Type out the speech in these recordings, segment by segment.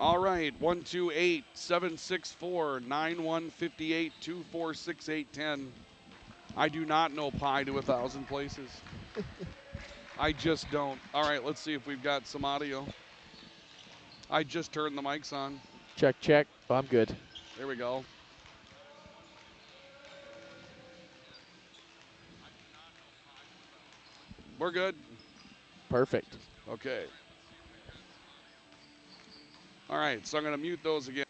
All right, 128 764 9158 246 810. I do not know pi to 1,000 places. I just don't. All right, let's see if we've got some audio. I just turned the mics on. Check, check. Oh, I'm good. There we go. We're good. Perfect. Okay. All right, so I'm going to mute those again.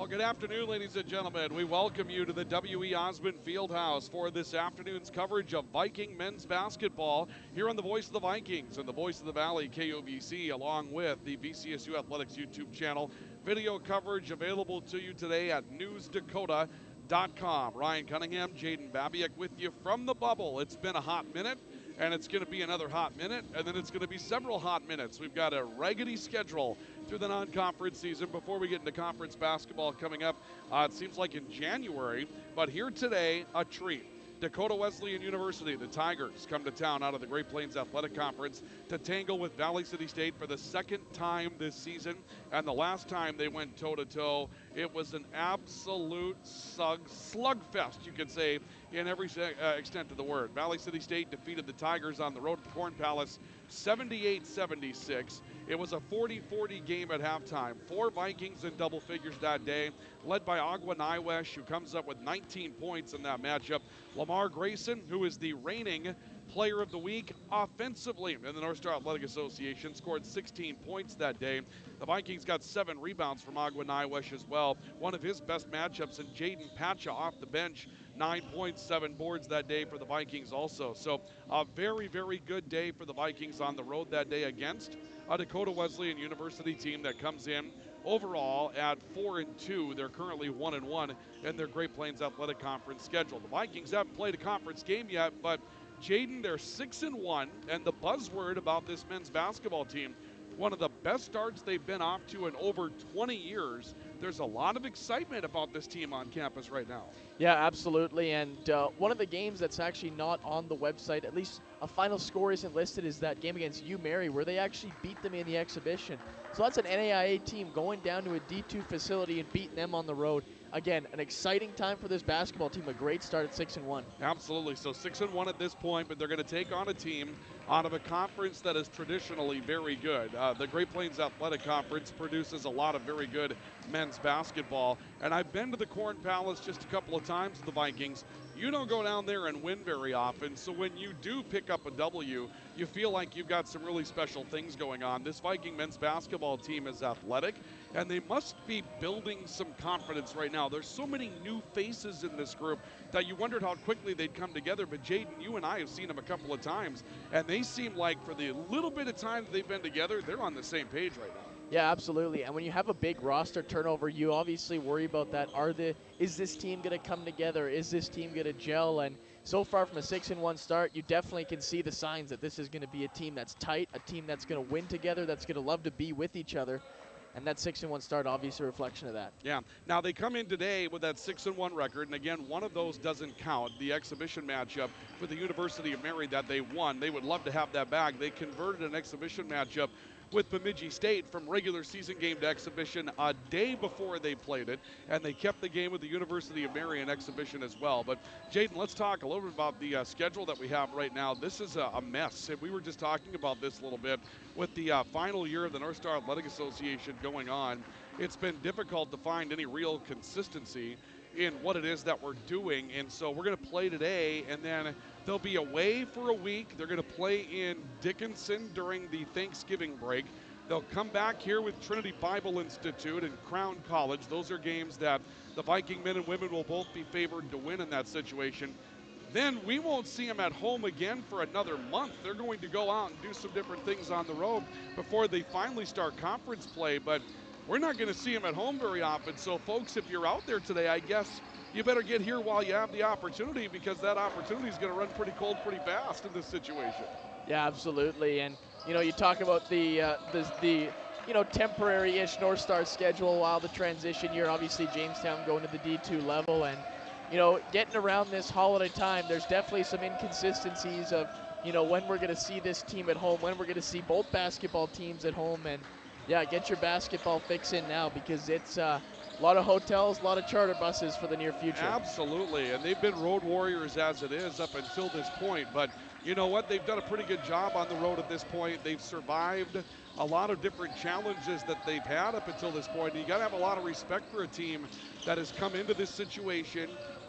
Well, good afternoon, ladies and gentlemen. We welcome you to the W.E. Osmond Fieldhouse for this afternoon's coverage of Viking men's basketball here on the Voice of the Vikings and the Voice of the Valley, KOVC, along with the VCSU Athletics YouTube channel. Video coverage available to you today at newsdakota.com. Ryan Cunningham, Jaden Babiak with you from the bubble. It's been a hot minute, and it's going to be another hot minute, and then it's going to be several hot minutes. We've got a raggedy schedule through the non-conference season before we get into conference basketball coming up. It seems like in January, but here today, a treat. Dakota Wesleyan University, the Tigers, come to town out of the Great Plains Athletic Conference to tangle with Valley City State for the second time this season. And the last time they went toe-to-toe, it was an absolute slugfest, you could say, in every extent of the word. Valley City State defeated the Tigers on the road at the Corn Palace 78-76. It was a 40-40 game at halftime. 4 Vikings in double figures that day, led by Agua Naiwesh, who comes up with 19 points in that matchup. Lamar Grayson, who is the reigning Player of the Week offensively in the North Star Athletic Association, scored 16 points that day. The Vikings got 7 rebounds from Agua Naiwesh as well. One of his best matchups, and Jaden Pacha off the bench, 9 points, 7 boards that day for the Vikings also. So a very, very good day for the Vikings on the road that day against a Dakota Wesleyan University team that comes in overall at 4-2. They're currently 1-1 in their Great Plains Athletic Conference schedule. The Vikings haven't played a conference game yet, but Jaden, they're 6-1, and the buzzword about this men's basketball team, one of the best starts they've been off to in over 20 years. There's a lot of excitement about this team on campus right now. Yeah, absolutely. And one of the games that's actually not on the website, at least a final score isn't listed, is that game against UMary where they actually beat them in the exhibition. So that's an NAIA team going down to a D2 facility and beating them on the road. Again, an exciting time for this basketball team. A great start at 6-1. Absolutely. So 6-1 at this point, but they're going to take on a team out of a conference that is traditionally very good. The Great Plains Athletic Conference produces a lot of very good men's basketball. And I've been to the Corn Palace just a couple of times with the Vikings. You don't go down there and win very often, so when you do pick up a W, you feel like you've got some really special things going on. This Viking men's basketball team is athletic, and they must be building some confidence right now. There's so many new faces in this group that you wondered how quickly they'd come together, but Jaden, you and I have seen them a couple of times, and they seem like for the little bit of time that they've been together, they're on the same page right now. Yeah, absolutely. And when you have a big roster turnover, you obviously worry about that. Is this team going to come together? Is this team going to gel? And so far from a 6-1 start, you definitely can see the signs that this is going to be a team that's tight, a team that's going to win together, that's going to love to be with each other. And that 6-1 start, obviously a reflection of that. Yeah. Now they come in today with that 6-1 record, and again, one of those doesn't count. The exhibition matchup with the University of Mary that they won. They would love to have that back. They converted an exhibition matchup with Bemidji State from regular season game to exhibition a day before they played it, and they kept the game with the University of Mary in exhibition as well. But Jaden, let's talk a little bit about the schedule that we have right now. This is a mess, and we were just talking about this a little bit with the final year of the North Star Athletic Association going on. It's been difficult to find any real consistency in what it is that we're doing, and so we're going to play today, and then they'll be away for a week. They're going to play in Dickinson during the Thanksgiving break. They'll come back here with Trinity Bible Institute and Crown College. Those are games that the Viking men and women will both be favored to win in that situation. Then we won't see them at home again for another month. They're going to go out and do some different things on the road before they finally start conference play, but we're not going to see them at home very often. So, folks, if you're out there today, I guess you better get here while you have the opportunity, because that opportunity is going to run pretty cold pretty fast in this situation. Yeah, absolutely. And, you know, you talk about the temporary-ish North Star schedule while the transition year, obviously Jamestown going to the D2 level. And, you know, getting around this holiday time, there's definitely some inconsistencies of, you know, when we're going to see this team at home, when we're going to see both basketball teams at home. And, yeah, get your basketball fix in now, because it's a lot of hotels, a lot of charter buses for the near future. Absolutely, and they've been road warriors as it is up until this point. But you know what? They've done a pretty good job on the road at this point. They've survived a lot of different challenges that they've had up until this point. And you got to have a lot of respect for a team that has come into this situation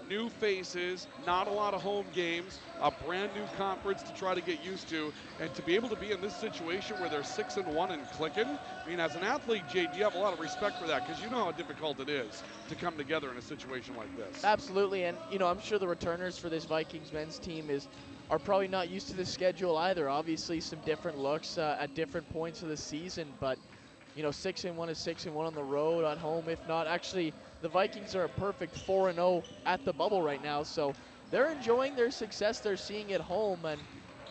new faces, not a lot of home games, a brand new conference to try to get used to, and to be able to be in this situation where they're 6-1 and clicking. I mean, as an athlete, Jade, you have a lot of respect for that because you know how difficult it is to come together in a situation like this. Absolutely, and I'm sure the returners for this Vikings men's team are probably not used to this schedule either. Obviously, some different looks at different points of the season, but 6-1 is 6-1 on the road, at home. If not, actually, the Vikings are a perfect 4-0 at the bubble right now, so they're enjoying their success they're seeing at home, and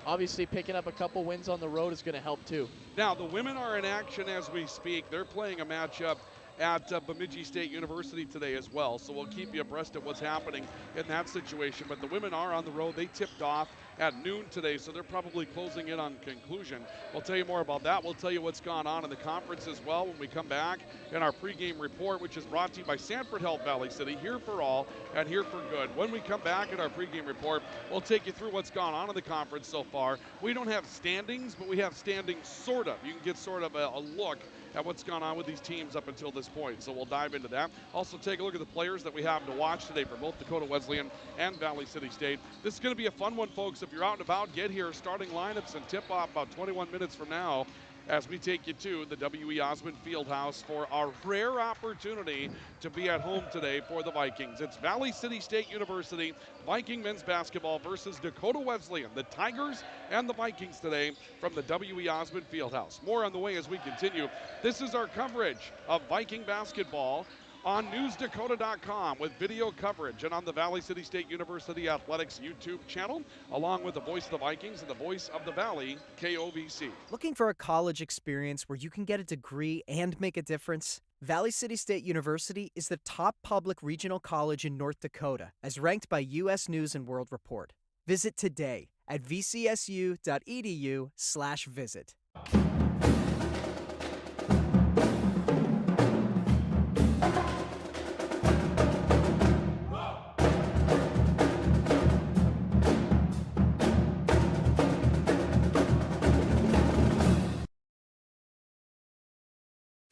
obviously picking up a couple wins on the road is going to help too. Now, the women are in action as we speak. They're playing a matchup at Bemidji State University today as well, so we'll keep you abreast of what's happening in that situation. But the women are on the road. They tipped off at noon today, so they're probably closing in on conclusion. We'll tell you more about that. We'll tell you what's gone on in the conference as well when we come back in our pregame report, which is brought to you by Sanford Health Valley City, here for all and here for good. When we come back in our pregame report, we'll take you through what's gone on in the conference so far. We don't have standings, but we have standings sort of. You can get sort of a look at what's gone on with these teams up until this point. So we'll dive into that. Also take a look at the players that we have to watch today for both Dakota Wesleyan and Valley City State. This is going to be a fun one, folks. If you're out and about, get here. Starting lineups and tip-off about 21 minutes from now as we take you to the W.E. Osmond Fieldhouse for our rare opportunity to be at home today for the Vikings. It's Valley City State University Viking men's basketball versus Dakota Wesleyan, the Tigers and the Vikings today from the W.E. Osmond Fieldhouse. More on the way as we continue. This is our coverage of Viking basketball on newsdakota.com with video coverage and on the Valley City State University Athletics YouTube channel, along with the voice of the Vikings and the voice of the Valley, KOVC. Looking for a college experience where you can get a degree and make a difference? Valley City State University is the top public regional college in North Dakota, as ranked by U.S. News & World Report. Visit today at vcsu.edu/visit.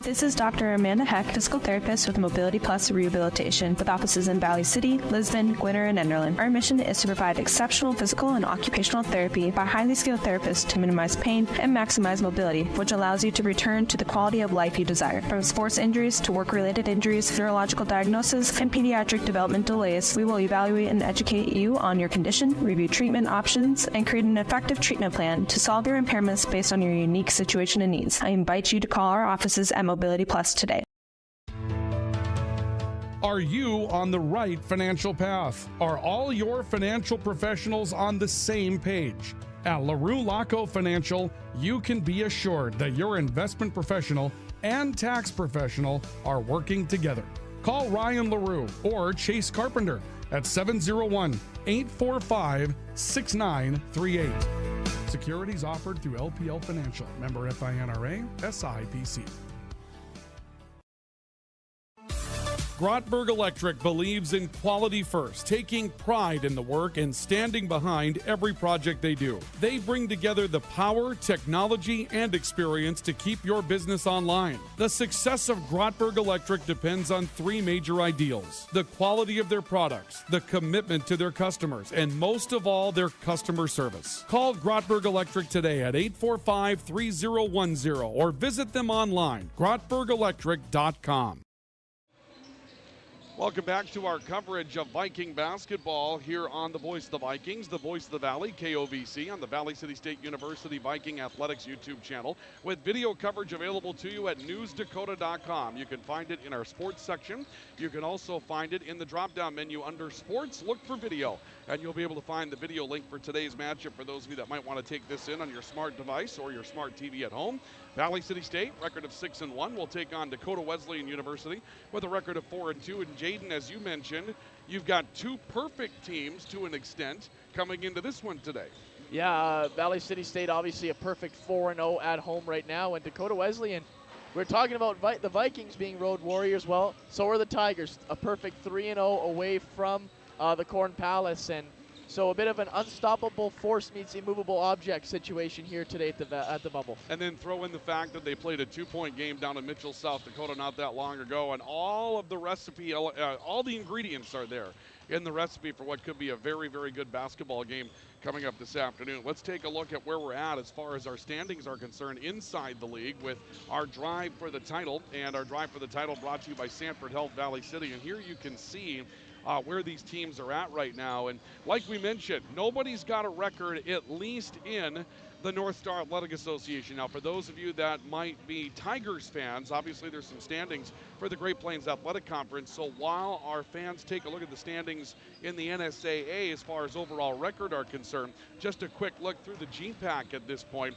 This is Dr. Amanda Heck, physical therapist with Mobility Plus Rehabilitation, with offices in Valley City, Lisbon, Gwinner, and Enderlin. Our mission is to provide exceptional physical and occupational therapy by highly skilled therapists to minimize pain and maximize mobility, which allows you to return to the quality of life you desire. From sports injuries to work-related injuries, neurological diagnosis, and pediatric development delays, we will evaluate and educate you on your condition, review treatment options, and create an effective treatment plan to solve your impairments based on your unique situation and needs. I invite you to call our offices at Mobility Plus today. Are you on the right financial path? Are all your financial professionals on the same page? At LaRue Laco Financial, you can be assured that your investment professional and tax professional are working together. Call Ryan LaRue or Chase Carpenter at 701-845-6938. Securities offered through LPL Financial, member FINRA, SIPC. Grotberg Electric believes in quality first, taking pride in the work and standing behind every project they do. They bring together the power, technology, and experience to keep your business online. The success of Grotberg Electric depends on three major ideals: the quality of their products, the commitment to their customers, and most of all, their customer service. Call Grotberg Electric today at 845-3010 or visit them online, grotbergelectric.com. Welcome back to our coverage of Viking basketball here on the Voice of the Vikings, the Voice of the Valley, KOVC, on the Valley City State University Viking Athletics YouTube channel, with video coverage available to you at newsdakota.com. You can find it in our sports section. You can also find it in the drop-down menu under sports. Look for video, and you'll be able to find the video link for today's matchup for those of you that might want to take this in on your smart device or your smart TV at home. Valley City State, record of 6-1, will take on Dakota Wesleyan University with a record of 4-2. And Jaden, as you mentioned, you've got two perfect teams to an extent coming into this one today. Yeah, Valley City State obviously a perfect 4-0 at home right now, and Dakota Wesleyan, we're talking about the Vikings being road warriors. Well, so are the Tigers, a perfect 3-0 away from the Corn Palace, and so a bit of an unstoppable force meets immovable object situation here today at the bubble. And then throw in the fact that they played a 2-point game down in Mitchell, South Dakota not that long ago, and all of the recipe, all the ingredients are there in the recipe for what could be a very, very good basketball game coming up this afternoon. Let's take a look at where we're at as far as our standings are concerned inside the league with our drive for the title. And our drive for the title brought to you by Sanford Health Valley City. And here you can see where these teams are at right now. And like we mentioned, nobody's got a record, at least in the North Star Athletic Association. Now, for those of you that might be Tigers fans, obviously there's some standings for the Great Plains Athletic Conference. So while our fans take a look at the standings in the NSAA as far as overall record are concerned, just a quick look through the GPAC at this point.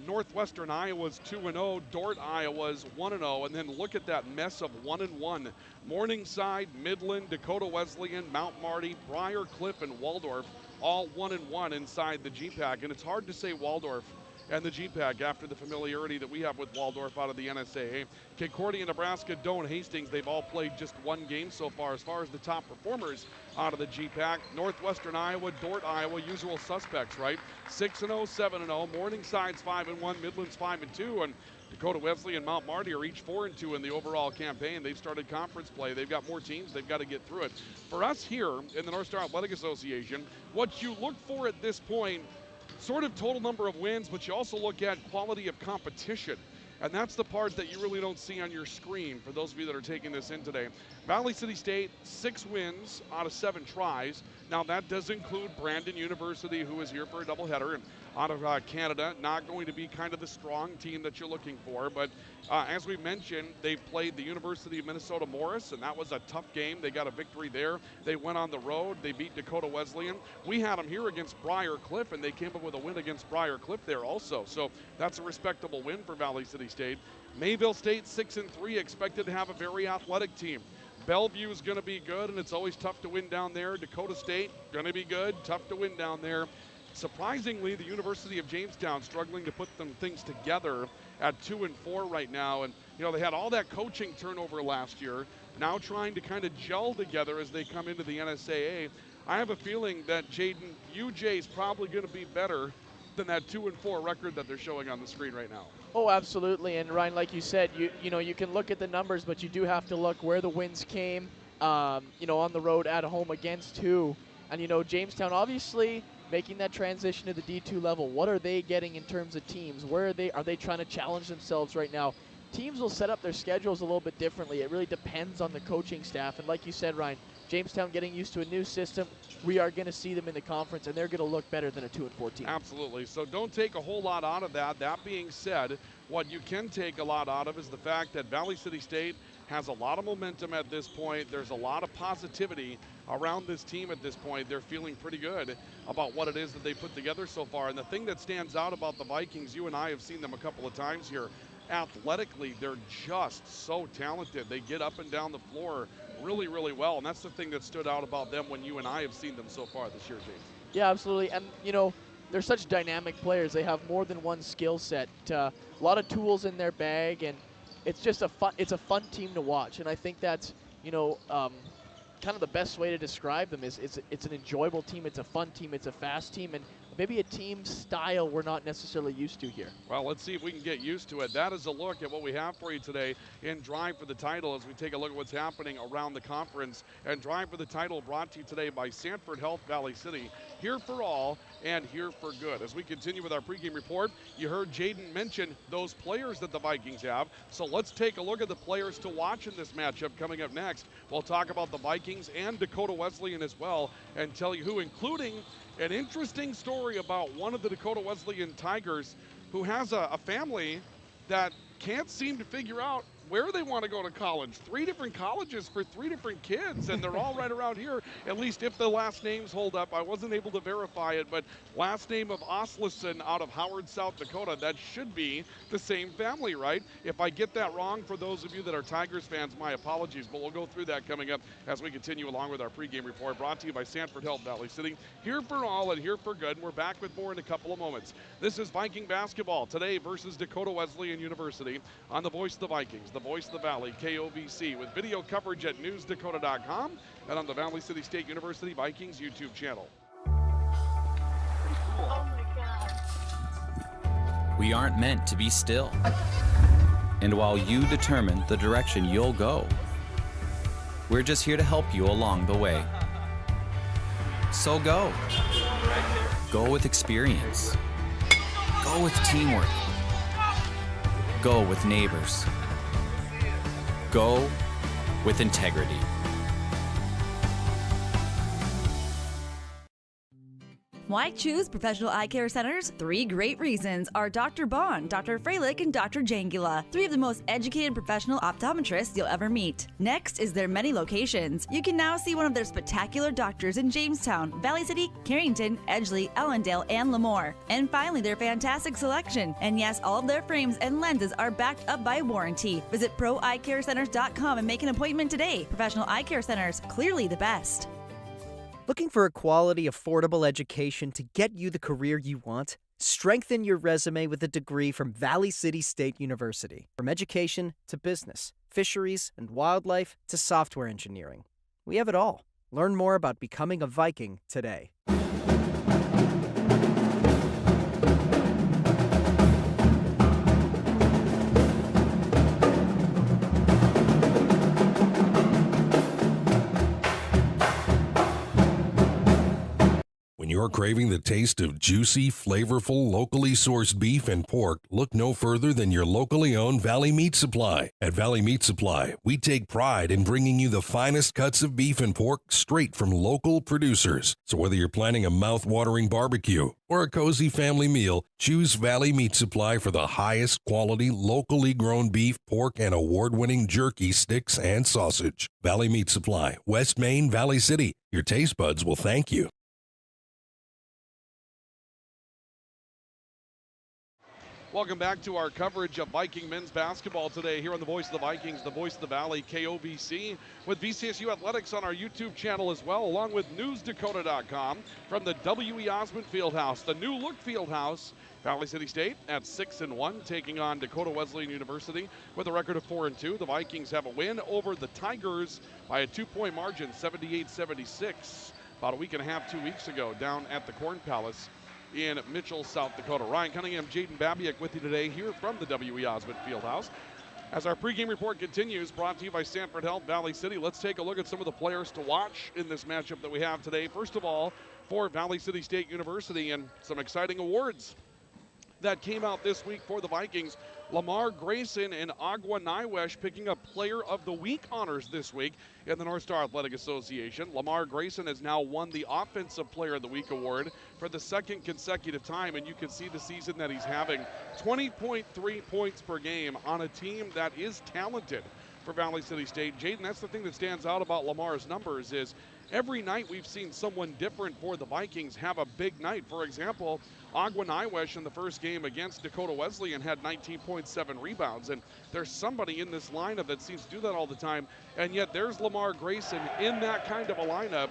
Northwestern Iowa's 2-0, Dort Iowa's 1-0, and then look at that mess of 1-1. Morningside, Midland, Dakota Wesleyan, Mount Marty, Briar Cliff, and Waldorf all 1-1 inside the GPAC, and it's hard to say Waldorf and the GPAC after the familiarity that we have with Waldorf out of the NSAA. Concordia, Nebraska, Doane, Hastings, they've all played just one game so far. As far as the top performers out of the GPAC, Northwestern Iowa, Dort, Iowa, usual suspects, right? 6-0, 7-0. Morningside's 5-1, Midland's 5-2, and Dakota Wesleyan and Mount Marty are each 4-2 in the overall campaign. They've started conference play. They've got more teams. They've got to get through it. For us here in the North Star Athletic Association, what you look for at this point, sort of total number of wins, but you also look at quality of competition. And that's the part that you really don't see on your screen for those of you that are taking this in today. Valley City State, 6 wins out of 7 tries. Now that does include Brandon University, who is here for a doubleheader, and out of Canada, not going to be kind of the strong team that you're looking for. But as we mentioned, they've played the University of Minnesota Morris, and that was a tough game. They got a victory there. They went on the road. They beat Dakota Wesleyan. We had them here against Briar Cliff, and they came up with a win against Briar Cliff there also. So that's a respectable win for Valley City State. Mayville State 6-3, expected to have a very athletic team. Bellevue is going to be good, and it's always tough to win down there. Dakota State, going to be good, tough to win down there. Surprisingly, the University of Jamestown struggling to put them things together at 2-4 right now. And, you know, they had all that coaching turnover last year, now trying to kind of gel together as they come into the NSAA. I have a feeling that Jaden, UJ is probably going to be better than that 2-4 record that they're showing on the screen right now. Oh, absolutely. And Ryan, like you said, you know, you can look at the numbers, but you do have to look where the wins came, you know, on the road, at home, against who. And, you know, Jamestown obviously making that transition to the D2 level. What are they getting in terms of teams? Where are they trying to challenge themselves right now? Teams will set up their schedules a little bit differently. It really depends on the coaching staff. And like you said, Ryan, Jamestown getting used to a new system. We are going to see them in the conference, and they're going to look better than a 2-4 team. Absolutely. So don't take a whole lot out of that. That being said, what you can take a lot out of is the fact that Valley City State has a lot of momentum at this point. There's a lot of positivity around this team at this point. They're feeling pretty good about what it is that they put together so far. And the thing that stands out about the Vikings, you and I have seen them a couple of times here, athletically, they're just so talented. They get up and down the floor really, really well. And that's the thing that stood out about them when you and I have seen them so far this year, James. Yeah, absolutely. And, you know, they're such dynamic players. They have more than one skill set, a lot of tools in their bag, and it's just a fun team to watch. And I think that's, you know, kind of the best way to describe them is it's an enjoyable team, it's a fun team, it's a fast team, and maybe a team style we're not necessarily used to here. Well, let's see if we can get used to it. That is a look at what we have for you today in Drive for the Title as we take a look at what's happening around the conference. And Drive for the Title brought to you today by Sanford Health Valley City. Here for all and here for good. As we continue with our pregame report, you heard Jaden mention those players that the Vikings have. So let's take a look at the players to watch in this matchup coming up next. We'll talk about the Vikings and Dakota Wesleyan as well and tell you who, including an interesting story about one of the Dakota Wesleyan Tigers who has a family that can't seem to figure out where they want to go to college. 3 different colleges for 3 different kids, and they're all right around here, at least if the last names hold up. I wasn't able to verify it, but last name of Oslison out of Howard, South Dakota. That should be the same family, right? If I get that wrong, for those of you that are Tigers fans, my apologies, but we'll go through that coming up as we continue along with our pregame report, brought to you by Sanford Health Valley City. Here for all and here for good, and we're back with more in a couple of moments. This is Viking basketball today versus Dakota Wesleyan University on the Voice of the Vikings, the Voice of the Valley, KOVC, with video coverage at newsdakota.com and on the Valley City State University Vikings YouTube channel. We aren't meant to be still. And while you determine the direction you'll go, we're just here to help you along the way. So go. Go with experience. Go with teamwork. Go with neighbors. Go with integrity. Why choose professional eye care centers? 3 great reasons are Dr. Bond, Dr. Freilich, and Dr. Jangula, 3 of the most educated professional optometrists you'll ever meet. Next is their many locations. You can now see one of their spectacular doctors in Jamestown, Valley City, Carrington, Edgeley, Ellendale, and Lemoore. And finally, their fantastic selection. And yes, all of their frames and lenses are backed up by warranty. Visit proeyecarecenters.com and make an appointment today. Professional eye care centers, clearly the best. Looking for a quality, affordable education to get you the career you want? Strengthen your resume with a degree from Valley City State University. From education to business, fisheries and wildlife to software engineering. We have it all. Learn more about becoming a Viking today. When you're craving the taste of juicy, flavorful, locally sourced beef and pork, look no further than your locally owned Valley Meat Supply. At Valley Meat Supply, we take pride in bringing you the finest cuts of beef and pork straight from local producers. So whether you're planning a mouth-watering barbecue or a cozy family meal, choose Valley Meat Supply for the highest quality, locally grown beef, pork, and award-winning jerky, sticks, and sausage. Valley Meat Supply, West Main, Valley City. Your taste buds will thank you. Welcome back to our coverage of Viking men's basketball today here on the Voice of the Vikings, the Voice of the Valley, KOVC, with VCSU Athletics on our YouTube channel as well, along with NewsDakota.com from the W.E. Osmond Fieldhouse, the new look Fieldhouse. Valley City State at 6-1, taking on Dakota Wesleyan University with a record of 4-2. The Vikings have a win over the Tigers by a 2-point margin, 78-76, about a week and a half, 2 weeks ago, down at the Corn Palace in Mitchell, South Dakota. Ryan Cunningham, Jaden Babiak with you today here from the W.E. Osmond Fieldhouse. As our pregame report continues, brought to you by Sanford Health Valley City, let's take a look at some of the players to watch in this matchup that we have today. First of all, for Valley City State University, and some exciting awards that came out this week for the Vikings. Lamar Grayson and Agua Naiwesh picking up Player of the Week honors this week in the North Star Athletic Association. Lamar Grayson has now won the Offensive Player of the Week award for the 2nd consecutive time, and you can see the season that he's having. 20.3 points per game on a team that is talented for Valley City State. Jaden, that's the thing that stands out about Lamar's numbers is every night we've seen someone different for the Vikings have a big night. For example, Agua Naiwesh in the first game against Dakota Wesleyan had 19.7 rebounds, and there's somebody in this lineup that seems to do that all the time, and yet there's Lamar Grayson in that kind of a lineup.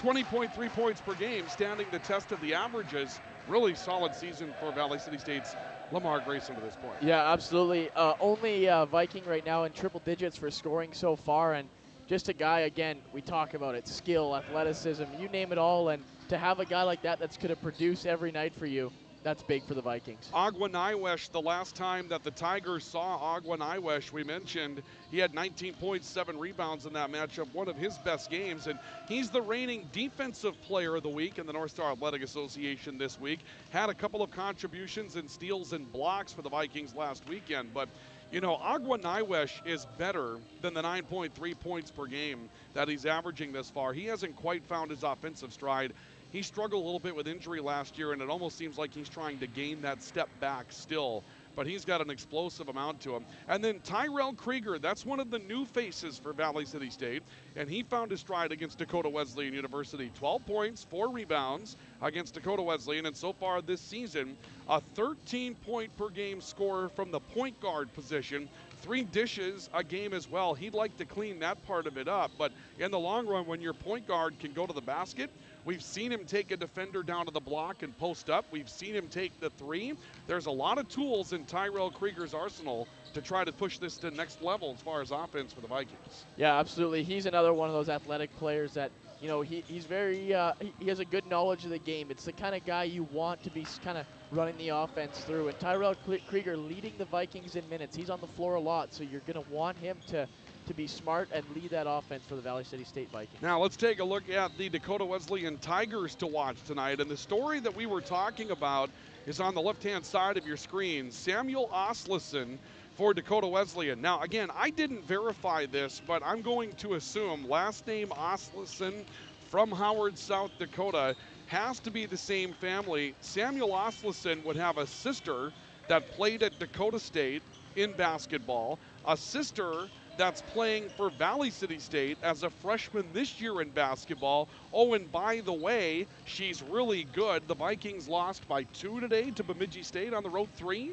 20.3 points per game, standing the test of the averages. Really solid season for Valley City State's Lamar Grayson to this point. Yeah, absolutely. Only Viking right now in triple digits for scoring so far, and just a guy, again, we talk about it, skill, athleticism, you name it all, and to have a guy like that that's going to produce every night for you, that's big for the Vikings. Agua Naiwesh, the last time that the Tigers saw Agua Naiwesh, we mentioned he had 19.7 rebounds in that matchup, one of his best games, and he's the reigning Defensive Player of the Week in the North Star Athletic Association this week. Had a couple of contributions and steals and blocks for the Vikings last weekend, but you know, Agua Naiwesh is better than the 9.3 points per game that he's averaging this far. He hasn't quite found his offensive stride. He struggled a little bit with injury last year, and it almost seems like he's trying to gain that step back still. But he's got an explosive amount to him. And then Tyrell Krieger, that's one of the new faces for Valley City State, and he found his stride against Dakota Wesleyan University. 12 points, 4 rebounds against Dakota Wesleyan, and so far this season, a 13-point-per-game scorer from the point guard position. 3 dishes a game as well. He'd like to clean that part of it up, but in the long run, when your point guard can go to the basket, we've seen him take a defender down to the block and post up. We've seen him take the 3. There's a lot of tools in Tyrell Krieger's arsenal to try to push this to the next level as far as offense for the Vikings. Yeah, absolutely. He's another one of those athletic players that, you know, he's very, he has a good knowledge of the game. It's the kind of guy you want to be kind of running the offense through. And Tyrell Krieger leading the Vikings in minutes. He's on the floor a lot, so you're going to want him to to be smart and lead that offense for the Valley City State Vikings. Now let's take a look at the Dakota Wesleyan Tigers to watch tonight. And the story that we were talking about is on the left-hand side of your screen. Samuel Oslison for Dakota Wesleyan. Now, again, I didn't verify this, but I'm going to assume last name Oslison from Howard, South Dakota, has to be the same family. Samuel Oslison would have a sister that played at Dakota State in basketball, a sister that's playing for Valley City State as a freshman this year in basketball. Oh, and by the way, she's really good. The Vikings lost by 2 today to Bemidji State on the road, 3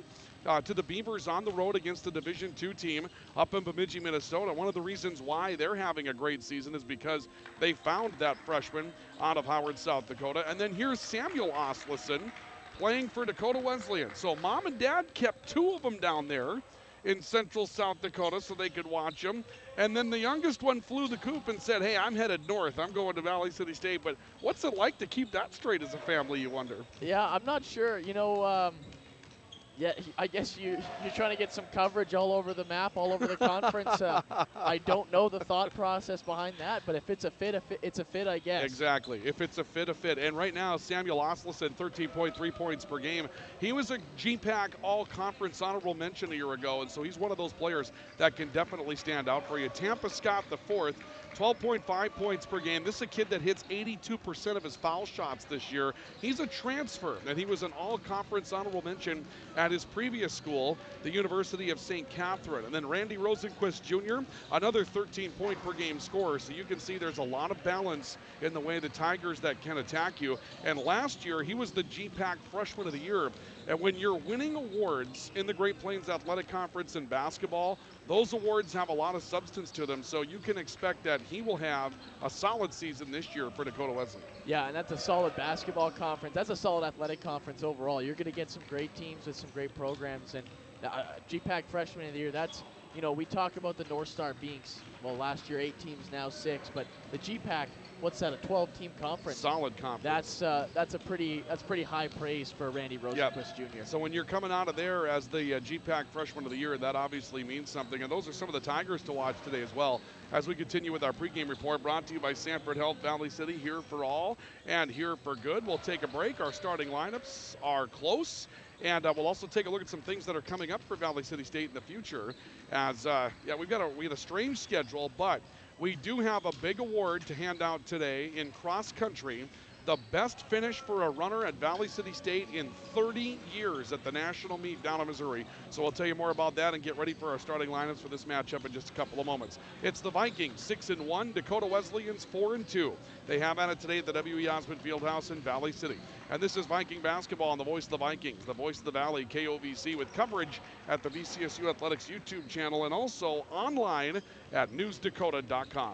to the Beavers on the road against the Division II team up in Bemidji, Minnesota. One of the reasons why they're having a great season is because they found that freshman out of Howard, South Dakota. And then here's Samuel Oslison playing for Dakota Wesleyan. So mom and dad kept 2 of them down there in central South Dakota so they could watch them. And then the youngest one flew the coop and said, hey, I'm headed north. I'm going to Valley City State. But what's it like to keep that straight as a family, you wonder? Yeah, I'm not sure. You know, yeah, I guess you're trying to get some coverage all over the map, all over the conference. I don't know the thought process behind that, but if it's a fit, it's a fit, I guess. Exactly. If it's a fit, a fit. And right now, Samuel Oslison, 13.3 points per game. He was a GPAC All-Conference honorable mention a year ago, and so he's one of those players that can definitely stand out for you. Tampa Scott, the 4th, 12.5 points per game. This is a kid that hits 82% of his foul shots this year. He's a transfer, and he was an all-conference honorable mention at his previous school, the University of St. Catherine. And then Randy Rosenquist Jr., another 13-point per game scorer. So you can see there's a lot of balance in the way the Tigers that can attack you. And last year, he was the GPAC Freshman of the Year. And when you're winning awards in the Great Plains Athletic Conference in basketball, those awards have a lot of substance to them, so you can expect that he will have a solid season this year for Dakota Wesleyan. Yeah, and that's a solid basketball conference. That's a solid athletic conference overall. You're going to get some great teams with some great programs, and GPAC Freshman of the Year, that's, you know, we talk about the North Star being, well, last year 8 teams, now 6, but the GPAC, what's that, a 12-team conference? Solid conference. That's pretty high praise for Randy Rosenquist Jr. So when you're coming out of there as the GPAC Freshman of the Year, that obviously means something. And those are some of the Tigers to watch today as well. As we continue with our pregame report, brought to you by Sanford Health Valley City, here for all and here for good. We'll take a break. Our starting lineups are close. And we'll also take a look at some things that are coming up for Valley City State in the future. As we had a strange schedule, but we do have a big award to hand out today in cross country. The best finish for a runner at Valley City State in 30 years at the national meet down in Missouri. So we'll tell you more about that and get ready for our starting lineups for this matchup in just a couple of moments. It's the Vikings 6-1, Dakota Wesleyan's 4-2. They have at it today at the W.E. Osmond Fieldhouse in Valley City. And this is Viking basketball on the Voice of the Vikings, the Voice of the Valley, KOVC, with coverage at the VCSU Athletics YouTube channel and also online at newsdakota.com.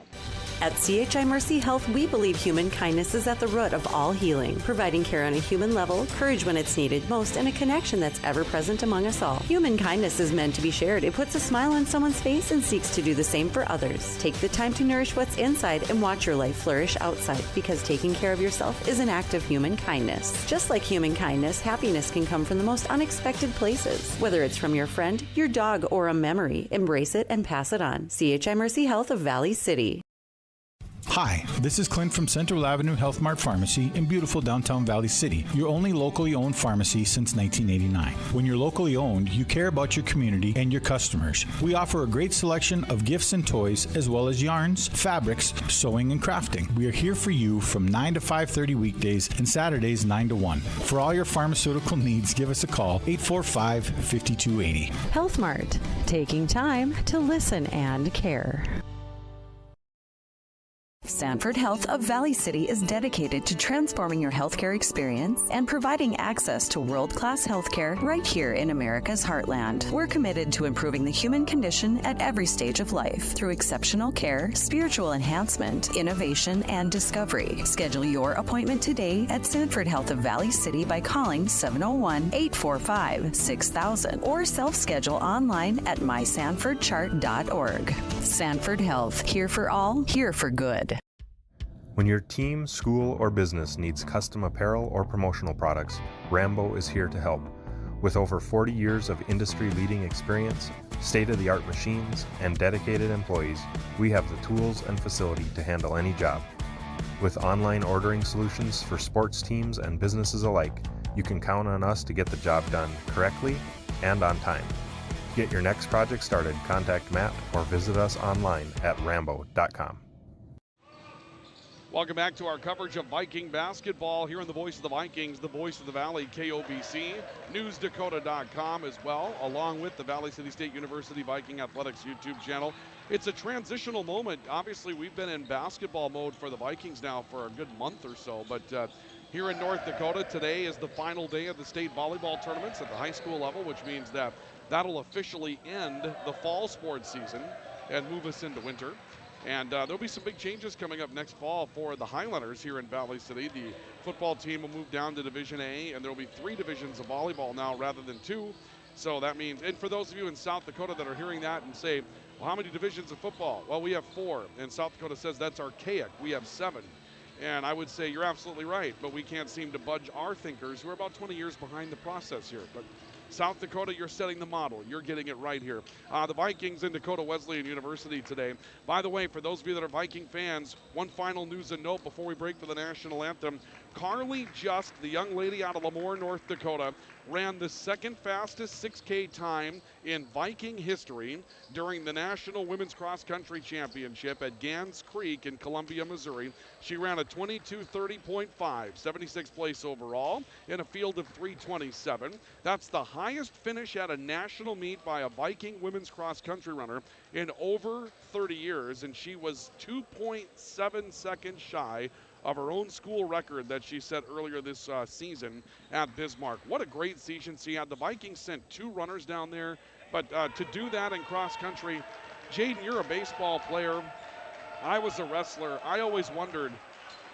At CHI Mercy Health, we believe human kindness is at the root of all healing, providing care on a human level, courage when it's needed most, and a connection that's ever present among us all. Human kindness is meant to be shared. It puts a smile on someone's face and seeks to do the same for others. Take the time to nourish what's inside and watch your life flourish outside, because taking care of yourself is an act of human kindness. Just like human kindness, happiness can come from the most unexpected places. Whether it's from your friend, your dog, or a memory, embrace it and pass it on. CHI Mercy Health of Valley City. Hi, this is Clint from Central Avenue Health Mart Pharmacy in beautiful downtown Valley City, your only locally owned pharmacy since 1989. When you're locally owned, you care about your community and your customers. We offer a great selection of gifts and toys, as well as yarns, fabrics, sewing, and crafting. We are here for you from 9 to 5:30 weekdays and Saturdays 9 to 1. For all your pharmaceutical needs, give us a call, 845-5280. Health Mart, taking time to listen and care. Sanford Health of Valley City is dedicated to transforming your healthcare experience and providing access to world-class healthcare right here in America's heartland. We're committed to improving the human condition at every stage of life through exceptional care, spiritual enhancement, innovation, and discovery. Schedule your appointment today at Sanford Health of Valley City by calling 701-845-6000 or self-schedule online at mysanfordchart.org. Sanford Health, here for all, here for good. When your team, school, or business needs custom apparel or promotional products, Rambo is here to help. With over 40 years of industry-leading experience, state-of-the-art machines, and dedicated employees, we have the tools and facility to handle any job. With online ordering solutions for sports teams and businesses alike, you can count on us to get the job done correctly and on time. Get your next project started, contact Matt, or visit us online at rambo.com. Welcome back to our coverage of Viking basketball here on the Voice of the Vikings, the Voice of the Valley, KOBC, NewsDakota.com as well, along with the Valley City State University Viking Athletics YouTube channel. It's a transitional moment. Obviously, we've been in basketball mode for the Vikings now for a good month or so, but here in North Dakota, today is the final day of the state volleyball tournaments at the high school level, which means that that'll officially end the fall sports season and move us into winter. And there'll be some big changes coming up next fall for the Highlanders here in Valley City. The football team will move down to Division A, and there will be 3 divisions of volleyball now rather than 2. So that means, and for those of you in South Dakota that are hearing that and say, well, how many divisions of football? Well, we have 4, and South Dakota says that's archaic. We have 7. And I would say you're absolutely right, but we can't seem to budge our thinkers, who are about 20 years behind the process here. But South Dakota, you're setting the model. You're getting it right here. The Vikings in Dakota Wesleyan University today. By the way, for those of you that are Viking fans, one final news and note before we break for the national anthem. Carly Just, the young lady out of Lemoore, North Dakota, ran the second fastest 6K time in Viking history during the National Women's Cross Country Championship at Gans Creek in Columbia, Missouri. She ran a 22:30.5, 76th place overall in a field of 327. That's the highest finish at a national meet by a Viking women's cross country runner in over 30 years, and she was 2.7 seconds shy of her own school record that she set earlier this season at Bismarck. What a great season she had. The Vikings sent 2 runners down there, but to do that in cross country, Jaden, you're a baseball player. I was a wrestler. I always wondered,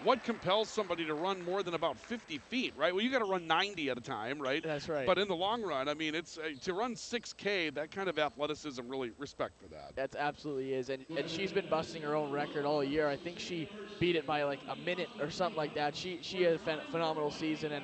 what compels somebody to run more than about 50 feet, right? Well, you got to run 90 at a time, right? That's right. But in the long run, I mean, it's to run 6K, that kind of athleticism, really respect for that. That absolutely is, and she's been busting her own record all year. I think she beat it by like a minute or something like that. She had a phenomenal season, and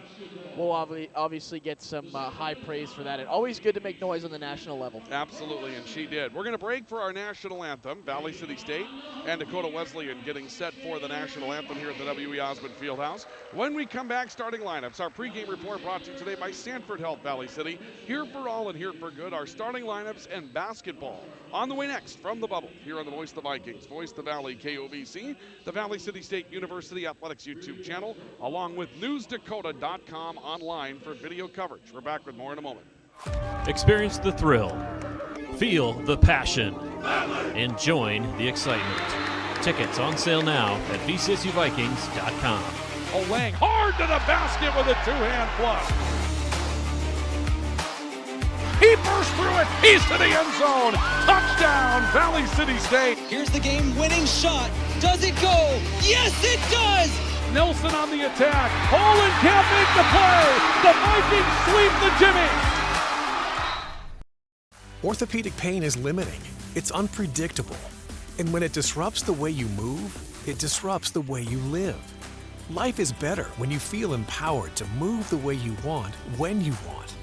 we'll obviously get some high praise for that. And always good to make noise on the national level. Absolutely, and she did. We're going to break for our national anthem. Valley City State and Dakota Wesleyan getting set for the national anthem here at the W.E. Osmond Fieldhouse. When we come back, starting lineups. Our pregame report brought to you today by Sanford Health Valley City. Here for all and here for good. Our starting lineups and basketball. On the way next from the bubble here on the Voice of the Vikings, Voice of the Valley, KOBC, the Valley City State University Athletics YouTube channel, along with NewsDakota.com online for video coverage. We're back with more in a moment. Experience the thrill, feel the passion, and join the excitement. Tickets on sale now at VCSUVikings.com. Lang hard to the basket with a 2-hand flush. He burst through it. He's to the end zone. Touchdown, Valley City State. Here's the game-winning shot. Does it go? Yes, it does! Nelson on the attack. Olin can't make the play. The Vikings sweep the Jimmy. Orthopedic pain is limiting. It's unpredictable. And when it disrupts the way you move, it disrupts the way you live. Life is better when you feel empowered to move the way you want, when you want.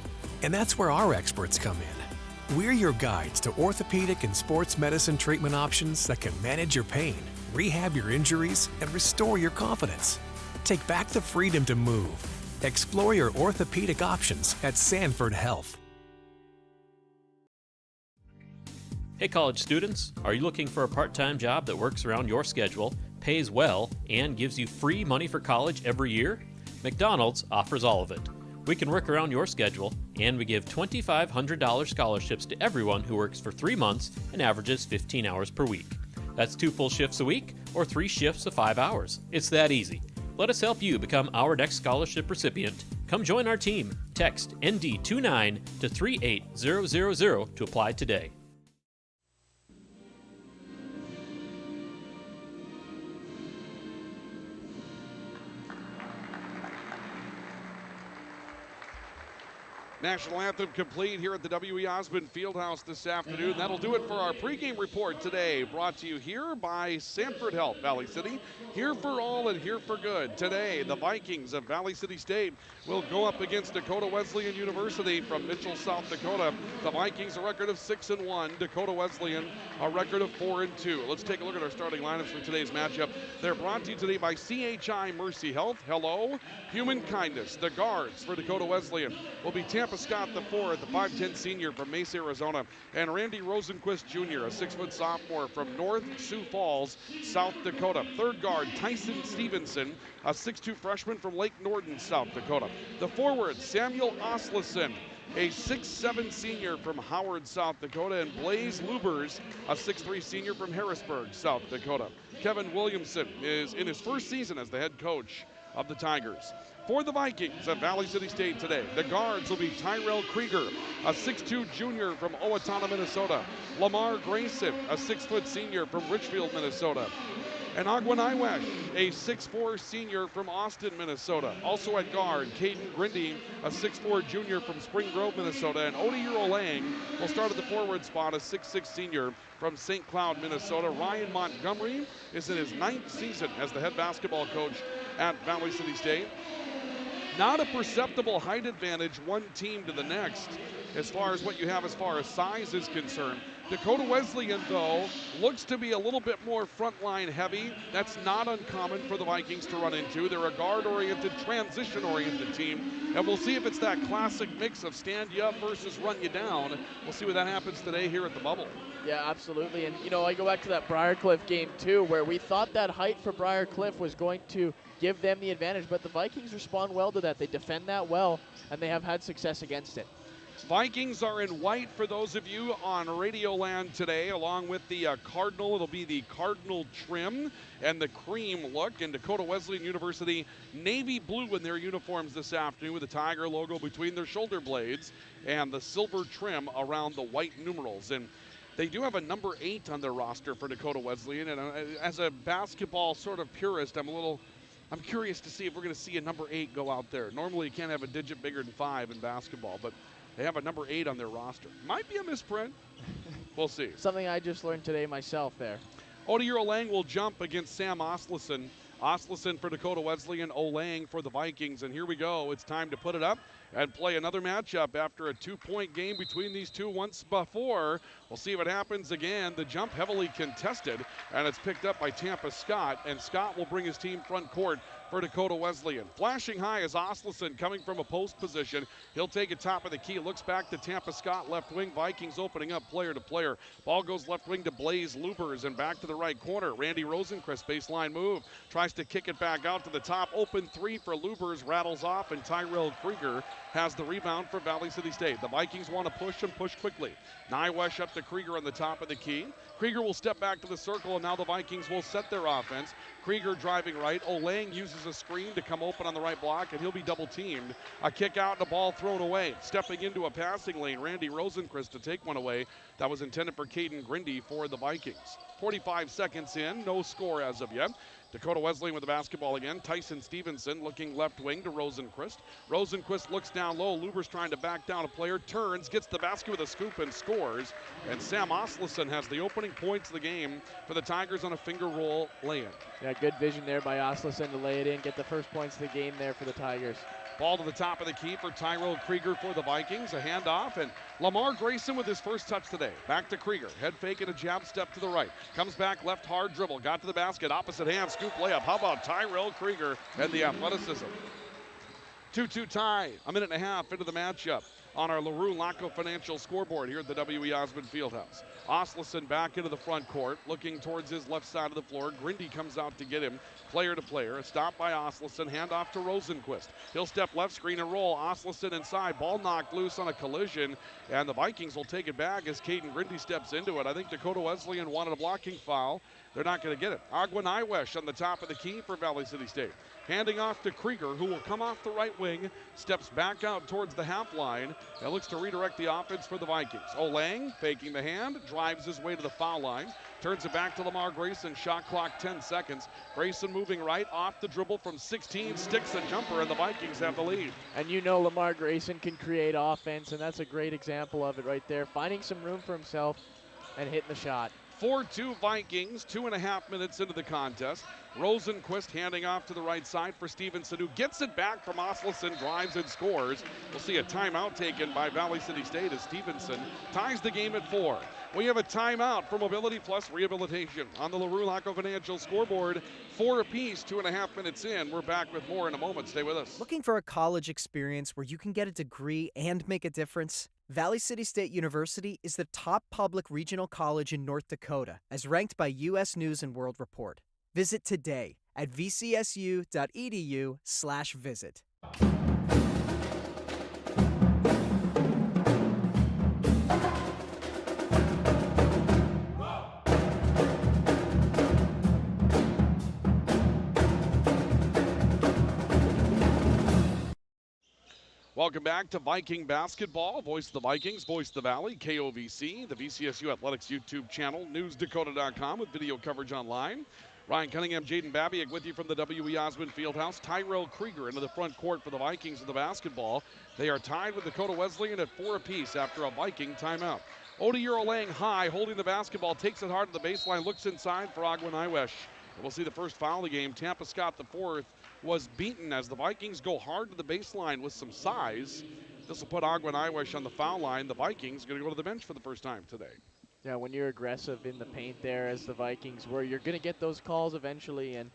And that's where our experts come in. We're your guides to orthopedic and sports medicine treatment options that can manage your pain, rehab your injuries, and restore your confidence. Take back the freedom to move. Explore your orthopedic options at Sanford Health. Hey college students, are you looking for a part-time job that works around your schedule, pays well, and gives you free money for college every year? McDonald's offers all of it. We can work around your schedule, and we give $2,500 scholarships to everyone who works for 3 months and averages 15 hours per week. That's 2 full shifts a week or 3 shifts of 5 hours. It's that easy. Let us help you become our next scholarship recipient. Come join our team. Text ND29 to 38000 to apply today. National anthem complete here at the W.E. Osmond Fieldhouse this afternoon. That'll do it for our pregame report today. Brought to you here by Sanford Health, Valley City. Here for all and here for good. Today, the Vikings of Valley City State will go up against Dakota Wesleyan University from Mitchell, South Dakota. The Vikings a record of 6-1. Dakota Wesleyan a record of 4-2. Let's take a look at our starting lineups for today's matchup. They're brought to you today by CHI Mercy Health. Hello, Human Kindness. The guards for Dakota Wesleyan will be Tampa Scott IV, the 5'10 senior from Mesa, Arizona, and Randy Rosenquist Jr., a 6' sophomore from North Sioux Falls, South Dakota. Third guard, Tyson Stevenson, a 6'2 freshman from Lake Norton, South Dakota. The forward, Samuel Oslison, a 6'7 senior from Howard, South Dakota, and Blaze Lubers, a 6'3 senior from Harrisburg, South Dakota. Kevin Williamson is in his first season as the head coach of the Tigers. For the Vikings of Valley City State today, the guards will be Tyrell Krieger, a 6'2 junior from Owatonna, Minnesota. Lamar Grayson, a 6' senior from Richfield, Minnesota. And Agwaniwesh, a 6'4 senior from Austin, Minnesota. Also at guard, Caden Grindy, a 6'4 junior from Spring Grove, Minnesota. And Odir Olang will start at the forward spot, a 6'6 senior from St. Cloud, Minnesota. Ryan Montgomery is in his 9th season as the head basketball coach at Valley City State. Not a perceptible height advantage one team to the next as far as what you have as far as size is concerned. Dakota Wesleyan, though, looks to be a little bit more frontline heavy. That's not uncommon for the Vikings to run into. They're a guard-oriented, transition-oriented team, and we'll see if it's that classic mix of stand you up versus run you down. We'll see what that happens today here at the Bubble. Yeah, absolutely. And, you know, I go back to that Briarcliff game, too, where we thought that height for Briarcliff was going to give them the advantage, but the Vikings respond well to that. They defend that well, and they have had success against it. Vikings are in white for those of you on Radio Land today, along with the Cardinal. It'll be the Cardinal trim and the cream look. And Dakota Wesleyan University, navy blue in their uniforms this afternoon with the Tiger logo between their shoulder blades and the silver trim around the white numerals. And they do have a number 8 on their roster for Dakota Wesleyan. And as a basketball sort of purist, I'm curious to see if we're going to see a number 8 go out there. Normally you can't have a digit bigger than 5 in basketball, but they have a number 8 on their roster. Might be a misprint. We'll see. Something I just learned today myself there. Odir Olang will jump against Sam Oslison. Oslison for Dakota Wesleyan, Olang for the Vikings. And here we go. It's time to put it up and play another matchup after a 2-point game between these two once before. We'll see what happens again. The jump heavily contested, and it's picked up by Tampa Scott. And Scott will bring his team front court for Dakota Wesleyan. Flashing high is Oslison coming from a post position. He'll take it top of the key. Looks back to Tampa Scott, left wing. Vikings opening up player to player. Ball goes left wing to Blaze Lubers and back to the right corner. Randy Rosenquist, baseline move. Tries to kick it back out to the top. Open 3 for Lubers, rattles off, and Tyrell Krieger has the rebound for Valley City State. The Vikings want to push and push quickly. Nywesh up to Krieger on the top of the key. Krieger will step back to the circle, and now the Vikings will set their offense. Krieger driving right. Olang uses a screen to come open on the right block, and he'll be double teamed. A kick out and a ball thrown away. Stepping into a passing lane, Randy Rosenquist to take one away. That was intended for Caden Grindy for the Vikings. 45 seconds in, no score as of yet. Dakota Wesleyan with the basketball again. Tyson Stevenson looking left wing to Rosenquist. Rosenquist looks down low. Luber's trying to back down a player. Turns, gets the basket with a scoop and scores. And Sam Oslison has the opening points of the game for the Tigers on a finger roll lay-in. Yeah, good vision there by Oslison to lay it in, get the first points of the game there for the Tigers. Ball to the top of the key for Tyrell Krieger for the Vikings. A handoff, and Lamar Grayson with his first touch today. Back to Krieger. Head fake and a jab step to the right. Comes back, left hard dribble. Got to the basket, opposite hand, scoop layup. How about Tyrell Krieger and the athleticism? 2-2 tie, a minute and a half into the matchup on our LaRue Laco Financial scoreboard here at the W.E. Osmond Fieldhouse. Oslison back into the front court, looking towards his left side of the floor. Grindy comes out to get him, player to player. A stop by Oslison, handoff to Rosenquist. He'll step left, screen and roll. Oslison inside, ball knocked loose on a collision, and the Vikings will take it back as Caden Grindy steps into it. I think Dakota Wesleyan wanted a blocking foul. They're not going to get it. Agwaniwesh on the top of the key for Valley City State. Handing off to Krieger, who will come off the right wing, steps back out towards the half line, and looks to redirect the offense for the Vikings. Olang faking the hand, drives his way to the foul line, turns it back to Lamar Grayson, shot clock 10 seconds. Grayson moving right off the dribble from 16, sticks a jumper, and the Vikings have the lead. And you know Lamar Grayson can create offense, and that's a great example of it right there. Finding some room for himself and hitting the shot. 4-2 Vikings, 2.5 minutes into the contest. Rosenquist handing off to the right side for Stevenson, who gets it back from Osleson, drives and scores. We'll see a timeout taken by Valley City State as Stevenson ties the game at 4. We have a timeout for Mobility Plus Rehabilitation on the LaRue Laco Financial scoreboard. 4 apiece, 2.5 minutes in. We're back with more in a moment. Stay with us. Looking for a college experience where you can get a degree and make a difference? Valley City State University is the top public regional college in North Dakota, as ranked by U.S. News and World Report. Visit today at vcsu.edu/visit. Welcome back to Viking Basketball. Voice of the Vikings, voice of the Valley, KOVC, the VCSU Athletics YouTube channel, newsdakota.com with video coverage online. Ryan Cunningham, Jaden Babiak with you from the W.E. Osmond Fieldhouse. Tyrell Krieger into the front court for the Vikings of the basketball. They are tied with Dakota Wesleyan at 4 apiece after a Viking timeout. Odierro laying high, holding the basketball, takes it hard to the baseline, looks inside for Agwin Iwesh. We'll see the first foul of the game. Tampa Scott, the fourth, was beaten as the Vikings go hard to the baseline with some size. This will put Agwin Iwesh on the foul line. The Vikings going to go to the bench for the first time today. Yeah, when you're aggressive in the paint there as the Vikings were, you're going to get those calls eventually. And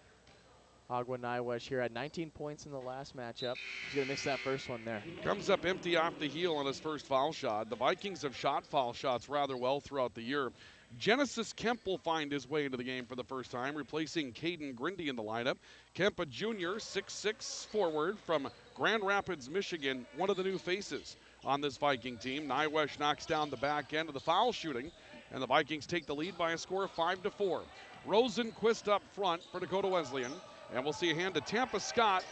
Agwin Iwesh here had 19 points in the last matchup. He's going to miss that first one there. Comes up empty off the heel on his first foul shot. The Vikings have shot foul shots rather well throughout the year. Genesis Kemp will find his way into the game for the first time, replacing Caden Grindy in the lineup. Kemp, a junior, 6'6" forward from Grand Rapids, Michigan, one of the new faces on this Viking team. Iwesh knocks down the back end of the foul shooting, and the Vikings take the lead by a score of 5-4. Rosenquist up front for Dakota Wesleyan, and we'll see a hand to Tampa Scott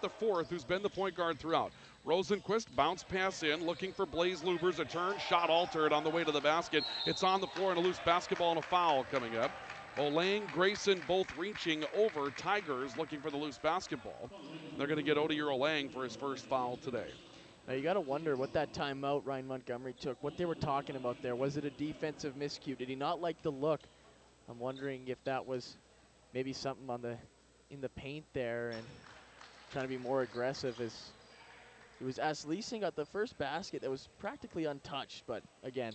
the fourth, who's been the point guard throughout. Rosenquist, bounce pass in, looking for Blaze Lubers, a turn, shot altered on the way to the basket. It's on the floor and a loose basketball and a foul coming up. Olang, Grayson both reaching over. Tigers looking for the loose basketball. They're going to get Odierro Olang for his first foul today. Now you got to wonder what that timeout Ryan Montgomery took, what they were talking about there. Was it a defensive miscue? Did he not like the look? I'm wondering if that was maybe something in the paint there and trying to be more aggressive as it was as Leasing got the first basket that was practically untouched, but again.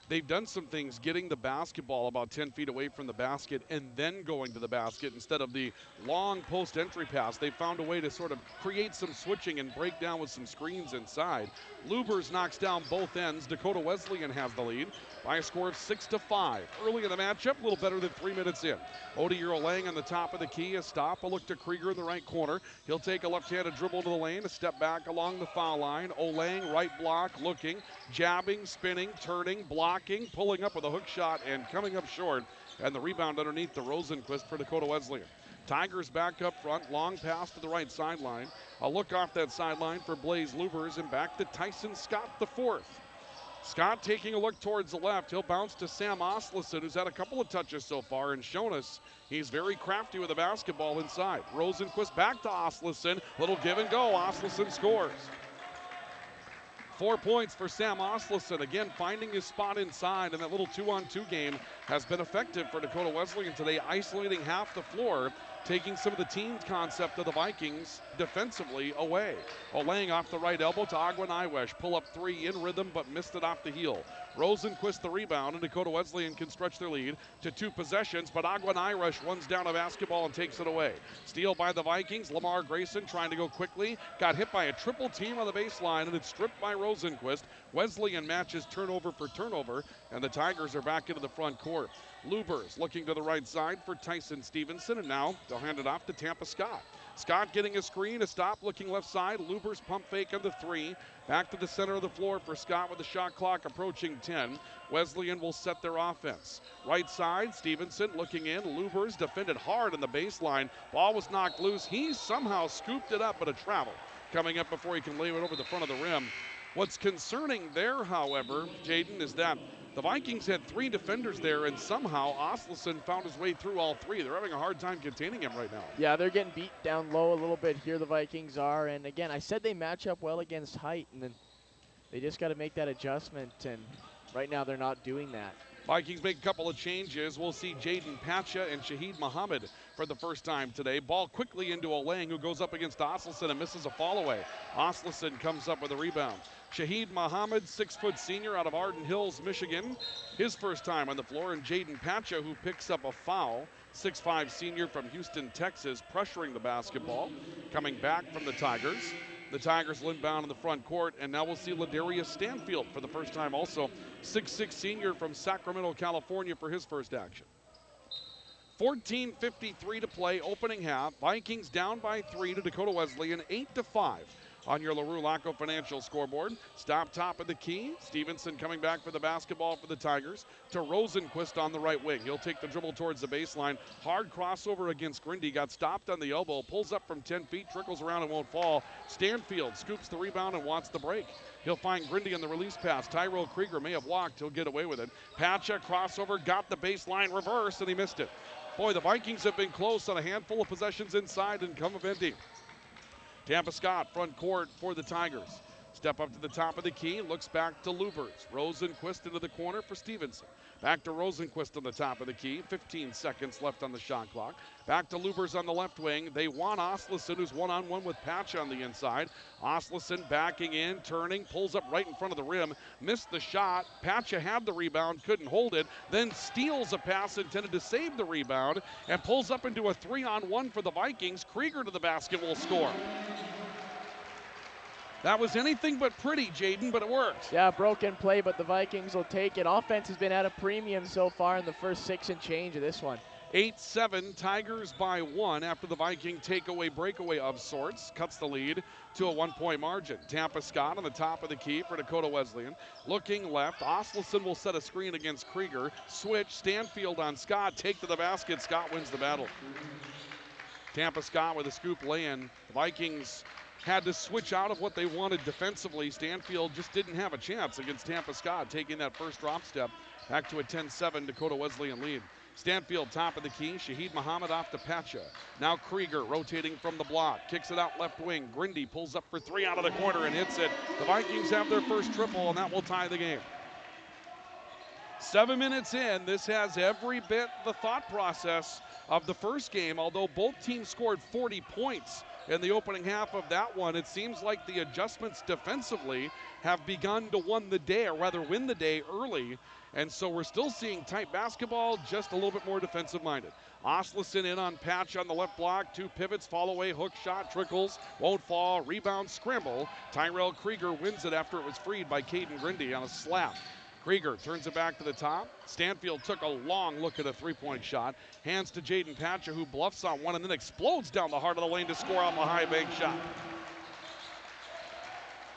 They've done some things getting the basketball about 10 feet away from the basket and then going to the basket instead of the long post entry pass. They found a way to sort of create some switching and break down with some screens inside. Lubers knocks down both ends. Dakota Wesleyan has the lead by a score of 6-5. Early in the matchup, a little better than 3 minutes in. Odierro Olang on the top of the key. A stop, a look to Krieger in the right corner. He'll take a left-handed dribble to the lane, a step back along the foul line. Olang, right block, looking, jabbing, spinning, turning, blocking, pulling up with a hook shot and coming up short. And the rebound underneath the Rosenquist for Dakota Wesleyan. Tigers back up front, long pass to the right sideline. A look off that sideline for Blaze Lubers and back to Tyson Scott the fourth. Scott taking a look towards the left. He'll bounce to Sam Osleson, who's had a couple of touches so far and shown us he's very crafty with the basketball inside. Rosenquist back to Osleson. Little give and go. Osleson scores. 4 points for Sam Osleson. Again, finding his spot inside, and that little 2-on-2 game has been effective for Dakota Wesleyan today, isolating half the floor, taking some of the team concept of the Vikings defensively away. Olang off the right elbow to Agwin Iwesh. Pull up three in rhythm, but missed it off the heel. Rosenquist the rebound, and Dakota Wesleyan can stretch their lead to 2 possessions, but Agwin Iwesh runs down a basketball and takes it away. Steal by the Vikings. Lamar Grayson trying to go quickly. Got hit by a triple team on the baseline, and it's stripped by Rosenquist. Wesleyan matches turnover for turnover, and the Tigers are back into the front court. Lubers looking to the right side for Tyson Stevenson, and now they'll hand it off to Tampa Scott. Scott getting a screen, a stop, looking left side. Lubers pump fake on the 3. Back to the center of the floor for Scott with the shot clock approaching 10. Wesleyan will set their offense. Right side, Stevenson looking in. Lubers defended hard on the baseline. Ball was knocked loose. He somehow scooped it up, but a travel. coming up before he can lay it over the front of the rim. What's concerning there, however, Jaden, is that the Vikings had 3 defenders there, and somehow Osleson found his way through all 3. They're having a hard time containing him right now. Yeah, they're getting beat down low a little bit here, the Vikings are. And again, I said they match up well against height, and then they just got to make that adjustment, and right now they're not doing that. Vikings make a couple of changes. We'll see Jaden Pacha and Shahid Muhammad for the first time today. Ball quickly into Olang, who goes up against Osleson and misses a fall away. Osleson comes up with a rebound. Shahid Muhammad, 6-foot senior out of Arden Hills, Michigan. His first time on the floor. And Jaden Pacha, who picks up a foul. 6'5" senior from Houston, Texas, pressuring the basketball. Coming back from the Tigers. The Tigers will inbound in the front court, and now we'll see Ladarius Stanfield for the first time also. 6'6" senior from Sacramento, California for his first action. 14:53 to play, opening half. Vikings down by 3 to Dakota Wesleyan, 8-5 on your LaRue Laco Financial scoreboard. Stop top of the key. Stevenson coming back for the basketball for the Tigers to Rosenquist on the right wing. He'll take the dribble towards the baseline. Hard crossover against Grindy. Got stopped on the elbow. Pulls up from 10 feet. Trickles around and won't fall. Stanfield scoops the rebound and wants the break. He'll find Grindy on the release pass. Tyrell Krieger may have walked. He'll get away with it. Pacha crossover. Got the baseline reverse and he missed it. Boy, the Vikings have been close on a handful of possessions inside and come up empty. Tampa Scott, front court for the Tigers. Step up to the top of the key, looks back to Lubers. Rosenquist into the corner for Stevenson. Back to Rosenquist on the top of the key. 15 seconds left on the shot clock. Back to Lubers on the left wing. They want Osleson, who's one-on-one with Patch on the inside. Osleson backing in, turning, pulls up right in front of the rim. Missed the shot. Patcha had the rebound, couldn't hold it. Then steals a pass intended to save the rebound and pulls up into a 3-on-1 for the Vikings. Krieger to the basket will score. That was anything but pretty, Jaden, but it worked. Yeah, broken play, but the Vikings will take it. Offense has been at a premium so far in the first 6 and change of this one. 8-7, Tigers by 1 after the Viking takeaway breakaway of sorts. Cuts the lead to a 1-point margin. Tampa Scott on the top of the key for Dakota Wesleyan. Looking left, Osleson will set a screen against Krieger. Switch, Stanfield on Scott, take to the basket. Scott wins the battle. Tampa Scott with a scoop lay-in. The Vikings had to switch out of what they wanted defensively. Stanfield just didn't have a chance against Tampa Scott, taking that first drop step back to a 10-7 Dakota Wesleyan lead. Stanfield top of the key. Shahid Muhammad off to Pacha. Now Krieger rotating from the block. Kicks it out left wing. Grindy pulls up for 3 out of the corner and hits it. The Vikings have their first triple, and that will tie the game. 7 minutes in, this has every bit the thought process of the first game, although both teams scored 40 points in the opening half of that one. It seems like the adjustments defensively have begun to win the day early. And so we're still seeing tight basketball, just a little bit more defensive-minded. Osleson in on Patch on the left block. 2 pivots, fall away, hook shot, trickles, won't fall, rebound, scramble. Tyrell Krieger wins it after it was freed by Caden Grindy on a slap. Krieger turns it back to the top. Stanfield took a long look at a 3-point shot. Hands to Jaden Pacha, who bluffs on one and then explodes down the heart of the lane to score on the high bank shot.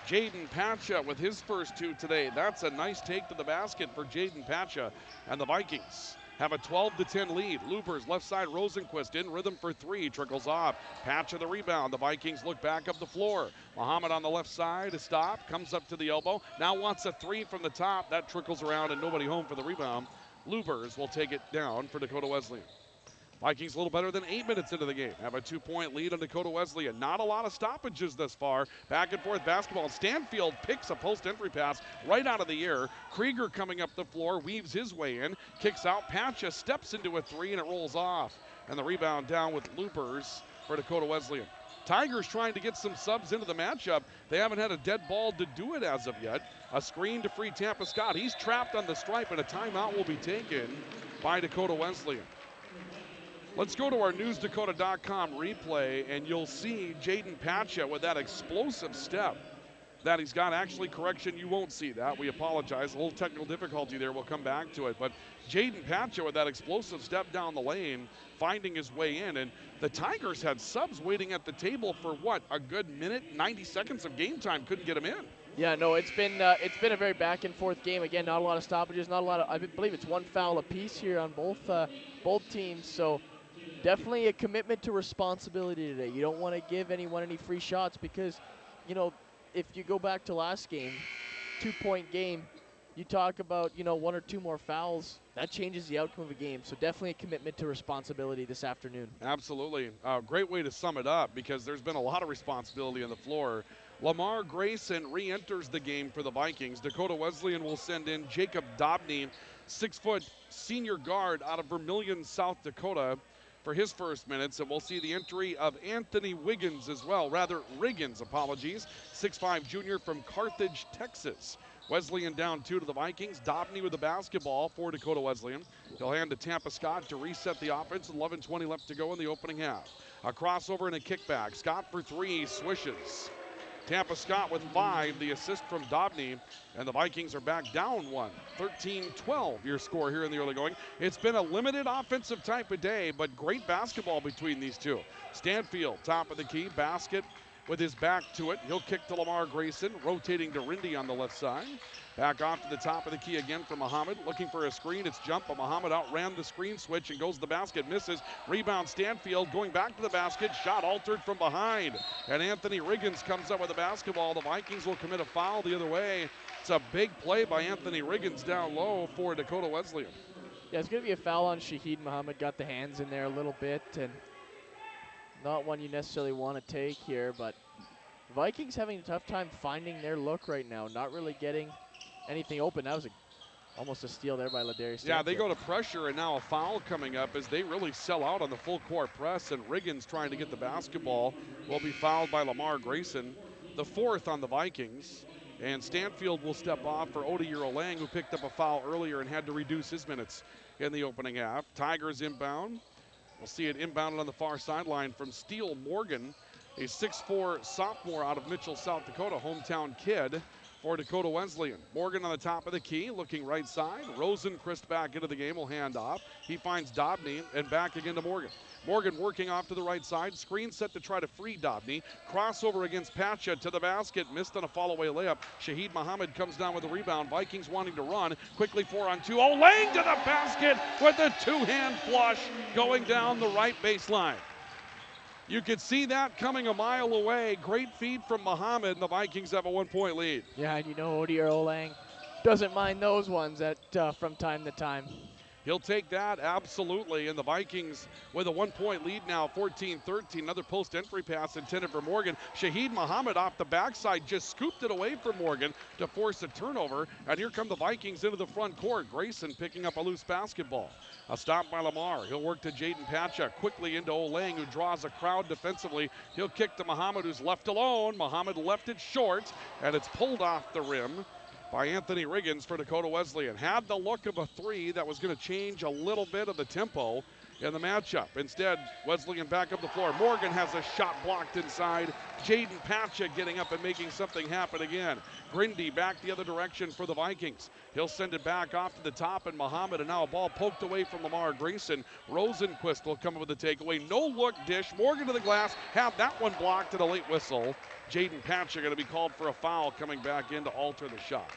Jaden Pacha with his first 2 today. That's a nice take to the basket for Jaden Pacha. And the Vikings have a 12-10 lead. Lubers left side, Rosenquist in rhythm for 3. Trickles off. Pacha the rebound. The Vikings look back up the floor. Muhammad on the left side, a stop, comes up to the elbow. Now wants a 3 from the top. That trickles around and nobody home for the rebound. Lubers will take it down for Dakota Wesleyan. Vikings a little better than 8 minutes into the game. Have a 2-point lead on Dakota Wesleyan. Not a lot of stoppages thus far. Back and forth basketball. Stanfield picks a post-entry pass right out of the air. Krieger coming up the floor, weaves his way in, kicks out. Pacha steps into a 3 and it rolls off. And the rebound down with Lubers for Dakota Wesleyan. Tigers trying to get some subs into the matchup. They haven't had a dead ball to do it as of yet. A screen to free Tampa Scott. He's trapped on the stripe and a timeout will be taken by Dakota Wesleyan. Let's go to our NewsDakota.com replay, and you'll see Jaden Pacha with that explosive step that he's got. Actually, correction, you won't see that. We apologize. A little technical difficulty there. We'll come back to it. But Jaden Pacha with that explosive step down the lane, finding his way in. And the Tigers had subs waiting at the table for, what, a good minute, 90 seconds of game time. Couldn't get him in. Yeah, no, it's been a very back-and-forth game. Again, not a lot of stoppages, not a lot of, I believe it's 1 foul apiece here on both teams. So definitely a commitment to responsibility today. You don't want to give anyone any free shots because if you go back to last game, 2-point game, you talk about, 1 or 2 more fouls, that changes the outcome of a game. So definitely a commitment to responsibility this afternoon. Absolutely. Great way to sum it up because there's been a lot of responsibility on the floor. Lamar Grayson re-enters the game for the Vikings. Dakota Wesleyan will send in Jacob Dobney, 6-foot senior guard out of Vermilion, South Dakota, for his first minutes, and we'll see the entry of Anthony Riggins as well. 6'5" junior from Carthage, Texas. Wesleyan down 2 to the Vikings. Dobney with the basketball for Dakota Wesleyan. He'll hand to Tampa Scott to reset the offense. 11:20 left to go in the opening half. A crossover and a kickback. Scott for 3, swishes. Tampa Scott with 5, the assist from Dobney, and the Vikings are back down 1. 13-12 your score here in the early going. It's been a limited offensive type of day, but great basketball between these two. Stanfield, top of the key, basket with his back to it. He'll kick to Lamar Grayson, rotating to Rindy on the left side. Back off to the top of the key again for Muhammad, looking for a screen. It's jump, but Muhammad outran the screen switch and goes to the basket, misses. Rebound Stanfield, going back to the basket, shot altered from behind. And Anthony Riggins comes up with the basketball. The Vikings will commit a foul the other way. It's a big play by Anthony Riggins down low for Dakota Wesleyan. Yeah, it's going to be a foul on Shahid Muhammad. Got the hands in there a little bit, and not one you necessarily want to take here, but Vikings having a tough time finding their look right now, not really getting anything open. That was almost a steal there by Ladarius. Yeah, they go to pressure, and now a foul coming up as they really sell out on the full court press, and Riggins trying to get the basketball will be fouled by Lamar Grayson, the 4th on the Vikings. And Stanfield will step off for Odier Olang, who picked up a foul earlier and had to reduce his minutes in the opening half. Tigers inbound. We'll see it inbounded on the far sideline from Steele Morgan, a 6'4" sophomore out of Mitchell, South Dakota, hometown kid for Dakota Wesleyan. Morgan on the top of the key, looking right side. Rosenquist back into the game, will hand off. He finds Dobney and back again to Morgan. Morgan working off to the right side. Screen set to try to free Dobney. Crossover against Pacha to the basket. Missed on a fall-away layup. Shahid Muhammad comes down with the rebound. Vikings wanting to run. Quickly 4-on-2. Olang to the basket with a 2-hand flush going down the right baseline. You could see that coming a mile away. Great feed from Muhammad, and the Vikings have a 1-point lead. Yeah, and Odier Olang doesn't mind those ones from time to time. He'll take that, absolutely. And the Vikings with a 1-point lead now, 14-13. Another post-entry pass intended for Morgan. Shahid Muhammad off the backside just scooped it away from Morgan to force a turnover. And here come the Vikings into the front court. Grayson picking up a loose basketball. A stop by Lamar. He'll work to Jaden Pacha. Quickly into Olang, who draws a crowd defensively. He'll kick to Muhammad, who's left alone. Muhammad left it short, and it's pulled off the rim by Anthony Riggins for Dakota Wesleyan. Had the look of a 3 that was going to change a little bit of the tempo in the matchup. Instead, Wesleyan back up the floor. Morgan has a shot blocked inside. Jaden Pacha getting up and making something happen again. Grindy back the other direction for the Vikings. He'll send it back off to the top, and Muhammad, and now a ball poked away from Lamar Grayson. Rosenquist will come up with the takeaway. No look dish. Morgan to the glass. Had that one blocked at a late whistle. Jaden Pacha going to be called for a foul coming back in to alter the shot.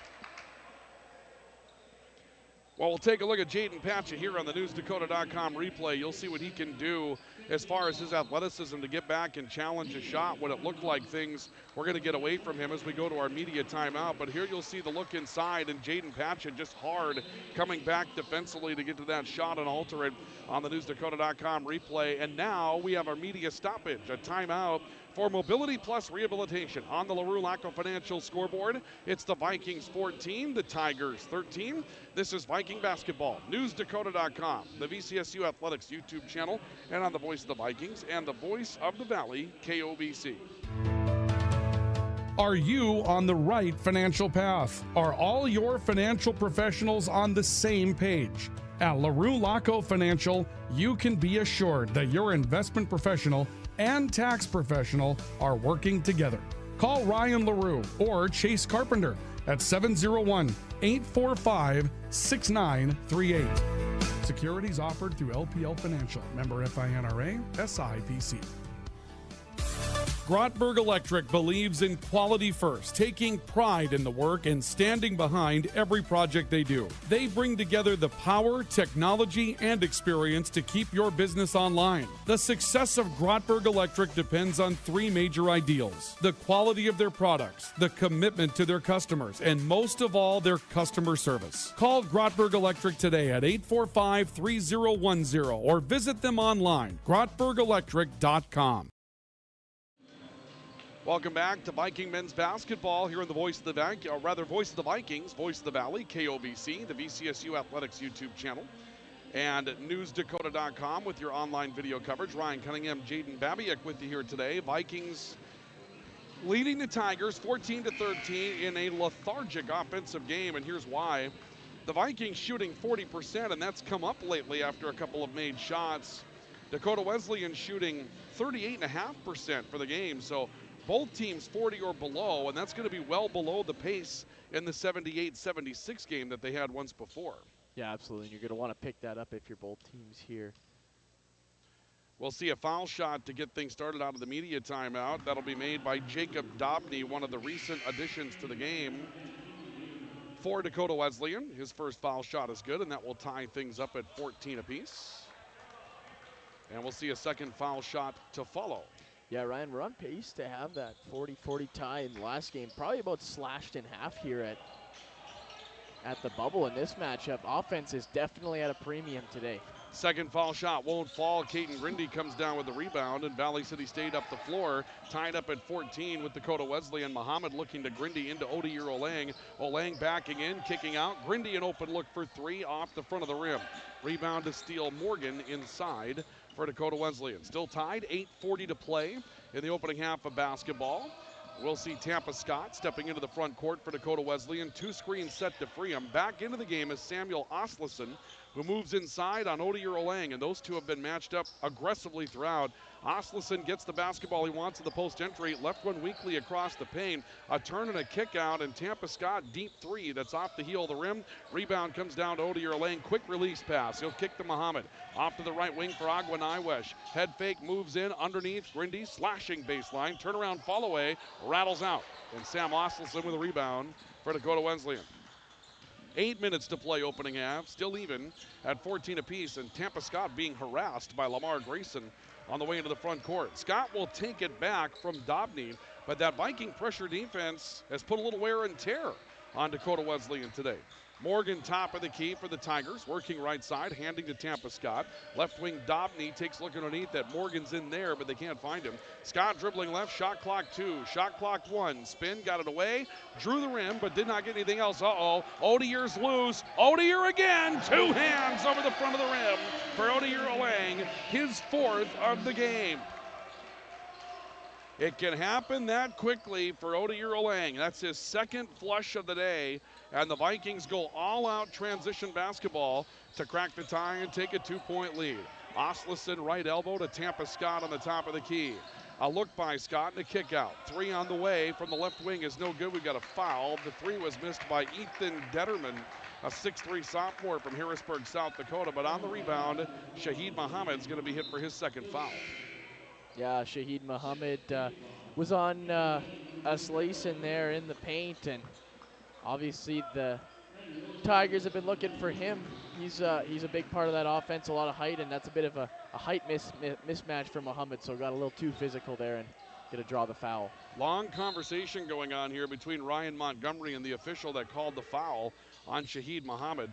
Well, we'll take a look at Jaden Pacha here on the NewsDakota.com replay. You'll see what he can do as far as his athleticism to get back and challenge a shot when it looked like things were going to get away from him as we go to our media timeout. But here you'll see the look inside, and Jaden Pacha just hard coming back defensively to get to that shot and alter it on the NewsDakota.com replay. And now we have our media stoppage, a timeout for Mobility Plus Rehabilitation. On the LaRue Laco Financial scoreboard, it's the Vikings 14, the Tigers 13. This is Viking Basketball, NewsDakota.com, the VCSU Athletics YouTube channel, and on the Voice of the Vikings and the Voice of the Valley, KOBC. Are you on the right financial path? Are all your financial professionals on the same page? At LaRue Laco Financial, you can be assured that your investment professional and tax professional are working together. Call Ryan LaRue or Chase Carpenter at 701-845-6938. Securities offered through LPL Financial, member FINRA, SIPC. Grotberg Electric believes in quality first, taking pride in the work and standing behind every project they do. They bring together the power, technology, and experience to keep your business online. The success of Grotberg Electric depends on three major ideals: the quality of their products, the commitment to their customers, and most of all, their customer service. Call Grotberg Electric today at 845-3010 or visit them online, grotbergelectric.com. Welcome back to Viking men's basketball here on the Voice of the Voice of the Vikings, Voice of the Valley, KOVC, the VCSU Athletics YouTube channel, and newsdakota.com with your online video coverage. Ryan Cunningham, Jaden Babiak with you here today. Vikings leading the Tigers 14-13 in a lethargic offensive game, and here's why. The Vikings shooting 40%, and that's come up lately after a couple of made shots. Dakota Wesleyan shooting 38.5% for the game, so both teams 40 or below, and that's going to be well below the pace in the 78-76 game that they had once before. Yeah, absolutely. You're going to want to pick that up if you're both teams here. We'll see a foul shot to get things started out of the media timeout. That'll be made by Jacob Dobney, one of the recent additions to the game for Dakota Wesleyan. His first foul shot is good, and that will tie things up at 14 apiece. And we'll see a second foul shot to follow. Yeah, Ryan, we're on pace to have that 40-40 tie in the last game. Probably about slashed in half here at the bubble in this matchup. Offense is definitely at a premium today. Second foul shot won't fall. Caden Grindy comes down with the rebound, and Valley City stayed up the floor, tied up at 14 with Dakota Wesleyan. Muhammad looking to Grindy into Odeir Olang. Olang backing in, kicking out. Grindy an open look for three off the front of the rim. Rebound to steal Morgan inside for Dakota Wesleyan. Still tied, 8:40 to play in the opening half of basketball. We'll see Tampa Scott stepping into the front court for Dakota Wesleyan. Two screens set to free him. Back into the game is Samuel Oslison, who moves inside on Odeir Olang, and those two have been matched up aggressively throughout. Oslison gets the basketball he wants in the post entry, left one weakly across the paint, a turn and a kick out, and Tampa Scott deep three that's off the heel of the rim. Rebound comes down to Odeir Olang, quick release pass. He'll kick to Muhammad, off to the right wing for Agua Naiwesh. Head fake, moves in underneath, Grindy slashing baseline, turnaround fall away, rattles out. And Sam Oslison with a rebound for Dakota Wesleyan. 8 minutes to play opening half, still even at 14 apiece, and Tampa Scott being harassed by Lamar Grayson on the way into the front court. Scott will take it back from Dobney, but that Viking pressure defense has put a little wear and tear on Dakota Wesleyan today. Morgan top of the key for the Tigers, working right side, handing to Tampa Scott. Left wing Dobney takes a look underneath that. Morgan's in there, but they can't find him. Scott dribbling left, shot clock 2, shot clock 1. Spin, got it away, drew the rim, but did not get anything else. Odeir's loose. Odeir again, two hands over the front of the rim for Odeir Olang, his fourth of the game. It can happen that quickly for Odeir Olang. That's his second flush of the day, and the Vikings go all-out transition basketball to crack the tie and take a 2-point lead. Oslison right elbow to Tampa Scott on the top of the key. A look by Scott and a kick out. Three on the way from the left wing is no good. We got a foul. The three was missed by Ethan Detterman, a 6'3 sophomore from Harrisburg, South Dakota. But on the rebound, Shahid Muhammad's going to be hit for his second foul. Yeah, Shahid Muhammad was on a slice in there in the paint, and obviously the Tigers have been looking for him. He's a big part of that offense, a lot of height, and that's a bit of a height mismatch for Muhammad, so got a little too physical there and going to draw the foul. Long conversation going on here between Ryan Montgomery and the official that called the foul on Shahid Muhammad.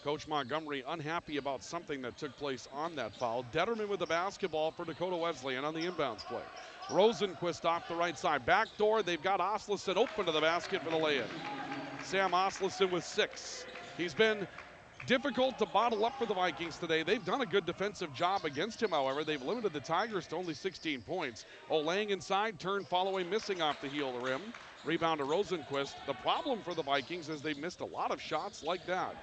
Coach Montgomery unhappy about something that took place on that foul. Detterman with the basketball for Dakota Wesleyan on the inbounds play. Rosenquist off the right side. Back door, they've got Oslison open to the basket for the lay-in. Sam Oslison with 6. He's been difficult to bottle up for the Vikings today. They've done a good defensive job against him, however. They've limited the Tigers to only 16 points. Olang inside, turn following, missing off the heel of the rim. Rebound to Rosenquist. The problem for the Vikings is they've missed a lot of shots like that.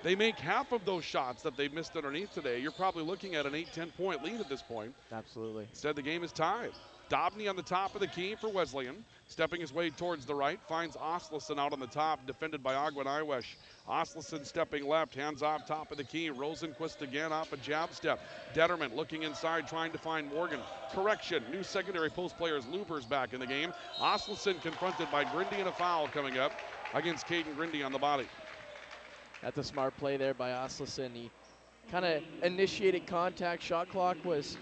They make half of those shots that they've missed underneath today. You're probably looking at an 8-10 point lead at this point. Absolutely. Instead, the game is tied. Dobney on the top of the key for Wesleyan. Stepping his way towards the right, finds Oslison out on the top, defended by Agwin Iwesh. Oslison stepping left, hands off top of the key. Rosenquist again off a jab step. Detterman looking inside, trying to find Morgan. Correction, new secondary post players, Looper's back in the game. Oslison confronted by Grindy and a foul coming up against Caden Grindy on the body. That's a smart play there by Oslison. He kind of initiated contact. Shot clock was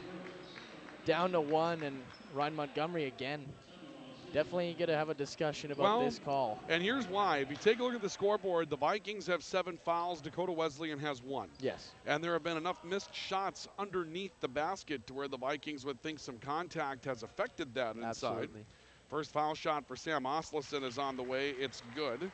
down to 1, and Ryan Montgomery again. Definitely going to have a discussion about this call. And here's why. If you take a look at the scoreboard, the Vikings have 7 fouls. Dakota Wesleyan has 1. Yes. And there have been enough missed shots underneath the basket to where the Vikings would think some contact has affected that inside. Absolutely. First foul shot for Sam Oslison is on the way. It's good.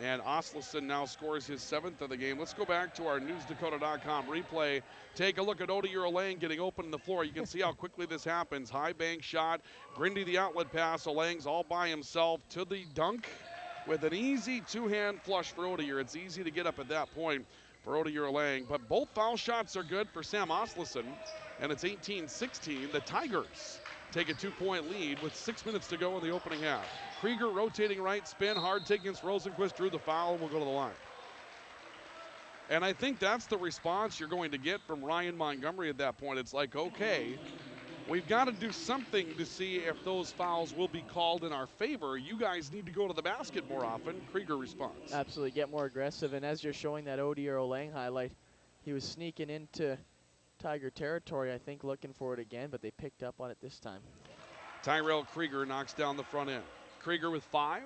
And Oslison now scores his 7th of the game. Let's go back to our newsdakota.com replay. Take a look at Odeir Olang getting open on the floor. You can see how quickly this happens. High bank shot. Grindy the outlet pass. Olang's all by himself to the dunk with an easy two-hand flush for Odeir. It's easy to get up at that point for Odeir Olang. But both foul shots are good for Sam Oslison. And it's 18-16. The Tigers take a 2-point lead with 6 minutes to go in the opening half. Krieger rotating right, spin, hard take against Rosenquist, drew the foul, and will go to the line. And I think that's the response you're going to get from Ryan Montgomery at that point. It's like, okay, we've got to do something to see if those fouls will be called in our favor. You guys need to go to the basket more often. Krieger responds. Absolutely, get more aggressive. And as you're showing that Odeir Olang highlight, he was sneaking into Tiger territory, I think, looking for it again, but they picked up on it this time. Tyrell Krieger knocks down the front end. Krieger with 5.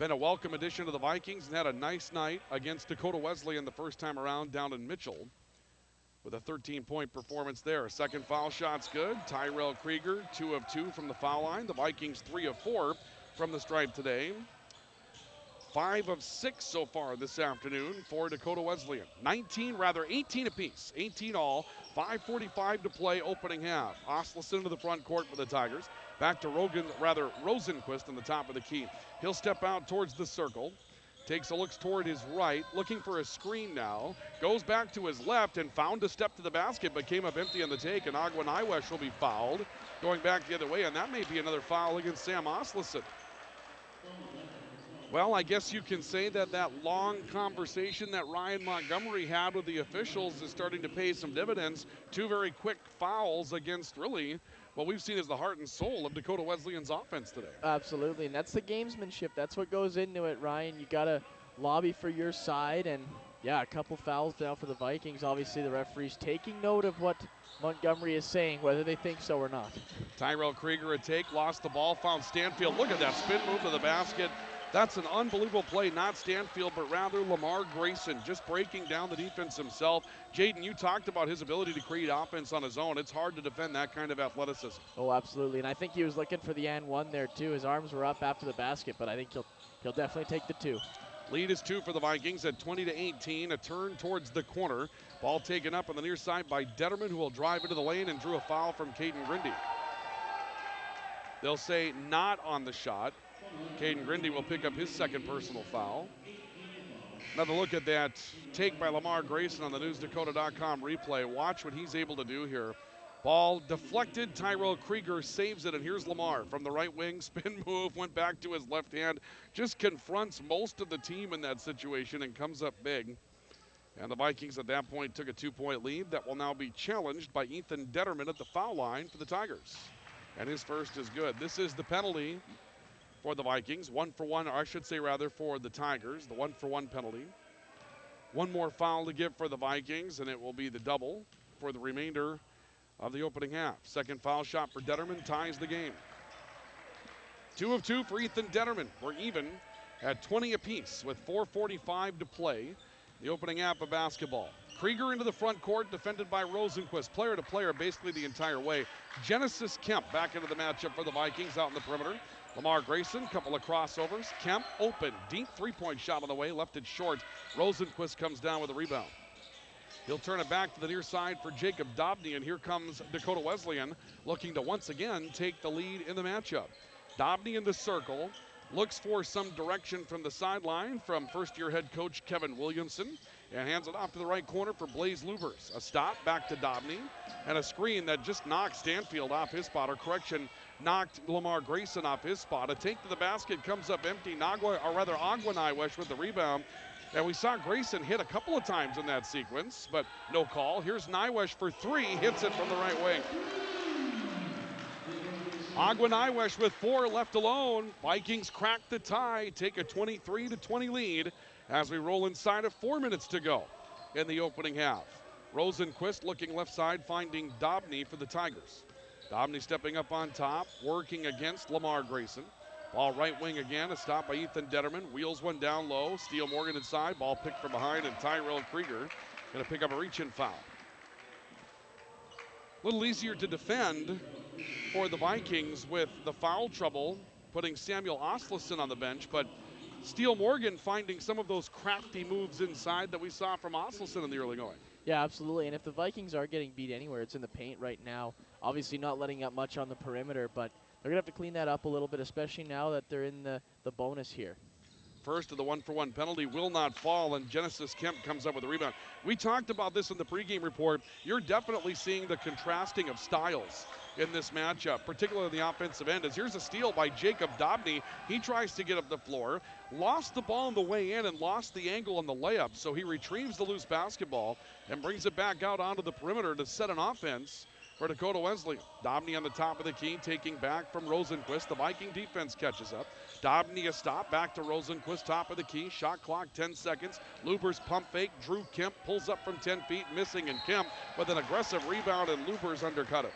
Been a welcome addition to the Vikings and had a nice night against Dakota Wesleyan the first time around down in Mitchell with a 13-point performance there. Second foul shot's good. Tyrell Krieger, 2 of 2 from the foul line. The Vikings 3 of 4 from the stripe today. 5 of 6 so far this afternoon for Dakota Wesleyan. 18 apiece. 18 all. 5:45 to play opening half. Oslison to the front court for the Tigers. Back to Rosenquist on the top of the key. He'll step out towards the circle. Takes a look toward his right, looking for a screen now. Goes back to his left and found a step to the basket, but came up empty on the take, and Agwin Iwesh will be fouled. Going back the other way, and that may be another foul against Sam Oslison. Well, I guess you can say that that long conversation that Ryan Montgomery had with the officials is starting to pay some dividends. 2 very quick fouls against really what we've seen as the heart and soul of Dakota Wesleyan's offense today. Absolutely, and that's the gamesmanship. That's what goes into it, Ryan. You got to lobby for your side, and yeah, a couple fouls now for the Vikings. Obviously, the referee's taking note of what Montgomery is saying, whether they think so or not. Tyrell Krieger a take, lost the ball, found Stanfield. Look at that spin move to the basket. That's an unbelievable play, not Stanfield, but rather Lamar Grayson, just breaking down the defense himself. Jaden, you talked about his ability to create offense on his own. It's hard to defend that kind of athleticism. Oh, absolutely, and I think he was looking for the and one there too. His arms were up after the basket, but I think he'll definitely take the 2. Lead is 2 for the Vikings at 20-18. A turn towards the corner. Ball taken up on the near side by Detterman, who will drive into the lane and drew a foul from Caden Grindy. They'll say not on the shot. Caden Grindy will pick up his second personal foul. Another look at that take by Lamar Grayson on the newsdakota.com replay. Watch what he's able to do here. Ball deflected. Tyrell Krieger saves it, and here's Lamar from the right wing. Spin move, went back to his left hand. Just confronts most of the team in that situation and comes up big. And the Vikings at that point took a 2-point lead that will now be challenged by Ethan Detterman at the foul line for the Tigers. And his first is good. This is the penalty for the Vikings. 1 for 1, or I should say rather for the Tigers, the 1-for-1 penalty. One more foul to give for the Vikings, and it will be the double for the remainder of the opening half. Second foul shot for Detterman ties the game. 2 of 2 for Ethan Detterman. We're even at 20 apiece with 4:45 to play. The opening half of basketball. Krieger into the front court, defended by Rosenquist. Player to player basically the entire way. Genesis Kemp back into the matchup for the Vikings out in the perimeter. Lamar Grayson, couple of crossovers. Kemp open, deep 3-point shot on the way, left it short. Rosenquist comes down with a rebound. He'll turn it back to the near side for Jacob Dobney, and here comes Dakota Wesleyan looking to once again take the lead in the matchup. Dobney in the circle, looks for some direction from the sideline from first-year head coach Kevin Williamson, and hands it off to the right corner for Blaze Lubers. A stop back to Dobney, and a screen that just knocked Stanfield off his spot, or correction, knocked Lamar Grayson off his spot. A take to the basket comes up empty. Aguanaiwesh with the rebound. And we saw Grayson hit a couple of times in that sequence, but no call. Here's Naiwesh for three, hits it from the right wing. Aguanaiwesh with 4 left alone. Vikings crack the tie, take a 23-20 lead as we roll inside of 4 minutes to go in the opening half. Rosenquist looking left side, finding Dobney for the Tigers. Dobney stepping up on top, working against Lamar Grayson. Ball right wing again, a stop by Ethan Detterman. Wheels one down low, Steele Morgan inside, ball picked from behind, and Tyrell Krieger gonna pick up a reach-in foul. A little easier to defend for the Vikings with the foul trouble, putting Samuel Osleson on the bench, but Steele Morgan finding some of those crafty moves inside that we saw from Osleson in the early going. Yeah, absolutely. And if the Vikings are getting beat anywhere, it's in the paint right now. Obviously not letting up much on the perimeter, but they're going to have to clean that up a little bit, especially now that they're in the bonus here. First of the 1-for-1 penalty will not fall, and Genesis Kemp comes up with a rebound. We talked about this in the pregame report. You're definitely seeing the contrasting of styles in this matchup, particularly on the offensive end. As here's a steal by Jacob Dobney. He tries to get up the floor, lost the ball on the way in and lost the angle on the layup, so he retrieves the loose basketball and brings it back out onto the perimeter to set an offense for Dakota Wesleyan. Dobney on the top of the key, taking back from Rosenquist. The Viking defense catches up. Dobney a stop, back to Rosenquist, top of the key. Shot clock, 10 seconds. Lubers pump fake. Drew Kemp pulls up from 10 feet, missing, and Kemp with an aggressive rebound, and Lubers undercut it.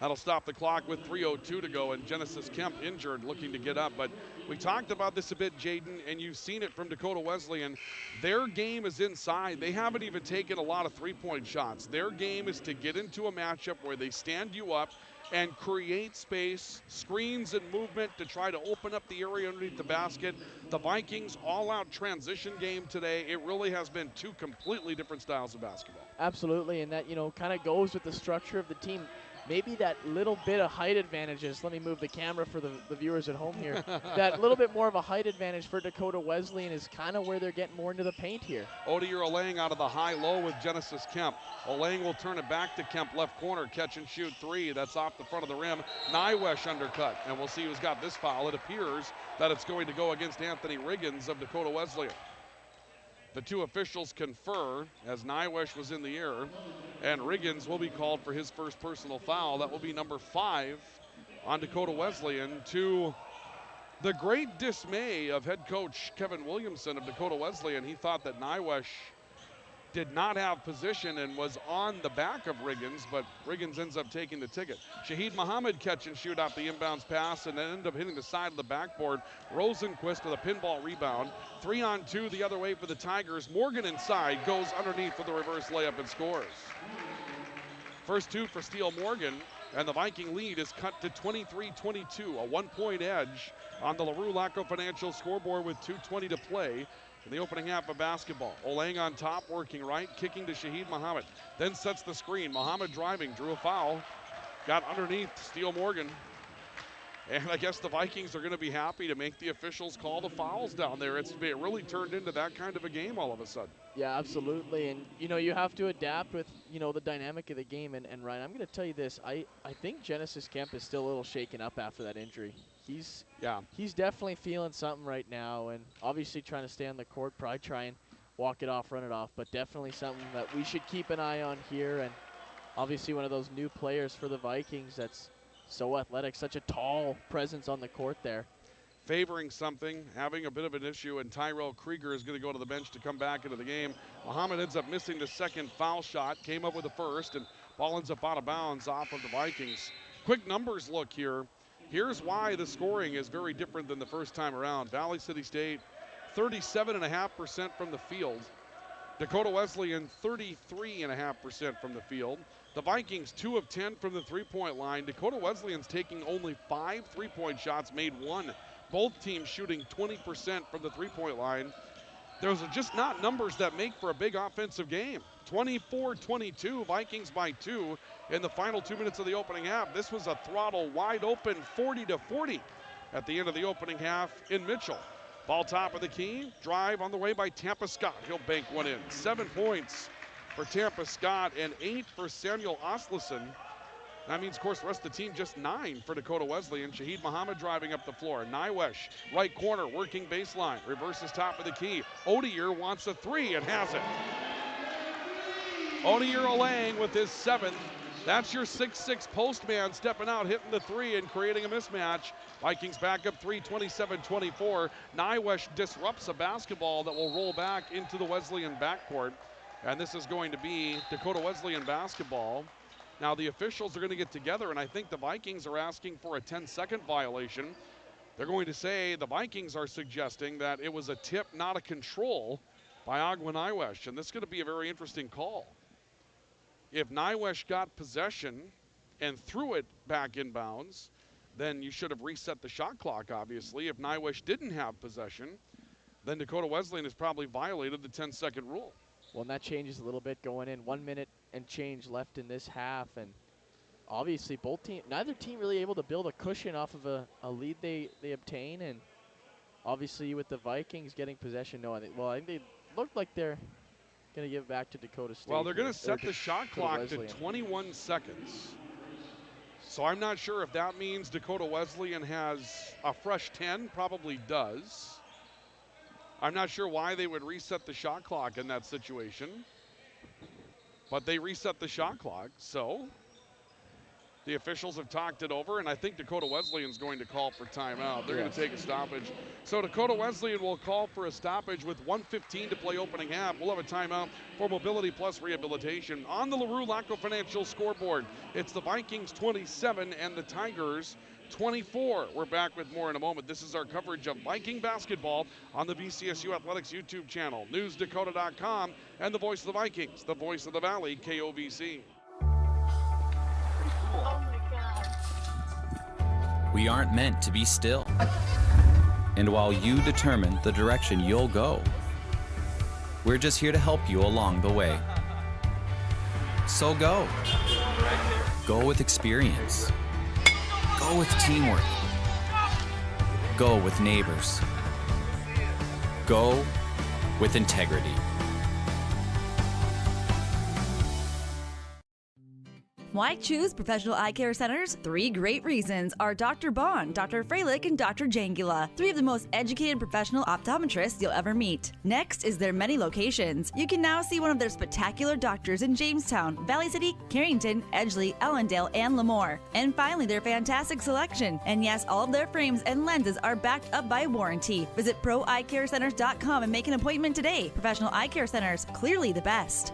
That'll stop the clock with 3:02 to go, and Genesis Kemp injured, looking to get up. But we talked about this a bit, Jaden, and you've seen it from Dakota Wesleyan. Their game is inside. They haven't even taken a lot of three-point shots. Their game is to get into a matchup where they stand you up and create space, screens and movement to try to open up the area underneath the basket. The Vikings all-out transition game today. It really has been two completely different styles of basketball. Absolutely, and that, kind of goes with the structure of the team. Maybe that little bit of height advantages. Let me move the camera for the viewers at home here. That little bit more of a height advantage for Dakota Wesleyan is kind of where they're getting more into the paint here. Odier Olayang out of the high-low with Genesis Kemp. Olayang will turn it back to Kemp, left corner, catch and shoot three. That's off the front of the rim. Naiwesh undercut, and we'll see who's got this foul. It appears that it's going to go against Anthony Riggins of Dakota Wesleyan. The two officials confer as Naiwesh was in the air, and Riggins will be called for his first personal foul. That will be number 5 on Dakota Wesleyan, to the great dismay of head coach Kevin Williamson of Dakota Wesleyan. He thought that Naiwesh did not have position and was on the back of Riggins, but Riggins ends up taking the ticket. Shahid Muhammad catch and shoot off the inbounds pass and then end up hitting the side of the backboard. Rosenquist with a pinball rebound. 3-on-2 the other way for the Tigers. Morgan inside, goes underneath for the reverse layup and scores. First two for Steele Morgan, and the Viking lead is cut to 23-22, a 1-point edge on the LaRue Laco Financial scoreboard with 2:20 to play in the opening half of basketball. Olayang on top, working right, kicking to Shahid Muhammad. Then sets the screen. Muhammad driving, drew a foul. Got underneath Steele Morgan. And I guess the Vikings are going to be happy to make the officials call the fouls down there. It really turned into that kind of a game all of a sudden. Yeah, absolutely. And, you have to adapt with, the dynamic of the game. And Ryan, I'm going to tell you this. I think Genesis Kemp is still a little shaken up after that injury. He's definitely feeling something right now, and obviously trying to stay on the court, probably try and walk it off, run it off, but definitely something that we should keep an eye on here. And obviously one of those new players for the Vikings that's so athletic, such a tall presence on the court there. Favoring something, having a bit of an issue, and Tyrell Krieger is going to go to the bench to come back into the game. Muhammad ends up missing the second foul shot, came up with the first, and ball ends up out of bounds off of the Vikings. Quick numbers look here. Here's why the scoring is very different than the first time around. Valley City State, 37.5% from the field. Dakota Wesleyan, 33.5% from the field. The Vikings, 2 of 10 from the three-point line. Dakota Wesleyan's taking only 5 three-point shots, made 1. Both teams shooting 20% from the three-point line. Those are just not numbers that make for a big offensive game. 24-22, Vikings by 2 in the final 2 minutes of the opening half. This was a throttle wide open 40-40 at the end of the opening half in Mitchell. Ball top of the key, drive on the way by Tampa Scott. He'll bank one in. 7 points for Tampa Scott and 8 for Samuel Oslison. That means, of course, the rest of the team just 9 for Dakota Wesleyan. Shahid Muhammad driving up the floor. Nywesh, right corner, working baseline. Reverses top of the key. Odier wants a 3 and has it. Odier Olang with his 7th. That's your 6'6" postman stepping out, hitting the 3 and creating a mismatch. Vikings back up 3, 27-24. Nywesh disrupts a basketball that will roll back into the Wesleyan backcourt. And this is going to be Dakota Wesleyan basketball. Now the officials are going to get together, and I think the Vikings are asking for a 10-second violation. They're going to say the Vikings are suggesting that it was a tip, not a control by Agua Nywesh, and this is going to be a very interesting call. If Nywesh got possession and threw it back inbounds, then you should have reset the shot clock, obviously. If Nywesh didn't have possession, then Dakota Wesleyan has probably violated the 10-second rule. Well, and that changes a little bit going in. 1 minute and change left in this half, and obviously neither team really able to build a cushion off of a lead they obtain, and obviously with the Vikings getting possession, I think they looked like they're going to give it back to Dakota State. Well, they're going to set the shot clock to 21 seconds. So I'm not sure if that means Dakota Wesleyan has a fresh 10, probably does. I'm not sure why they would reset the shot clock in that situation, but they reset the shot clock, so the officials have talked it over, and I think Dakota Wesleyan's going to call for timeout. They're going to take a stoppage. So Dakota Wesleyan will call for a stoppage with 1:15 to play opening half. We'll have a timeout for Mobility Plus Rehabilitation. On the LaRue Laco Financial scoreboard, it's the Vikings 27 and the Tigers 24. We're back with more in a moment. This is our coverage of Viking basketball on the VCSU Athletics YouTube channel, newsdakota.com, and the voice of the Vikings, the voice of the Valley, KOVC. We aren't meant to be still. And while you determine the direction you'll go, we're just here to help you along the way. So go. Go with experience. Go with teamwork. Go with neighbors. Go with integrity. Why choose professional eye care centers? 3 great reasons are Dr. Bond, Dr. Freilich, and Dr. Jangula, 3 of the most educated professional optometrists you'll ever meet. Next is their many locations. You can now see one of their spectacular doctors in Jamestown, Valley City, Carrington, Edgeley, Ellendale, and Lemoore. And finally, their fantastic selection. And yes, all of their frames and lenses are backed up by warranty. Visit proeyecarecenters.com and make an appointment today. Professional eye care centers, clearly the best.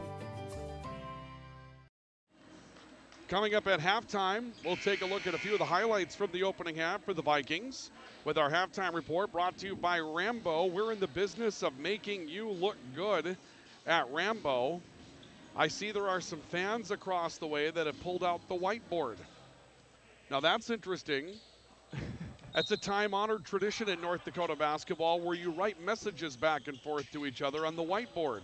Coming up at halftime, we'll take a look at a few of the highlights from the opening half for the Vikings with our halftime report brought to you by Rambo. We're in the business of making you look good at Rambo. I see there are some fans across the way that have pulled out the whiteboard. Now that's interesting. That's a time-honored tradition in North Dakota basketball where you write messages back and forth to each other on the whiteboard.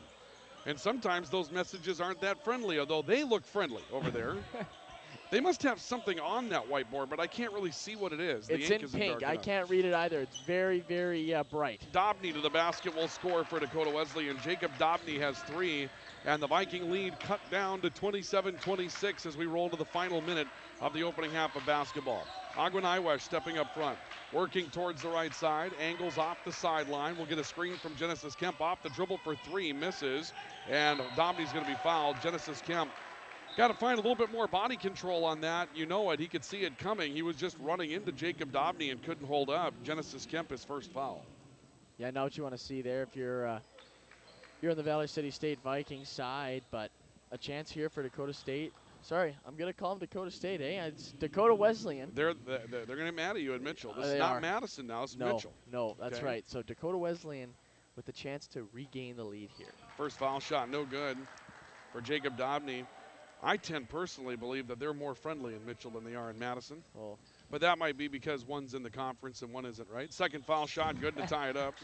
And sometimes those messages aren't that friendly, although they look friendly over there. They must have something on that whiteboard, but I can't really see what it is. It's in pink. I can't read it either. It's very, very bright. Dobney to the basket will score for Dakota Wesleyan. Jacob Dobney has 3, and the Viking lead cut down to 27-26 as we roll to the final minute of the opening half of basketball. Agua Nywesh stepping up front, working towards the right side, angles off the sideline. We'll get a screen from Genesis Kemp off the dribble for 3, misses, and Dobney's going to be fouled. Genesis Kemp got to find a little bit more body control on that. You know it. He could see it coming. He was just running into Jacob Dobney and couldn't hold up. Genesis Kemp, his first foul. Yeah, I know what you want to see there if you're on the Valley City State Vikings side, but a chance here for Dakota State. Sorry, I'm going to call them Dakota State, eh? It's Dakota Wesleyan. They're going to get mad at you at Mitchell. This is not Madison now, it's Mitchell. No, that's right. So Dakota Wesleyan with the chance to regain the lead here. First foul shot, no good for Jacob Dobney. I tend personally believe that they're more friendly in Mitchell than they are in Madison. Oh. But that might be because one's in the conference and one isn't, right? Second foul shot, good to tie it up.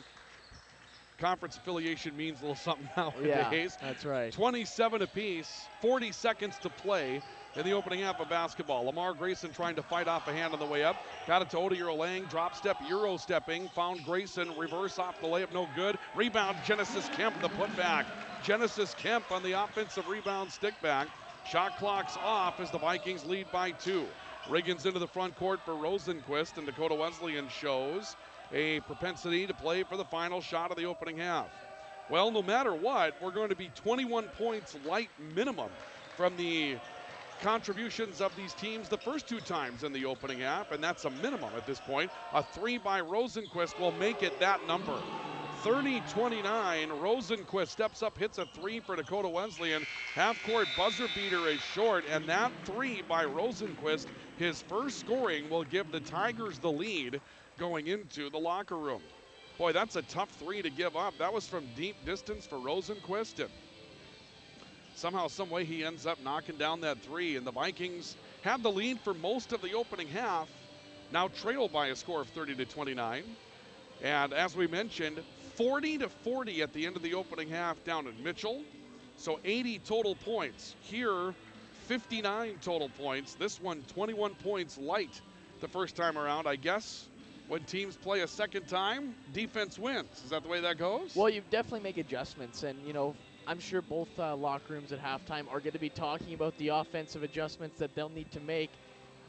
Conference affiliation means a little something nowadays. Yeah, that's right. 27 apiece, 40 seconds to play in the opening half of basketball. Lamar Grayson trying to fight off a hand on the way up. Got it to Odiero Lang, drop step, Euro stepping. Found Grayson, reverse off the layup, no good. Rebound, Genesis Kemp, the putback. Genesis Kemp on the offensive rebound stick back. Shot clock's off as the Vikings lead by 2. Riggins into the front court for Rosenquist, and Dakota Wesleyan shows a propensity to play for the final shot of the opening half. Well, no matter what, we're going to be 21 points light minimum from the contributions of these teams the first 2 times in the opening half, and that's a minimum at this point. A 3 by Rosenquist will make it that number. 30-29, Rosenquist steps up, hits a 3 for Dakota Wesleyan. Half-court buzzer beater is short, and that 3 by Rosenquist, his first scoring, will give the Tigers the lead going into the locker room. Boy, that's a tough 3 to give up. That was from deep distance for Rosenquist, and somehow, some way, he ends up knocking down that 3, and the Vikings had the lead for most of the opening half, now trail by a score of 30-29. And as we mentioned, 40-40 at the end of the opening half down in Mitchell. So 80 total points. Here, 59 total points. This one, 21 points light the first time around. I guess when teams play a second time, defense wins. Is that the way that goes? Well, you definitely make adjustments. And, you know, I'm sure both locker rooms at halftime are going to be talking about the offensive adjustments that they'll need to make,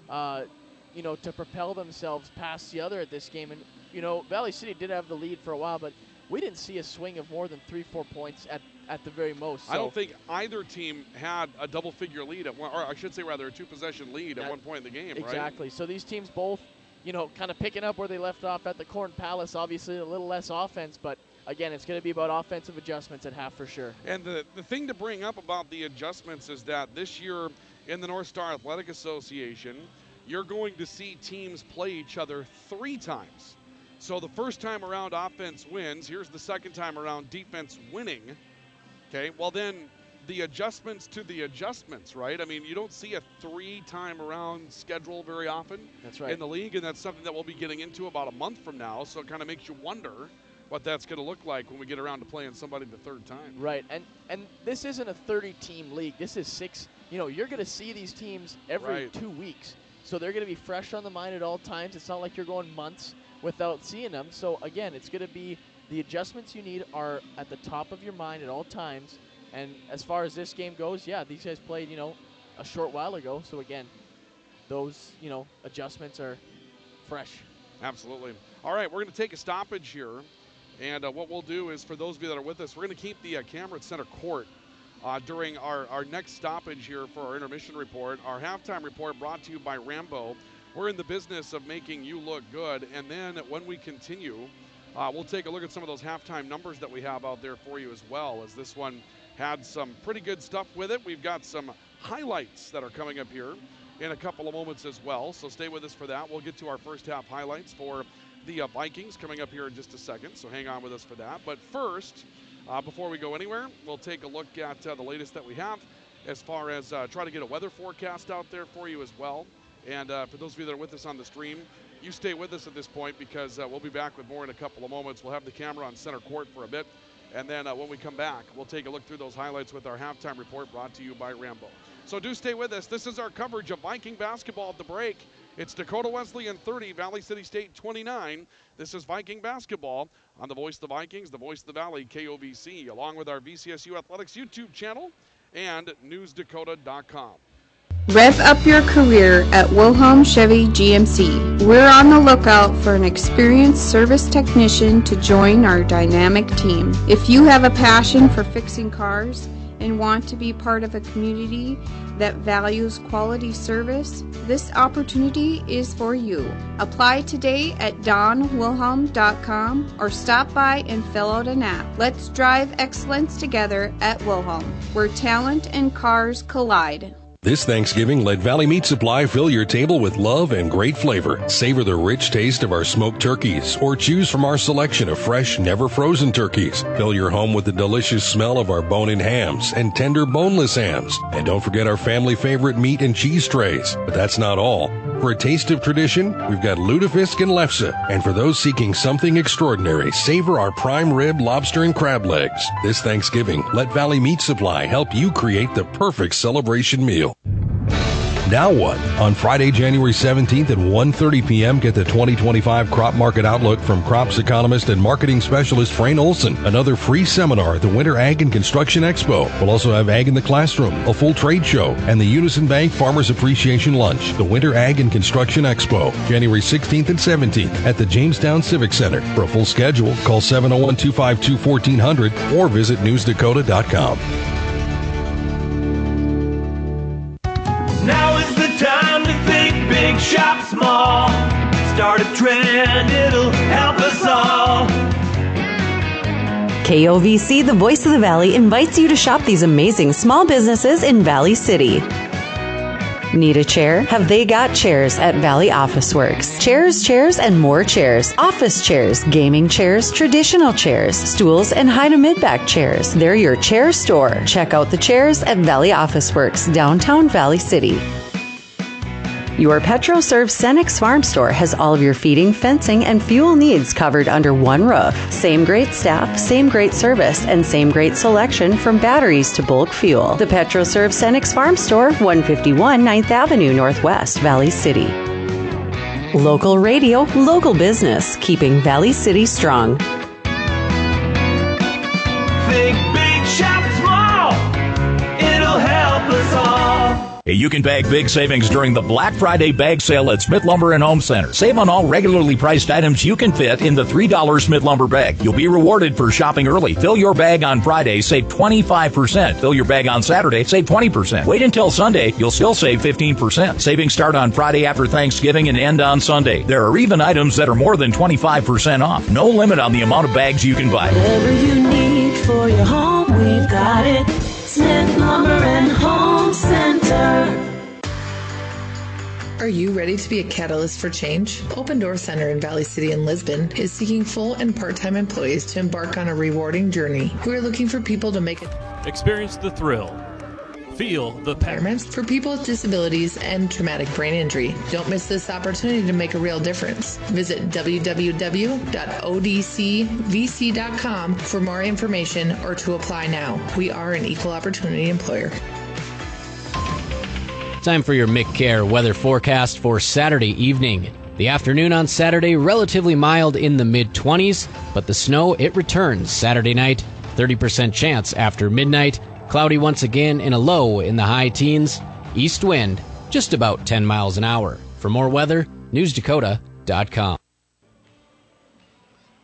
you know, to propel themselves past the other at this game. And, you know, Valley City did have the lead for a while, but we didn't see a swing of more than 3-4 points at the very most. So I don't think either team had a double-figure lead at one, or I should say rather a 2-possession lead at one point in the game, right? Exactly. So these teams both, you know, kind of picking up where they left off at the Corn Palace. Obviously a little less offense, but again, it's going to be about offensive adjustments at half for sure. And the thing to bring up about the adjustments is that this year in the North Star Athletic Association, you're going to see teams play each other 3 times. So the first time around, offense wins. Here's the second time around, defense winning. Okay, well then the adjustments to the adjustments, right? I mean, you don't see a 3-time around schedule very often. That's right. In the league, and that's something that we'll be getting into about a month from now. So it kind of makes you wonder what that's going to look like when we get around to playing somebody the 3rd time. Right, and this isn't a 30-team league. This is 6. You know, you're going to see these teams every 2 weeks. So they're going to be fresh on the mind at all times. It's not like you're going months without seeing them. So, again, it's going to be the adjustments you need are at the top of your mind at all times. And as far as this game goes, yeah, these guys played, you know, a short while ago. So, again, those, you know, adjustments are fresh. Absolutely. All right, we're going to take a stoppage here. And what we'll do is, for those of you that are with us, we're going to keep the camera at center court during our next stoppage here for our intermission report. Our halftime report brought to you by Rambo. We're in the business of making you look good. And then when we continue, we'll take a look at some of those halftime numbers that we have out there for you as well, as this one had some pretty good stuff with it. We've got some highlights that are coming up here in a couple of moments as well. So stay with us for that. We'll get to our first half highlights for the Vikings coming up here in just a second. So hang on with us for that. But first, before we go anywhere, we'll take a look at the latest that we have as far as try to get a weather forecast out there for you as well. And for those of you that are with us on the stream, you stay with us at this point, because we'll be back with more in a couple of moments. We'll have the camera on center court for a bit. And then when we come back, we'll take a look through those highlights with our halftime report brought to you by Rambo. So do stay with us. This is our coverage of Viking basketball at the break. It's Dakota Wesleyan 30, Valley City State 29. This is Viking basketball on the Voice of the Vikings, the Voice of the Valley, KOVC, along with our VCSU Athletics YouTube channel and newsdakota.com. Rev up your career at Wilhelm Chevy GMC. We're on the lookout for an experienced service technician to join our dynamic team. If you have a passion for fixing cars and want to be part of a community that values quality service, this opportunity is for you. Apply today at donwilhelm.com or stop by and fill out an app. Let's drive excellence together at Wilhelm, where talent and cars collide. This Thanksgiving, let Valley Meat Supply fill your table with love and great flavor. Savor the rich taste of our smoked turkeys, or choose from our selection of fresh, never-frozen turkeys. Fill your home with the delicious smell of our bone-in hams and tender boneless hams. And don't forget our family favorite meat and cheese trays. But that's not all. For a taste of tradition, we've got lutefisk and lefse. And for those seeking something extraordinary, savor our prime rib, lobster, and crab legs. This Thanksgiving, let Valley Meat Supply help you create the perfect celebration meal. Now what? On Friday, January 17th at 1:30 p.m., get the 2025 Crop Market Outlook from crops economist and marketing specialist Frayne Olson. Another free seminar at the Winter Ag and Construction Expo. We'll also have Ag in the Classroom, a full trade show, and the Unison Bank Farmers Appreciation Lunch. The Winter Ag and Construction Expo, January 16th and 17th at the Jamestown Civic Center. For a full schedule, call 701-252-1400 or visit newsdakota.com. Now is the time to think big, shop small. Start a trend, it'll help us all. KOVC, the voice of the Valley, invites you to shop these amazing small businesses in Valley City. Need a chair? Have they got chairs at Valley Office Works? Chairs, and more chairs. Office chairs, gaming chairs, traditional chairs, stools, and high to mid-back chairs. They're your chair store. Check out the chairs at Valley Office Works, downtown Valley City. Your PetroServe Cenex Farm Store has all of your feeding, fencing, and fuel needs covered under one roof. Same great staff, same great service, and same great selection from batteries to bulk fuel. The PetroServe Cenex Farm Store, 151 9th Avenue Northwest, Valley City. Local radio, local business, keeping Valley City strong. Think big, shop small. It'll help us all. Hey, you can bag big savings during the Black Friday bag sale at Smith Lumber and Home Center. Save on all regularly priced items you can fit in the $3 Smith Lumber bag. You'll be rewarded for shopping early. Fill your bag on Friday, save 25%. Fill your bag on Saturday, save 20%. Wait until Sunday, you'll still save 15%. Savings start on Friday after Thanksgiving and end on Sunday. There are even items that are more than 25% off. No limit on the amount of bags you can buy. Whatever you need for your home, we've got it. Smith Lumber and Home Center. Are you ready to be a catalyst for change? Open Door Center in Valley City and Lisbon is seeking full and part-time employees to embark on a rewarding journey. We are looking for people to make it. Experience the thrill. Feel the passion. For people with disabilities and traumatic brain injury. Don't miss this opportunity to make a real difference. Visit www.odcvc.com for more information or to apply now. We are an equal opportunity employer. Time for your McCare weather forecast for Saturday evening. The afternoon on Saturday, relatively mild in the mid-20s, but the snow, it returns Saturday night. 30% chance after midnight. Cloudy once again and a low in the high teens. East wind, just about 10 miles an hour. For more weather, newsdakota.com.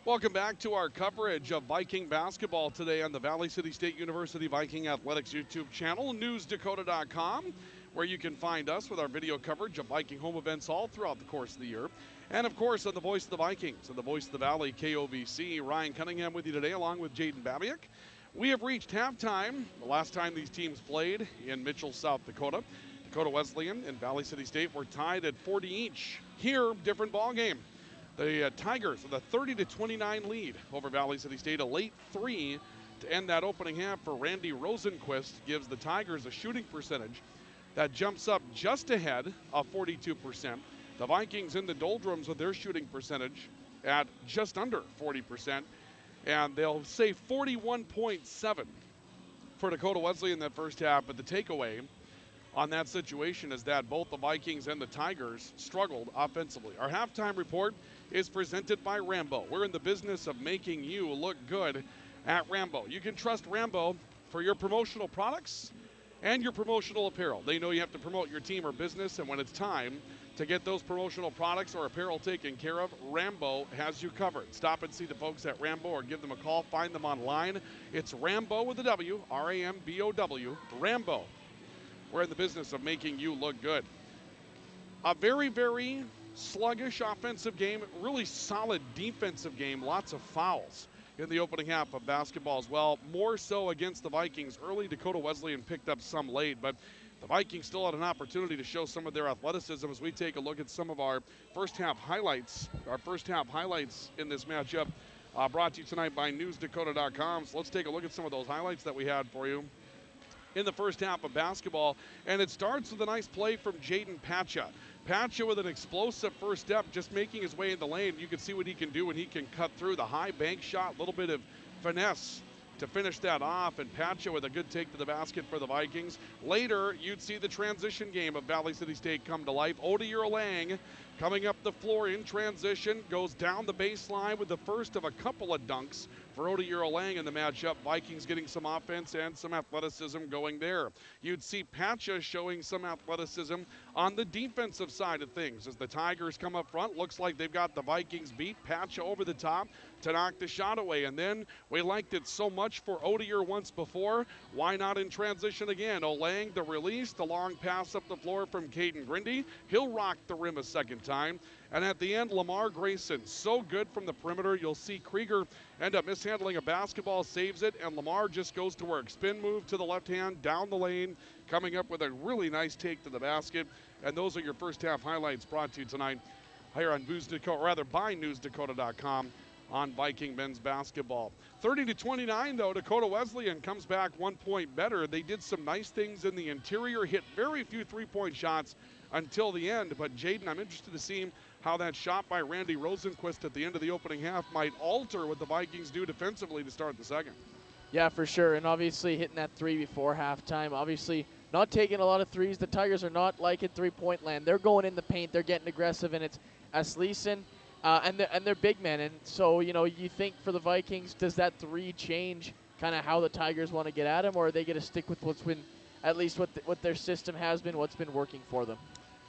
Welcome back to our coverage of Viking basketball today on the Valley City State University Viking Athletics YouTube channel, newsdakota.com, where you can find us with our video coverage of Viking home events all throughout the course of the year. And, of course, on the Voice of the Vikings and the Voice of the Valley, KOVC. Ryan Cunningham with you today, along with Jaden Babiak. We have reached halftime, the last time these teams played in Mitchell, South Dakota. Dakota Wesleyan and Valley City State were tied at 40 each. Here, different ball game. The Tigers with a 30-29 lead over Valley City State. A late three to end that opening half for Randy Rosenquist gives the Tigers a shooting percentage that jumps up just ahead of 42%. The Vikings in the doldrums with their shooting percentage at just under 40%. And they'll say 41.7 for Dakota Wesleyan in that first half. But the takeaway on that situation is that both the Vikings and the Tigers struggled offensively. Our halftime report is presented by Rambo. We're in the business of making you look good at Rambo. You can trust Rambo for your promotional products and your promotional apparel. They know you have to promote your team or business, and when it's time to get those promotional products or apparel taken care of, Rambo has you covered. Stop and see the folks at Rambo or give them a call. Find them online. It's Rambo with a W, R-A-M-B-O-W, Rambo. We're in the business of making you look good. A very, very sluggish offensive game, really solid defensive game, lots of fouls in the opening half of basketball as well. More so against the Vikings early. Dakota Wesleyan picked up some late, but the Vikings still had an opportunity to show some of their athleticism as we take a look at some of our first half highlights. Our first half highlights in this matchup brought to you tonight by newsdakota.com. So let's take a look at some of those highlights that we had for you in the first half of basketball. And it starts with a nice play from Jaden Pacha. Pacha with an explosive first step, just making his way in the lane. You can see what he can do when he can cut through the high bank shot, a little bit of finesse to finish that off, and Patcha with a good take to the basket for the Vikings. Later, you'd see the transition game of Valley City State come to life. Odeir Lang coming up the floor in transition, goes down the baseline with the first of a couple of dunks for Odeir Lang in the matchup. Vikings getting some offense and some athleticism going there. You'd see Patcha showing some athleticism on the defensive side of things. As the Tigers come up front, looks like they've got the Vikings beat. Patcha over the top to knock the shot away. And then we liked it so much for Odeir once before. Why not in transition again? Olang, the release, the long pass up the floor from Caden Grindy. He'll rock the rim a second time. And at the end, Lamar Grayson, so good from the perimeter. You'll see Krieger end up mishandling a basketball, saves it, and Lamar just goes to work. Spin move to the left hand, down the lane, coming up with a really nice take to the basket. And those are your first half highlights brought to you tonight here on by NewsDakota.com on Viking men's basketball. 30-29 though, Dakota Wesleyan comes back 1 point better. They did some nice things in the interior, hit very few three-point shots until the end. But Jaden, I'm interested to see how that shot by Randy Rosenquist at the end of the opening half might alter what the Vikings do defensively to start the second. Yeah, for sure. And obviously hitting that three before halftime. Obviously not taking a lot of threes. The Tigers are not liking three-point land. They're going in the paint. They're getting aggressive, and it's Asleason and they're big men. And so, you know, you think for the Vikings, does that three change kind of how the Tigers want to get at him, or are they going to stick with what's been, at least what their system has been, what's been working for them?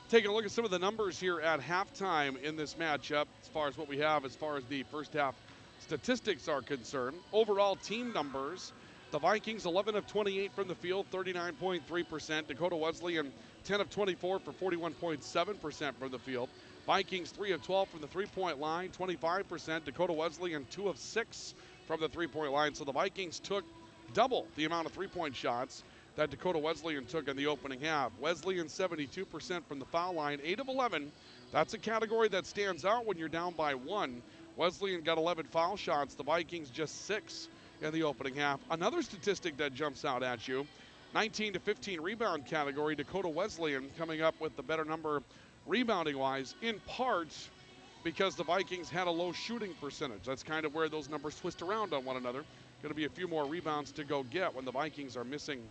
Taking a look at some of the numbers here at halftime in this matchup, as far as what we have, as far as the first half statistics are concerned. Overall team numbers, the Vikings 11 of 28 from the field, 39.3%. Dakota Wesleyan 10 of 24 for 41.7% from the field. Vikings 3 of 12 from the three-point line, 25%. Dakota Wesleyan 2 of 6 from the three-point line. So the Vikings took double the amount of three-point shots that Dakota Wesleyan took in the opening half. Wesleyan 72% from the foul line, 8 of 11. That's a category that stands out when you're down by 1. Wesleyan got 11 foul shots. The Vikings just 6 in the opening half. Another statistic that jumps out at you, 19 to 15 rebound category. Dakota Wesleyan coming up with the better number rebounding-wise, in part because the Vikings had a low shooting percentage. That's kind of where those numbers twist around on one another. Going to be a few more rebounds to go get when the Vikings are missing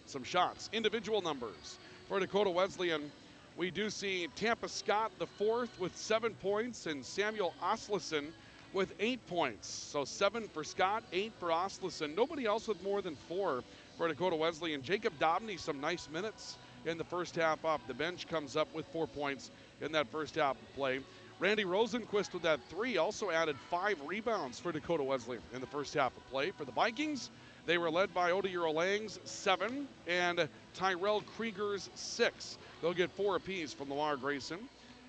some shots. Individual numbers for Dakota Wesleyan, we do see Tampa Scott the fourth with 7 points, and Samuel Asleason with 8 points. So 7 for Scott, 8 for Asleason. Nobody else with more than 4 for Dakota Wesleyan. Jacob Dobney, some nice minutes in the first half off the bench, comes up with 4 points in that first half of play. Randy Rosenquist with that 3 also added 5 rebounds for Dakota Wesleyan in the first half of play. For the Vikings, they were led by Odeir Lang's 7 and Tyrell Krieger's 6. They'll get 4 apiece from Lamar Grayson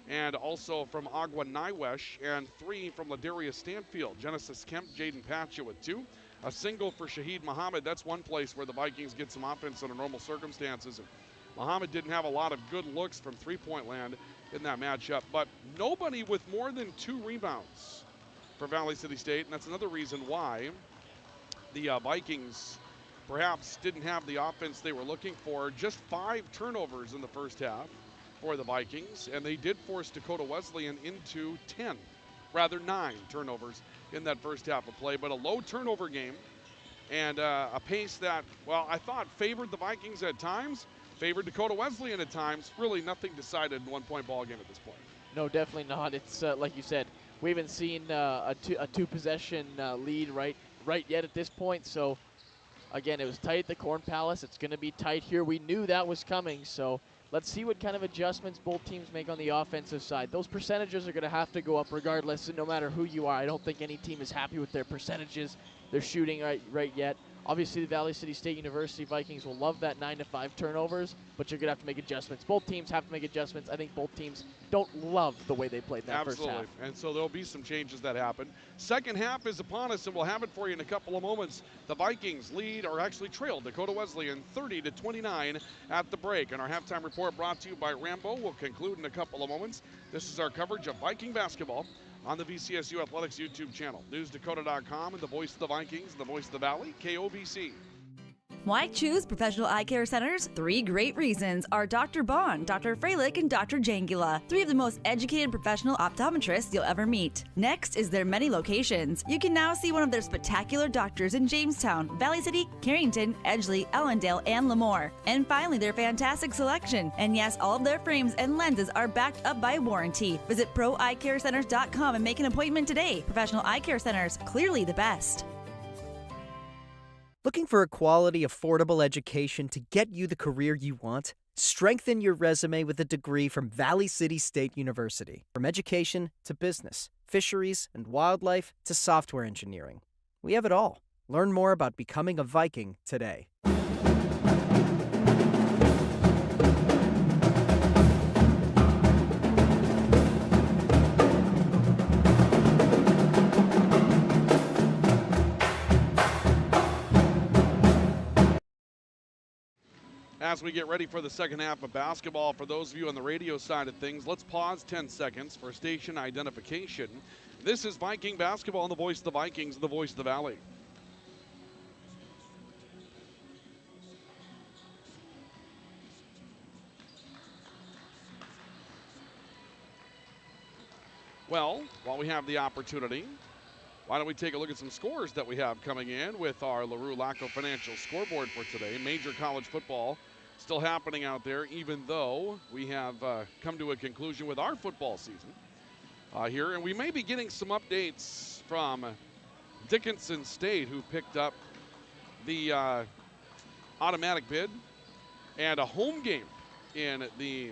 and also from Agua Nywesh, and 3 from Ladarius Stanfield. Genesis Kemp, Jaden Patcha with 2. A single for Shahid Muhammad. That's one place where the Vikings get some offense under normal circumstances. Muhammad didn't have a lot of good looks from three-point land in that matchup, but nobody with more than 2 rebounds for Valley City State, and that's another reason why the Vikings perhaps didn't have the offense they were looking for. Just 5 turnovers in the first half for the Vikings, and they did force Dakota Wesleyan into 9 turnovers in that first half of play, but a low turnover game and a pace that, well, I thought favored the Vikings at times, favored Dakota Wesleyan at times. Really nothing decided in 1-point ball game at this point. No, definitely not. It's like you said, we haven't seen a two-possession lead right yet at this point. So again, it was tight at the Corn Palace. It's going to be tight here. We knew that was coming. So let's see what kind of adjustments both teams make on the offensive side. Those percentages are going to have to go up regardless, and no matter who you are. I don't think any team is happy with their percentages. They're shooting right yet. Obviously, the Valley City State University Vikings will love that 9-5 turnovers, but you're going to have to make adjustments. Both teams have to make adjustments. I think both teams don't love the way they played that first half. And so there'll be some changes that happen. Second half is upon us, and we'll have it for you in a couple of moments. The Vikings lead, or actually trailed, Dakota Wesleyan 30-29 at the break. And our halftime report brought to you by Rambo will conclude in a couple of moments. This is our coverage of Viking basketball on the VCSU Athletics YouTube channel. NewsDakota.com and the voice of the Vikings, the voice of the Valley, KOVC. Why choose Professional Eye Care Centers? 3 great reasons are Dr. Bond, Dr. Freilich, and Dr. Jangula, 3 of the most educated professional optometrists you'll ever meet. Next is their many locations. You can now see one of their spectacular doctors in Jamestown, Valley City, Carrington, Edgeley, Ellendale, and Lemoore. And finally, their fantastic selection. And yes, all of their frames and lenses are backed up by warranty. Visit proeyecarecenters.com and make an appointment today. Professional Eye Care Centers, clearly the best. Looking for a quality, affordable education to get you the career you want? Strengthen your resume with a degree from Valley City State University. From education to business, fisheries and wildlife to software engineering. We have it all. Learn more about becoming a Viking today. As we get ready for the second half of basketball, for those of you on the radio side of things, let's pause 10 seconds for station identification. This is Viking basketball on the voice of the Vikings and the voice of the Valley. Well, while we have the opportunity, why don't we take a look at some scores that we have coming in with our LaRue Laco Financial scoreboard for today. Major college football still happening out there, even though we have come to a conclusion with our football season here. And we may be getting some updates from Dickinson State, who picked up the automatic bid and a home game in the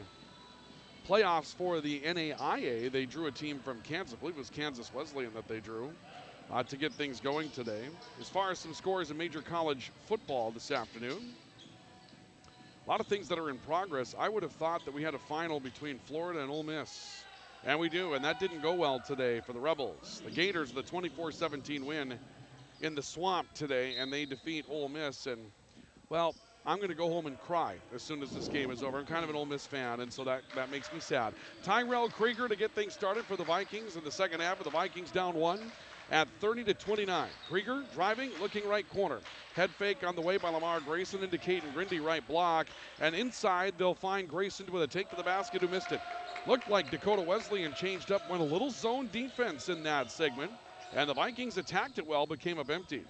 playoffs for the NAIA. They drew a team from Kansas. I believe it was Kansas Wesleyan that they drew to get things going today. As far as some scores in major college football this afternoon, a lot of things that are in progress. I would have thought that we had a final between Florida and Ole Miss, and we do, and that didn't go well today for the Rebels. The Gators, the 24-17 win in the Swamp today, and they defeat Ole Miss, and, well, I'm going to go home and cry as soon as this game is over. I'm kind of an Ole Miss fan, and so that makes me sad. Tyrell Krieger to get things started for the Vikings in the second half, with the Vikings down 1 at 30-29. Krieger driving, looking right corner. Head fake on the way by Lamar Grayson into Caden Grindy, right block. And inside, they'll find Grayson with a take to the basket who missed it. Looked like Dakota Wesleyan changed up, went a little zone defense in that segment. And the Vikings attacked it well, but came up empty.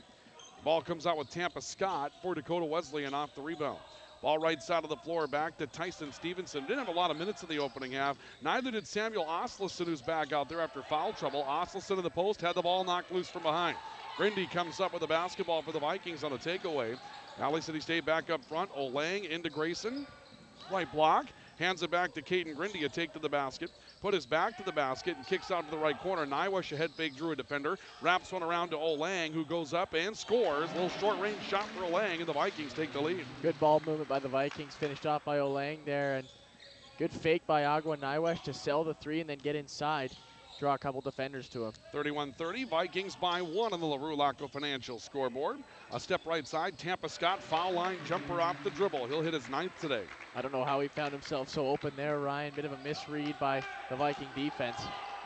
Ball comes out with Tampa Scott for Dakota Wesleyan off the rebound. Ball right side of the floor, back to Tyson Stevenson. Didn't have a lot of minutes in the opening half. Neither did Samuel Oslison, who's back out there after foul trouble. Oslison in the post, had the ball knocked loose from behind. Grindy comes up with the basketball for the Vikings on a takeaway. Valley City State back up front. Olang into Grayson. Right block. Hands it back to Caden Grindy, a take to the basket. Put his back to the basket and kicks out to the right corner. Nywash, a head fake, drew a defender. Wraps one around to Olang, who goes up and scores. A little short-range shot for Olang, and the Vikings take the lead. Good ball movement by the Vikings, finished off by Olang there. And good fake by Agua Nywash to sell the 3 and then get inside. Draw a couple defenders to him. 31-30, Vikings by 1 on the LaRue Laco Financial scoreboard. A step right side, Tampa Scott, foul line jumper off the dribble. He'll hit his 9th today. I don't know how he found himself so open there, Ryan. Bit of a misread by the Viking defense.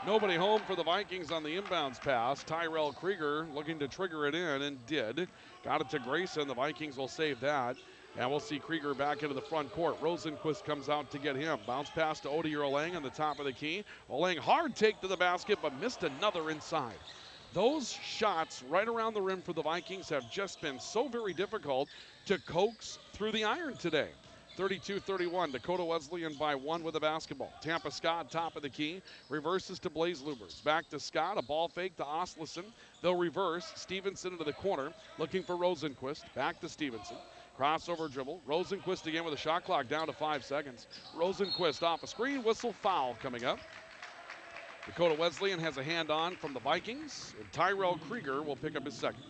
Nobody home for the Vikings on the inbounds pass. Tyrell Krieger looking to trigger it in and did. Got it to Grayson. The Vikings will save that. And we'll see Krieger back into the front court. Rosenquist comes out to get him. Bounce pass to Odier Olang on the top of the key. Olang hard take to the basket, but missed another inside. Those shots right around the rim for the Vikings have just been so very difficult to coax through the iron today. 32-31, Dakota Wesleyan by 1 with the basketball. Tampa Scott, top of the key, reverses to Blaze Lubers. Back to Scott, a ball fake to Oslison. They'll reverse. Stevenson into the corner, looking for Rosenquist. Back to Stevenson. Crossover dribble. Rosenquist again with a shot clock down to 5 seconds. Rosenquist off a screen, whistle, foul coming up. Dakota Wesleyan has a hand on from the Vikings, and Tyrell Krieger will pick up his second.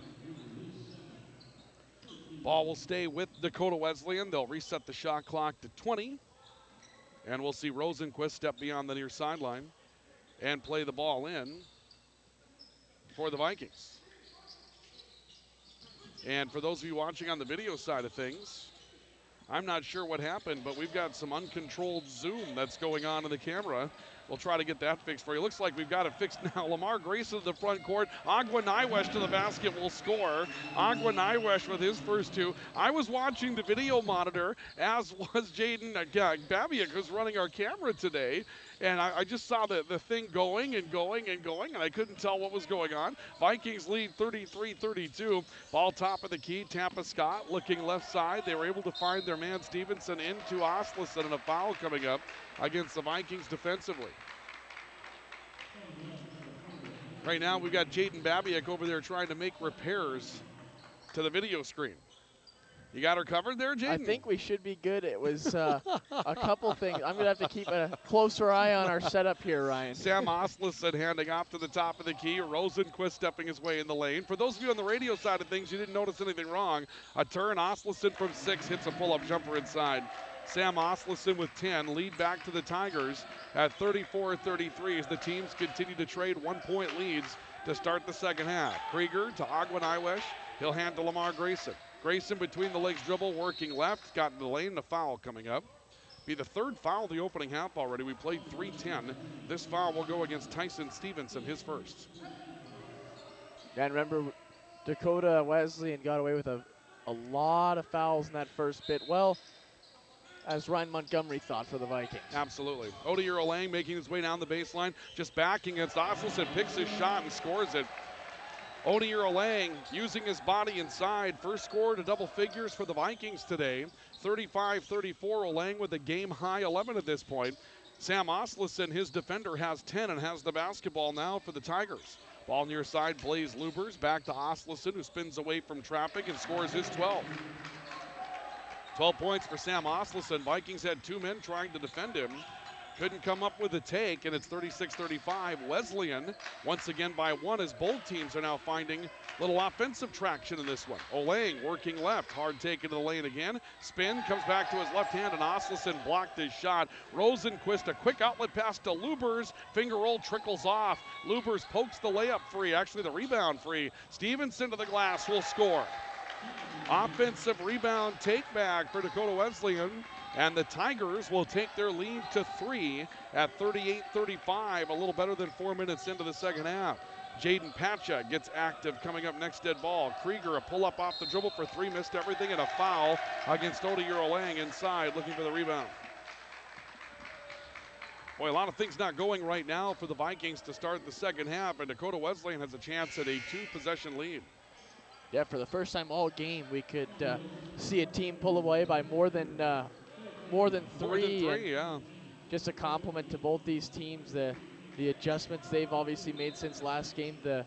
Ball will stay with Dakota Wesleyan. They'll reset the shot clock to 20. And we'll see Rosenquist step beyond the near sideline and play the ball in for the Vikings. And for those of you watching on the video side of things, I'm not sure what happened, but we've got some uncontrolled zoom that's going on in the camera we'll try to get that fixed for you. Looks like we've got it fixed now. Lamar Grayson to the front court. Agua Nywesh to the basket will score. Agua Nywesh with his first two. I was watching the video monitor, as was Jaden Babiak, who's running our camera today. And I just saw the thing going and going and going, and I couldn't tell what was going on. Vikings lead 33-32. Ball top of the key. Tampa Scott looking left side. They were able to find their man Stevenson into Oslison, and a foul coming up against the Vikings defensively. Right now we've got Jaden Babiak over there trying to make repairs to the video screen. You got her covered there, Jaden? I think we should be good. It was a couple things. I'm going to have to keep a closer eye on our setup here, Ryan. Sam Oslison handing off to the top of the key. Rosenquist stepping his way in the lane. For those of you on the radio side of things, you didn't notice anything wrong. A turn, Oslison from 6 hits a pull-up jumper inside. Sam Oslison with 10, lead back to the Tigers at 34-33 as the teams continue to trade 1-point leads to start the second half. Krieger to Agua Nywesh. He'll hand to Lamar Grayson. Grayson between the legs dribble, working left, got in the lane, the foul coming up. Be the third foul of the opening half already. We played 3:10. This foul will go against Tyson Stevenson, his first. And remember, Dakota Wesleyan got away with a lot of fouls in that first bit. Well, as Ryan Montgomery thought for the Vikings. Absolutely. Odeir Olang making his way down the baseline, just backing against Oslison, picks his shot and scores it. Odeir Olang using his body inside. First score to double figures for the Vikings today. 35-34, Olang with a game-high 11 at this point. Sam Oslison, his defender, has 10 and has the basketball now for the Tigers. Ball near side, Blaze Lubers. Back to Oslison, who spins away from traffic and scores his 12. 12 points for Sam Oslison. Vikings had 2 men trying to defend him. Couldn't come up with a take, and it's 36-35. Wesleyan once again by 1 as both teams are now finding little offensive traction in this one. Olang working left, hard take into the lane again. Spin, comes back to his left hand, and Oslison blocked his shot. Rosenquist, a quick outlet pass to Lubers. Finger roll trickles off. Lubers pokes the layup free, actually the rebound free. Stevenson to the glass will score. Offensive rebound take back for Dakota Wesleyan. And the Tigers will take their lead to 3 at 38-35, a little better than 4 minutes into the second half. Jaden Pacha gets active coming up next dead ball. Krieger, a pull-up off the dribble for 3, missed everything, and a foul against Odeir Olang inside, looking for the rebound. Boy, a lot of things not going right now for the Vikings to start the second half, and Dakota Wesleyan has a chance at a 2-possession lead. Yeah, for the first time all game, we could see a team pull away by more than 3. More than 3, yeah. Just a compliment to both these teams, the adjustments they've obviously made since last game, the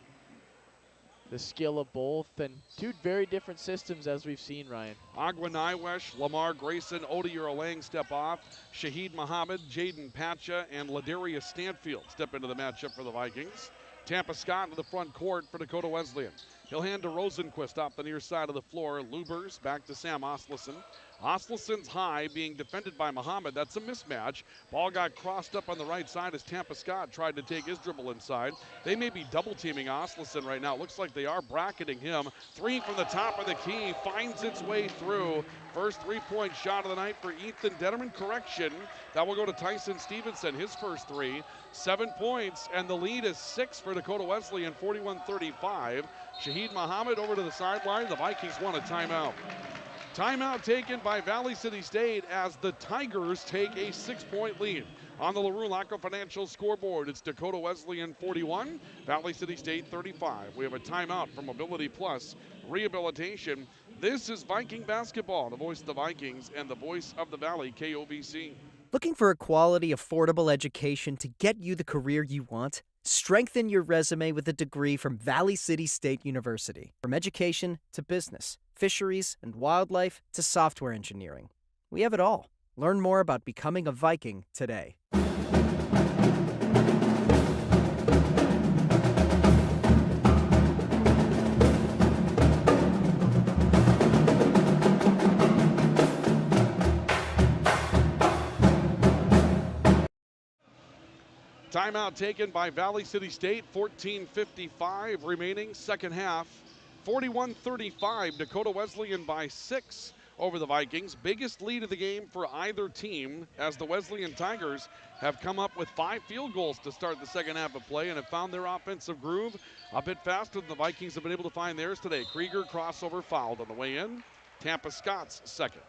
skill of both, and 2 very different systems as we've seen, Ryan. Agua Nywesh, Lamar Grayson, Odeir Olang step off. Shahid Muhammad, Jaden Pacha, and Ladarius Stanfield step into the matchup for the Vikings. Tampa Scott to the front court for Dakota Wesleyan. He'll hand to Rosenquist off the near side of the floor. Lubers back to Sam Oslison. Oslison's high being defended by Muhammad. That's a mismatch. Ball got crossed up on the right side as Tampa Scott tried to take his dribble inside. They may be double teaming Oslison right now. Looks like they are bracketing him. 3 from the top of the key, finds its way through. First 3-point shot of the night for Ethan Detterman. Correction, that will go to Tyson Stevenson, his first 3. 7 points, and the lead is 6 for Dakota Wesleyan, 41-35. Shahid Muhammad over to the sideline. The Vikings want a timeout. Timeout taken by Valley City State as the Tigers take a 6-point lead. On the LaRue Laco Financial scoreboard, it's Dakota Wesleyan 41, Valley City State 35. We have a timeout from Mobility Plus Rehabilitation. This is Viking basketball, the voice of the Vikings and the voice of the Valley, KOVC. Looking for a quality, affordable education to get you the career you want? Strengthen your resume with a degree from Valley City State University. From education to business, fisheries and wildlife to software engineering. We have it all. Learn more about becoming a Viking today. Timeout taken by Valley City State, 14:55 remaining second half. 41-35, Dakota Wesleyan by 6 over the Vikings. Biggest lead of the game for either team, as the Wesleyan Tigers have come up with 5 field goals to start the second half of play and have found their offensive groove a bit faster than the Vikings have been able to find theirs today. Krieger crossover fouled on the way in. Tampa Scott's second.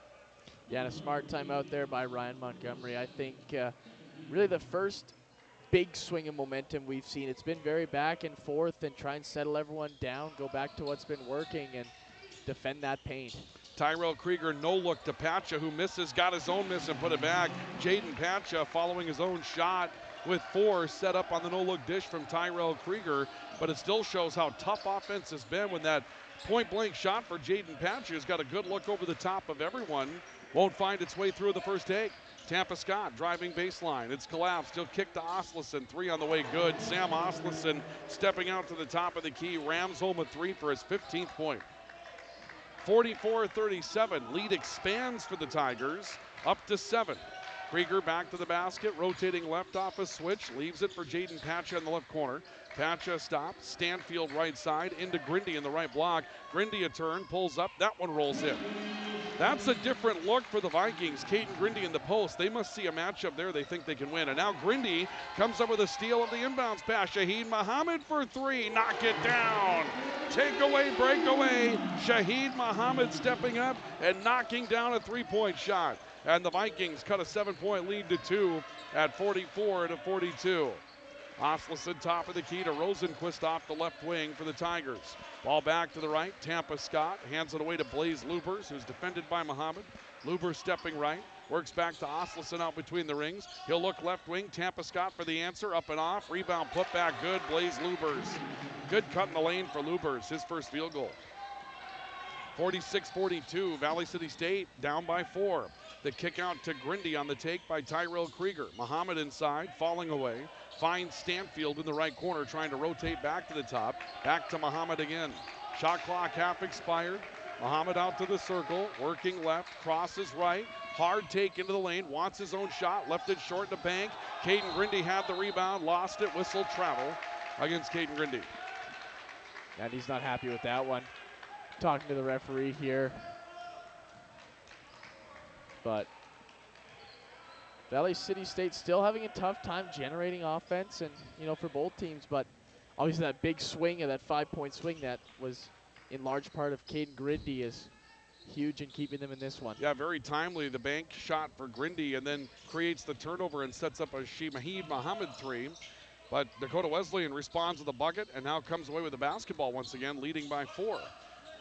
Yeah, and a smart timeout there by Ryan Montgomery. I think really the first big swing of momentum we've seen. It's been very back and forth and try and settle everyone down, go back to what's been working and defend that paint. Tyrell Krieger no look to Pacha, who misses, got his own miss and put it back. Jaden Pacha following his own shot with 4 set up on the no look dish from Tyrell Krieger, but it still shows how tough offense has been when that point blank shot for Jaden Pacha has got a good look over the top of everyone. Won't find its way through the first take. Tampa Scott driving baseline. It's collapsed. He'll kick to Oslison. 3 on the way, good. Sam Oslison stepping out to the top of the key. Rams home a 3 for his 15th point. 44-37. Lead expands for the Tigers, up to 7. Krieger back to the basket, rotating left off a switch, leaves it for Jaden Pacha in the left corner. Pacha stops, Stanfield right side, into Grindy in the right block. Grindy a turn, pulls up, that one rolls in. That's a different look for the Vikings. Caden Grindy in the post. They must see a matchup there they think they can win. And now Grindy comes up with a steal of the inbounds pass. Shaheed Muhammad for 3. Knock it down. Takeaway, breakaway. Shaheed Muhammad stepping up and knocking down a 3-point shot. And the Vikings cut a 7-point lead to 2 at 44-42. Oslison top of the key to Rosenquist off the left wing for the Tigers. Ball back to the right. Tampa Scott hands it away to Blaze Lubers, who's defended by Muhammad. Lubers stepping right. Works back to Oslison out between the rings. He'll look left wing. Tampa Scott for the answer. Up and off. Rebound put back good. Blaze Lubers. Good cut in the lane for Lubers. His first field goal. 46-42. Valley City State down by 4. The kick out to Grindy on the take by Tyrell Krieger. Muhammad inside, falling away. Finds Stanfield in the right corner, trying to rotate back to the top. Back to Muhammad again. Shot clock half expired. Muhammad out to the circle, working left, crosses right. Hard take into the lane, wants his own shot, left it short to bank. Caden Grindy had the rebound, lost it, whistle travel against Caden Grindy. And he's not happy with that one. Talking to the referee here. But Valley City State still having a tough time generating offense, and for both teams, but obviously that big swing of that 5-point swing that was in large part of Caden Grindy is huge in keeping them in this one. Yeah, very timely. The bank shot for Grindy and then creates the turnover and sets up a Shaheed Muhammad 3. But Dakota Wesleyan responds with a bucket and now comes away with the basketball once again, leading by 4.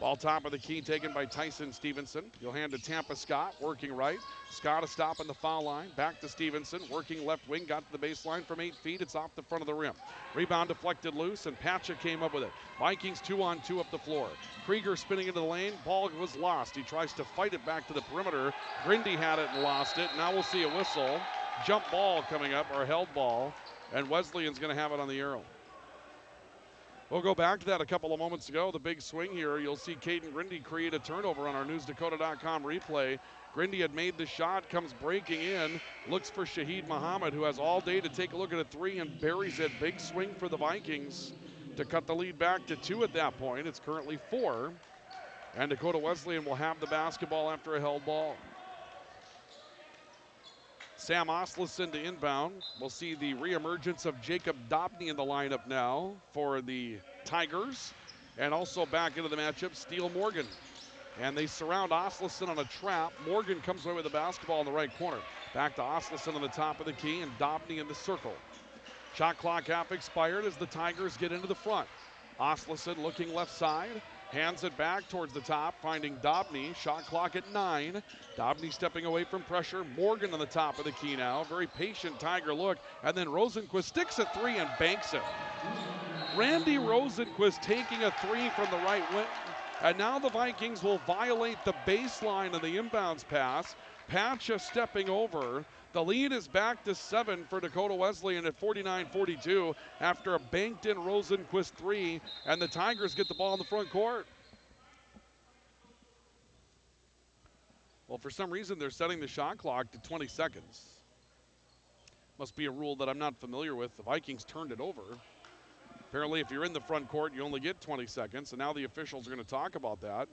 Ball top of the key taken by Tyson Stevenson. He'll hand to Tampa Scott, working right. Scott a stop on the foul line. Back to Stevenson, working left wing. Got to the baseline from 8 feet. It's off the front of the rim. Rebound deflected loose, and Pacha came up with it. Vikings 2-on-2 up the floor. Krieger spinning into the lane. Ball was lost. He tries to fight it back to the perimeter. Grindy had it and lost it. Now we'll see a whistle. Jump ball coming up, or held ball. And Wesleyan's going to have it on the arrow. We'll go back to that a couple of moments ago. The big swing here. You'll see Caden Grindy create a turnover on our NewsDakota.com replay. Grindy had made the shot, comes breaking in, looks for Shaheed Muhammad, who has all day to take a look at a 3 and buries it. Big swing for the Vikings to cut the lead back to 2 at that point. It's currently 4. And Dakota Wesleyan will have the basketball after a held ball. Sam Oslison to inbound. We'll see the reemergence of Jacob Dobney in the lineup now for the Tigers. And also back into the matchup, Steele Morgan. And they surround Oslison on a trap. Morgan comes away with the basketball in the right corner. Back to Oslison on the top of the key and Dobney in the circle. Shot clock half expired as the Tigers get into the front. Oslison looking left side. Hands it back towards the top, finding Dobney. Shot clock at 9. Dobney stepping away from pressure. Morgan on the top of the key now. Very patient Tiger look. And then Rosenquist sticks a 3 and banks it. Randy Rosenquist taking a 3 from the right wing. And now the Vikings will violate the baseline of the inbounds pass. Pacha stepping over. The lead is back to 7 for Dakota Wesleyan at 49-42 after a banked-in Rosenquist 3, and the Tigers get the ball in the front court. Well, for some reason, they're setting the shot clock to 20 seconds. Must be a rule that I'm not familiar with. The Vikings turned it over. Apparently, if you're in the front court, you only get 20 seconds, and now the officials are going to talk about that.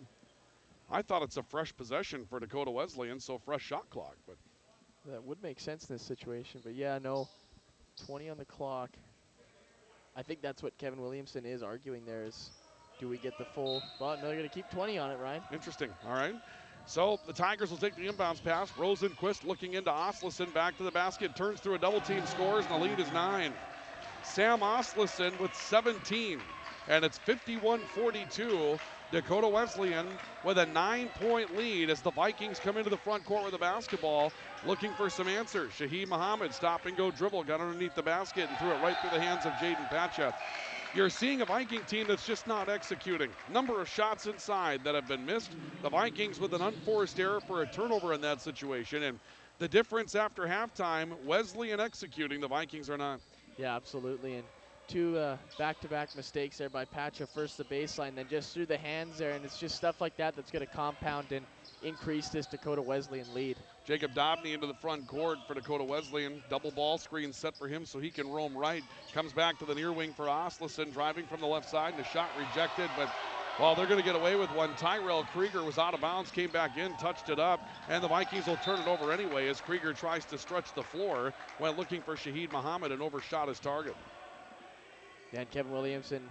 I thought it's a fresh possession for Dakota Wesleyan, so fresh shot clock. But that would make sense in this situation. But yeah, no, 20 on the clock. I think that's what Kevin Williamson is arguing there is, do we get the full? Well, no, they're going to keep 20 on it, Ryan. Interesting. All right. So the Tigers will take the inbounds pass. Rosenquist looking into Oslison, back to the basket, turns through a double team, scores, and the lead is 9. Sam Oslison with 17, and it's 51-42. Dakota Wesleyan with a 9-point lead as the Vikings come into the front court with the basketball, looking for some answers. Shaheed Muhammad, stop and go dribble, got underneath the basket and threw it right through the hands of Jaden Pacha. You're seeing a Viking team that's just not executing. Number of shots inside that have been missed. The Vikings with an unforced error for a turnover in that situation. And the difference after halftime, Wesleyan executing, the Vikings are not. Yeah, absolutely. And two back-to-back mistakes there by Pacha. First the baseline, then just through the hands there. And it's just stuff like that that's going to compound and increase this Dakota Wesleyan lead. Jacob Dobney into the front court for Dakota Wesleyan. Double ball screen set for him so he can roam right. Comes back to the near wing for Oslison, driving from the left side, and a shot rejected. But, well, they're going to get away with one. Tyrell Krieger was out of bounds, came back in, touched it up, and the Vikings will turn it over anyway as Krieger tries to stretch the floor when looking for Shaheed Muhammad and overshot his target. Yeah, and Kevin Williamson,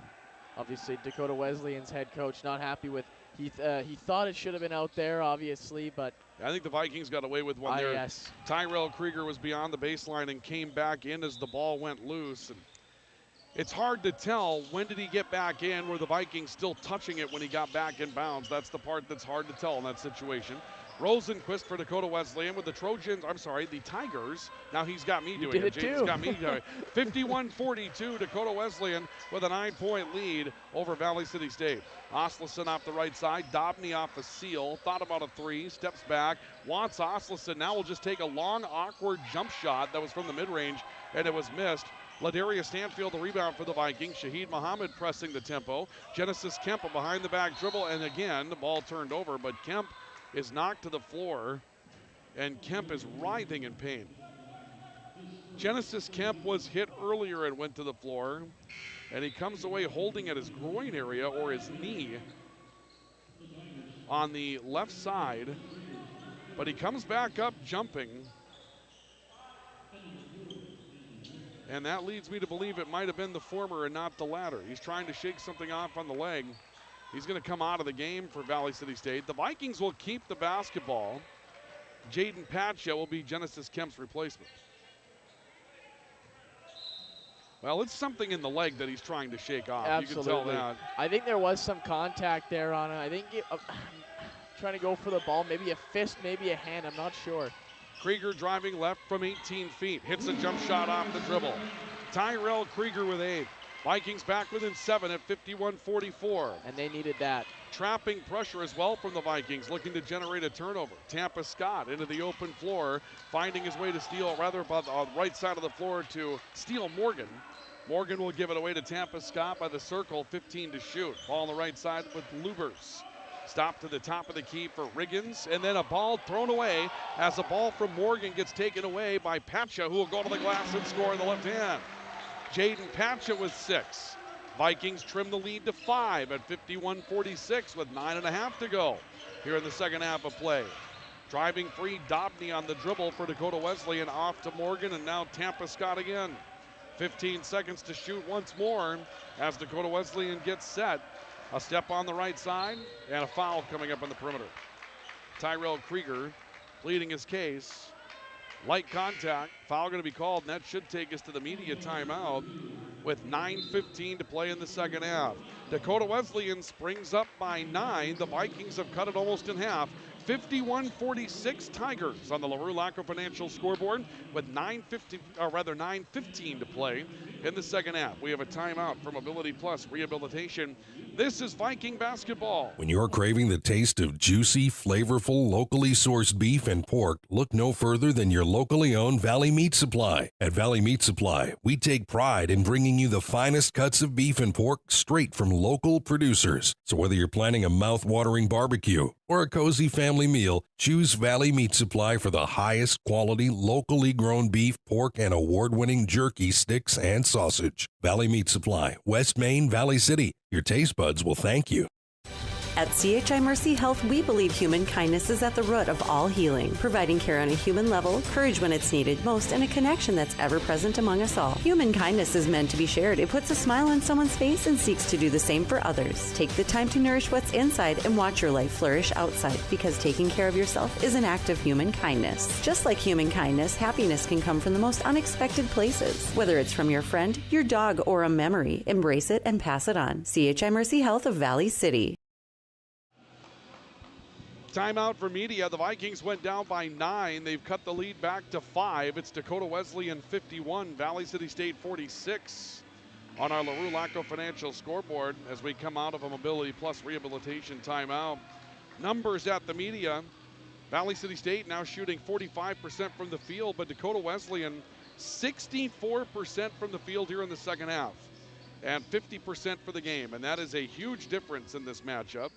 obviously Dakota Wesleyan's head coach, not happy with. He thought it should have been out there, obviously, but I think the Vikings got away with one there. Yes. Tyrell Krieger was beyond the baseline and came back in as the ball went loose. And it's hard to tell when did he get back in, were the Vikings still touching it when he got back in bounds. That's the part that's hard to tell in that situation. Rosenquist for Dakota Wesleyan with the the Tigers. Now he's got me doing it. James got me doing it. 51-42, Dakota Wesleyan with a 9-point lead over Valley City State. Oslison off the right side, Dobney off a seal, thought about a three, steps back, wants Oslison, now will just take a long, awkward jump shot that was from the mid-range, and it was missed. Ladarius Stanfield, the rebound for the Vikings. Shaheed Muhammad pressing the tempo. Genesis Kemp, a behind-the-back dribble, and again, the ball turned over, but Kemp is knocked to the floor, and Kemp is writhing in pain. Genesis Kemp was hit earlier and went to the floor, and he comes away holding at his groin area or his knee on the left side, but he comes back up jumping, and that leads me to believe it might have been the former and not the latter. He's trying to shake something off on the leg. He's going to come out of the game for Valley City State. The Vikings will keep the basketball. Jaden Pacha will be Genesis Kemp's replacement. Well, it's something in the leg that he's trying to shake off. Absolutely. You can tell that. I think there was some contact there on it. I think trying to go for the ball, maybe a fist, maybe a hand, I'm not sure. Krieger driving left from 18 feet. Hits a jump shot off the dribble. Tyrell Krieger with 8. Vikings back within 7 at 51-44. And they needed that. Trapping pressure as well from the Vikings, looking to generate a turnover. Tampa Scott into the open floor, finding his way to steal, rather on the right side of the floor to steal Morgan. Morgan will give it away to Tampa Scott by the circle, 15 to shoot. Ball on the right side with Lubers. Stop to the top of the key for Riggins, and then a ball thrown away as a ball from Morgan gets taken away by Pacha, who will go to the glass and score in the left hand. Jaden Pacha with 6. Vikings trim the lead to 5 at 51-46 with 9.5 to go here in the second half of play. Driving free, Dobney on the dribble for Dakota Wesleyan, off to Morgan, and now Tampa Scott again. 15 seconds to shoot once more as Dakota Wesleyan gets set. A step on the right side and a foul coming up on the perimeter. Tyrell Krieger pleading his case. Light contact, foul going to be called, and that should take us to the media timeout with 9:15 to play in the second half. Dakota Wesleyan springs up by 9. The Vikings have cut it almost in half. 51-46 Tigers on the LaRue Laco Financial scoreboard with 9:15 to play in the second half. We have a timeout for Mobility Plus Rehabilitation. This is Viking basketball. When you're craving the taste of juicy, flavorful, locally sourced beef and pork, look no further than your locally owned Valley Meat Supply. At Valley Meat Supply, we take pride in bringing you the finest cuts of beef and pork straight from local producers. So whether you're planning a mouth-watering barbecue or a cozy family meal, choose Valley Meat Supply for the highest quality, locally grown beef, pork, and award-winning jerky, sticks, and sausage. Valley Meat Supply, West Main, Valley City. Your taste buds will thank you. At CHI Mercy Health, we believe human kindness is at the root of all healing, providing care on a human level, courage when it's needed most, and a connection that's ever present among us all. Human kindness is meant to be shared. It puts a smile on someone's face and seeks to do the same for others. Take the time to nourish what's inside and watch your life flourish outside, because taking care of yourself is an act of human kindness. Just like human kindness, happiness can come from the most unexpected places. Whether it's from your friend, your dog, or a memory, embrace it and pass it on. CHI Mercy Health of Valley City. Timeout for media. The Vikings went down by 9. They've cut the lead back to 5. It's Dakota Wesleyan 51, Valley City State 46 on our LaRue Lacko Financial scoreboard as we come out of a Mobility Plus rehabilitation timeout. Numbers at the media. Valley City State now shooting 45% from the field, but Dakota Wesleyan 64% from the field here in the second half and 50% for the game, and that is a huge difference in this matchup.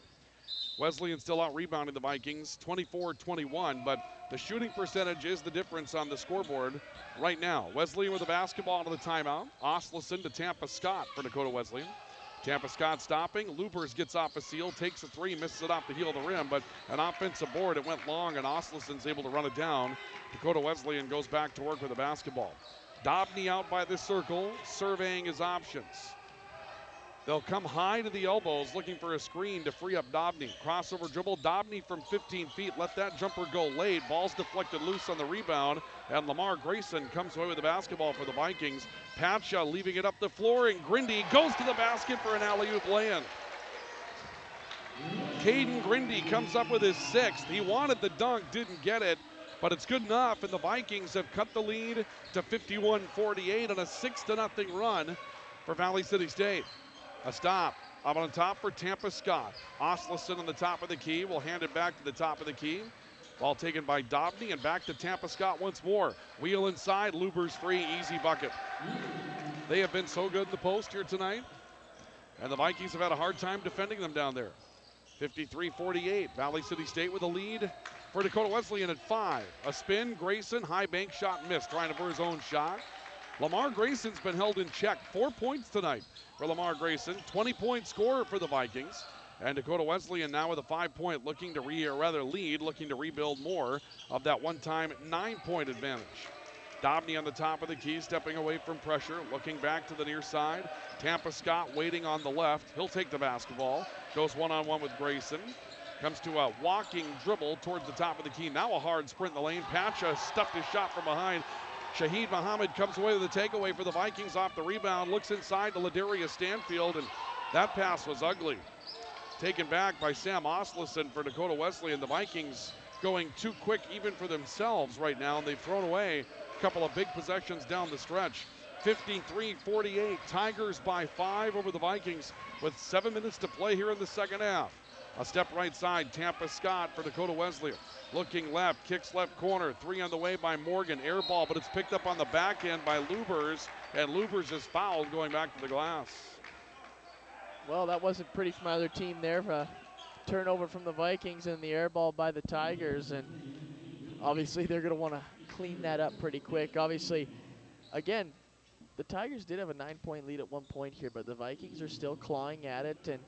Wesleyan still out rebounding the Vikings 24-21, but the shooting percentage is the difference on the scoreboard right now. Wesleyan with the basketball into the timeout. Oslison to Tampa Scott for Dakota Wesleyan. Tampa Scott stopping. Lubers gets off a seal, takes a three, misses it off the heel of the rim, but an offensive board. It went long, and Oslison's able to run it down. Dakota Wesleyan goes back to work with the basketball. Dobney out by the circle, surveying his options. They'll come high to the elbows, looking for a screen to free up Dobney. Crossover dribble, Dobney from 15 feet. Let that jumper go late. Ball's deflected loose on the rebound, and Lamar Grayson comes away with the basketball for the Vikings. Pacha leaving it up the floor, and Grindy goes to the basket for an alley-oop lay-in. Caden Grindy comes up with his 6th. He wanted the dunk, didn't get it, but it's good enough, and the Vikings have cut the lead to 51-48 on a 6-0 run for Valley City State. A stop up on top for Tampa Scott. Oslison on the top of the key will hand it back to the top of the key. Ball taken by Dobney, and back to Tampa Scott once more. Wheel inside, Lubers free, easy bucket. They have been so good in the post here tonight, and the Vikings have had a hard time defending them down there. 53-48, Valley City State with a lead for Dakota Wesleyan at 5. A spin, Grayson, high bank shot missed, trying for his own shot. Lamar Grayson's been held in check. 4 points tonight for Lamar Grayson. 20-point scorer for the Vikings. And Dakota Wesleyan now with a 5-point lead, looking to rebuild more of that one-time 9-point advantage. Dobney on the top of the key, stepping away from pressure, looking back to the near side. Tampa Scott waiting on the left. He'll take the basketball. Goes one-on-one with Grayson. Comes to a walking dribble towards the top of the key. Now a hard sprint in the lane. Pacha stuffed his shot from behind. Shahid Muhammad comes away with a takeaway for the Vikings off the rebound. Looks inside to Ladarius Stanfield, and that pass was ugly. Taken back by Sam Oslison for Dakota Wesleyan. The Vikings going too quick even for themselves right now, and they've thrown away a couple of big possessions down the stretch. 53-48, Tigers by 5 over the Vikings with 7 minutes to play here in the second half. A step right side, Tampa Scott for Dakota Wesleyan. Looking left, kicks left corner. 3 on the way by Morgan. Air ball, but it's picked up on the back end by Lubers, and Lubers is fouled going back to the glass. Well, that wasn't pretty from either team there. Turnover from the Vikings and the air ball by the Tigers, and obviously they're going to want to clean that up pretty quick. Obviously, again, the Tigers did have a 9-point lead at one point here, but the Vikings are still clawing at it, and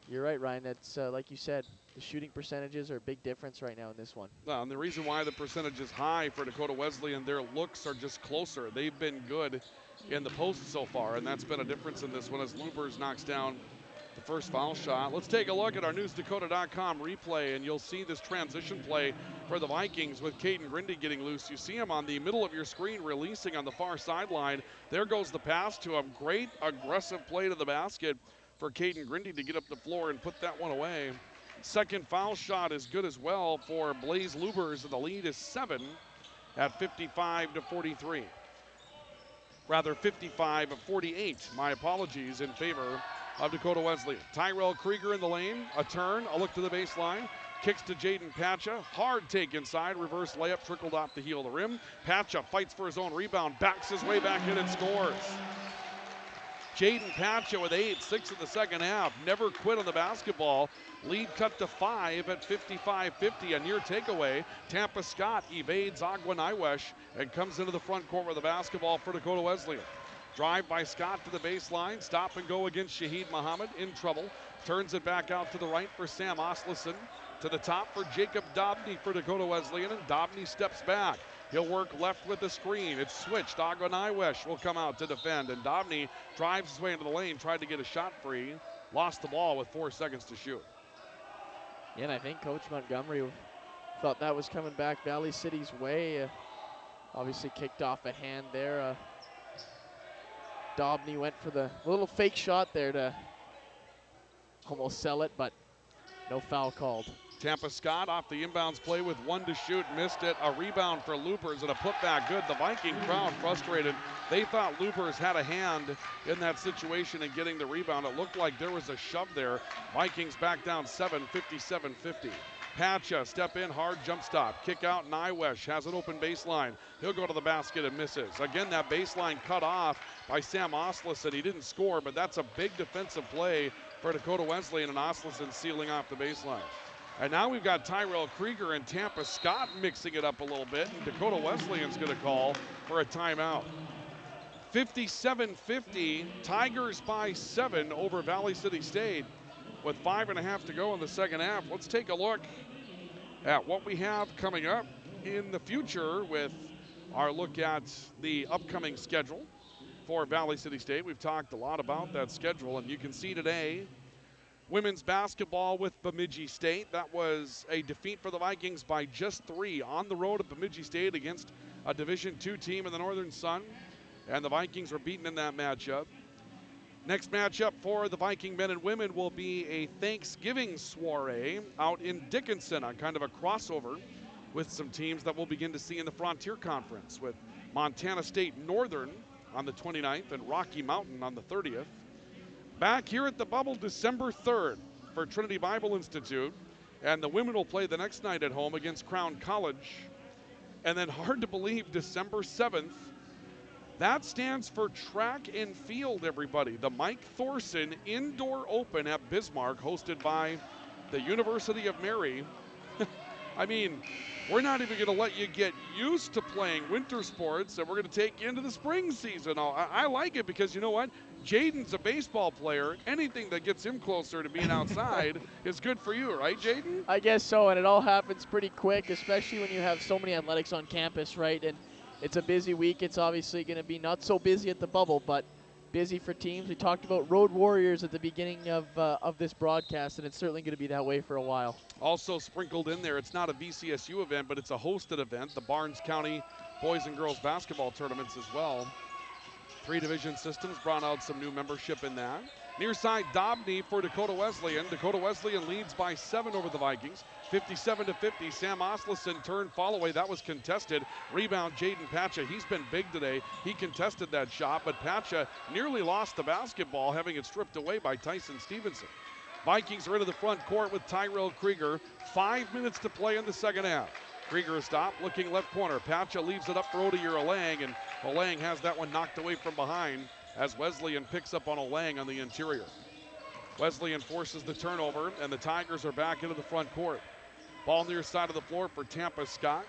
you're right, Ryan. That's like you said, the shooting percentages are a big difference right now in this one. Well, and the reason why the percentage is high for Dakota Wesleyan, their looks are just closer. They've been good in the post so far, and that's been a difference in this one as Lubers knocks down the first foul shot. Let's take a look at our newsdakota.com replay, and you'll see this transition play for the Vikings with Caden Grindy getting loose. You see him on the middle of your screen releasing on the far sideline. There goes the pass to him. Great aggressive play to the basket for Caden Grindy to get up the floor and put that one away. Second foul shot is good as well for Blaze Lubers, and the lead is 7 at 55-43. Rather 55-48, my apologies, in favor of Dakota Wesleyan. Tyrell Krieger in the lane, a turn, a look to the baseline, kicks to Jaden Pacha, hard take inside, reverse layup, trickled off the heel of the rim. Pacha fights for his own rebound, backs his way back in and scores. Jaden Pacha with 8, 6 in the second half, never quit on the basketball. Lead cut to 5 at 55-50, a near takeaway. Tampa Scott evades Agua Naiwesh and comes into the front court with the basketball for Dakota Wesleyan. Drive by Scott to the baseline. Stop and go against Shahid Muhammad. In trouble. Turns it back out to the right for Sam Oslison. To the top for Jacob Dobney for Dakota Wesleyan, and Dobney steps back. He'll work left with the screen. It's switched. Agoniwesh will come out to defend, and Dobney drives his way into the lane, tried to get a shot free. Lost the ball with 4 seconds to shoot. Yeah, and I think Coach Montgomery thought that was coming back Valley City's way. Obviously kicked off a hand there. Dobney went for the little fake shot there to almost sell it, but no foul called. Tampa Scott off the inbounds play with 1 to shoot, missed it. A rebound for Loopers and a putback good. The Viking crowd frustrated. They thought Loopers had a hand in that situation in getting the rebound. It looked like there was a shove there. Vikings back down 7, 57-50. Patcha, step in, hard jump stop. Kick out, Nywesh has an open baseline. He'll go to the basket and misses. Again, that baseline cut off by Sam Oslison. He didn't score, but that's a big defensive play for Dakota Wesleyan, and Oslison sealing off the baseline. And now we've got Tyrell Krieger and Tampa Scott mixing it up a little bit. And Dakota Wesleyan's going to call for a timeout. 57-50, Tigers by 7 over Valley City State with 5.5 to go in the second half. Let's take a look at what we have coming up in the future with our look at the upcoming schedule for Valley City State. We've talked a lot about that schedule, and you can see today women's basketball with Bemidji State. That was a defeat for the Vikings by just 3 on the road at Bemidji State against a Division II team in the Northern Sun. And the Vikings were beaten in that matchup. Next matchup for the Viking men and women will be a Thanksgiving soiree out in Dickinson on kind of a crossover with some teams that we'll begin to see in the Frontier Conference, with Montana State Northern on the 29th and Rocky Mountain on the 30th. Back here at the Bubble December 3rd for Trinity Bible Institute. And the women will play the next night at home against Crown College. And then hard to believe, December 7th, that stands for track and field, everybody. The Mike Thorson Indoor Open at Bismarck, hosted by the University of Mary. I mean, we're not even going to let you get used to playing winter sports, and we're going to take you into the spring season. I like it because, you know what? Jaden's a baseball player. Anything that gets him closer to being outside is good for you, right, Jaden? I guess so, and it all happens pretty quick, especially when you have so many athletics on campus, right? And it's a busy week. It's obviously going to be not so busy at the Bubble, but busy for teams. We talked about Road Warriors at the beginning of this broadcast, and it's certainly going to be that way for a while. Also sprinkled in there, it's not a VCSU event, but it's a hosted event, the Barnes County Boys and Girls Basketball Tournaments as well. 3 division systems brought out some new membership in that. Near side Dobney for Dakota Wesleyan. Dakota Wesleyan leads by 7 over the Vikings. 57-50. Sam Oslison turned fall away. That was contested. Rebound Jaden Patcha. He's been big today. He contested that shot, but Patcha nearly lost the basketball, having it stripped away by Tyson Stevenson. Vikings are into the front court with Tyrell Krieger. 5 minutes to play in the second half. Krieger stopped, looking left corner. Patcha leaves it up for Odeir Olang, and Olang has that one knocked away from behind as Wesleyan picks up on Olang on the interior. Wesleyan forces the turnover, and the Tigers are back into the front court. Ball near side of the floor for Tampa Scott.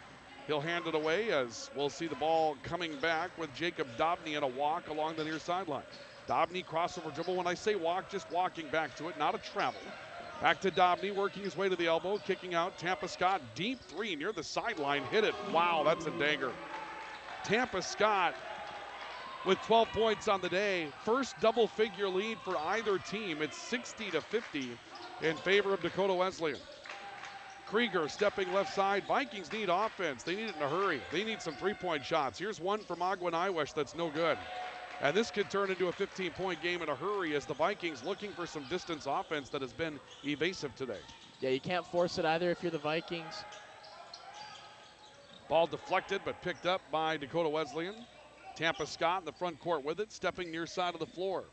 He'll hand it away as we'll see the ball coming back with Jacob Dobney in a walk along the near sideline. Dobney crossover dribble. When I say walk, just walking back to it, not a travel. Back to Dobney, working his way to the elbow, kicking out. Tampa Scott, deep 3 near the sideline, hit it. Wow, that's a dagger. Tampa Scott with 12 points on the day. First double-figure lead for either team. It's 60-50 in favor of Dakota Wesleyan. Krieger stepping left side. Vikings need offense. They need it in a hurry. They need some 3-point shots. Here's one from Agoniwesh that's no good. And this could turn into a 15-point game in a hurry as the Vikings looking for some distance offense that has been evasive today. Yeah, you can't force it either if you're the Vikings. Ball deflected but picked up by Dakota Wesleyan. Tampa Scott in the front court with it, stepping near side of the floor.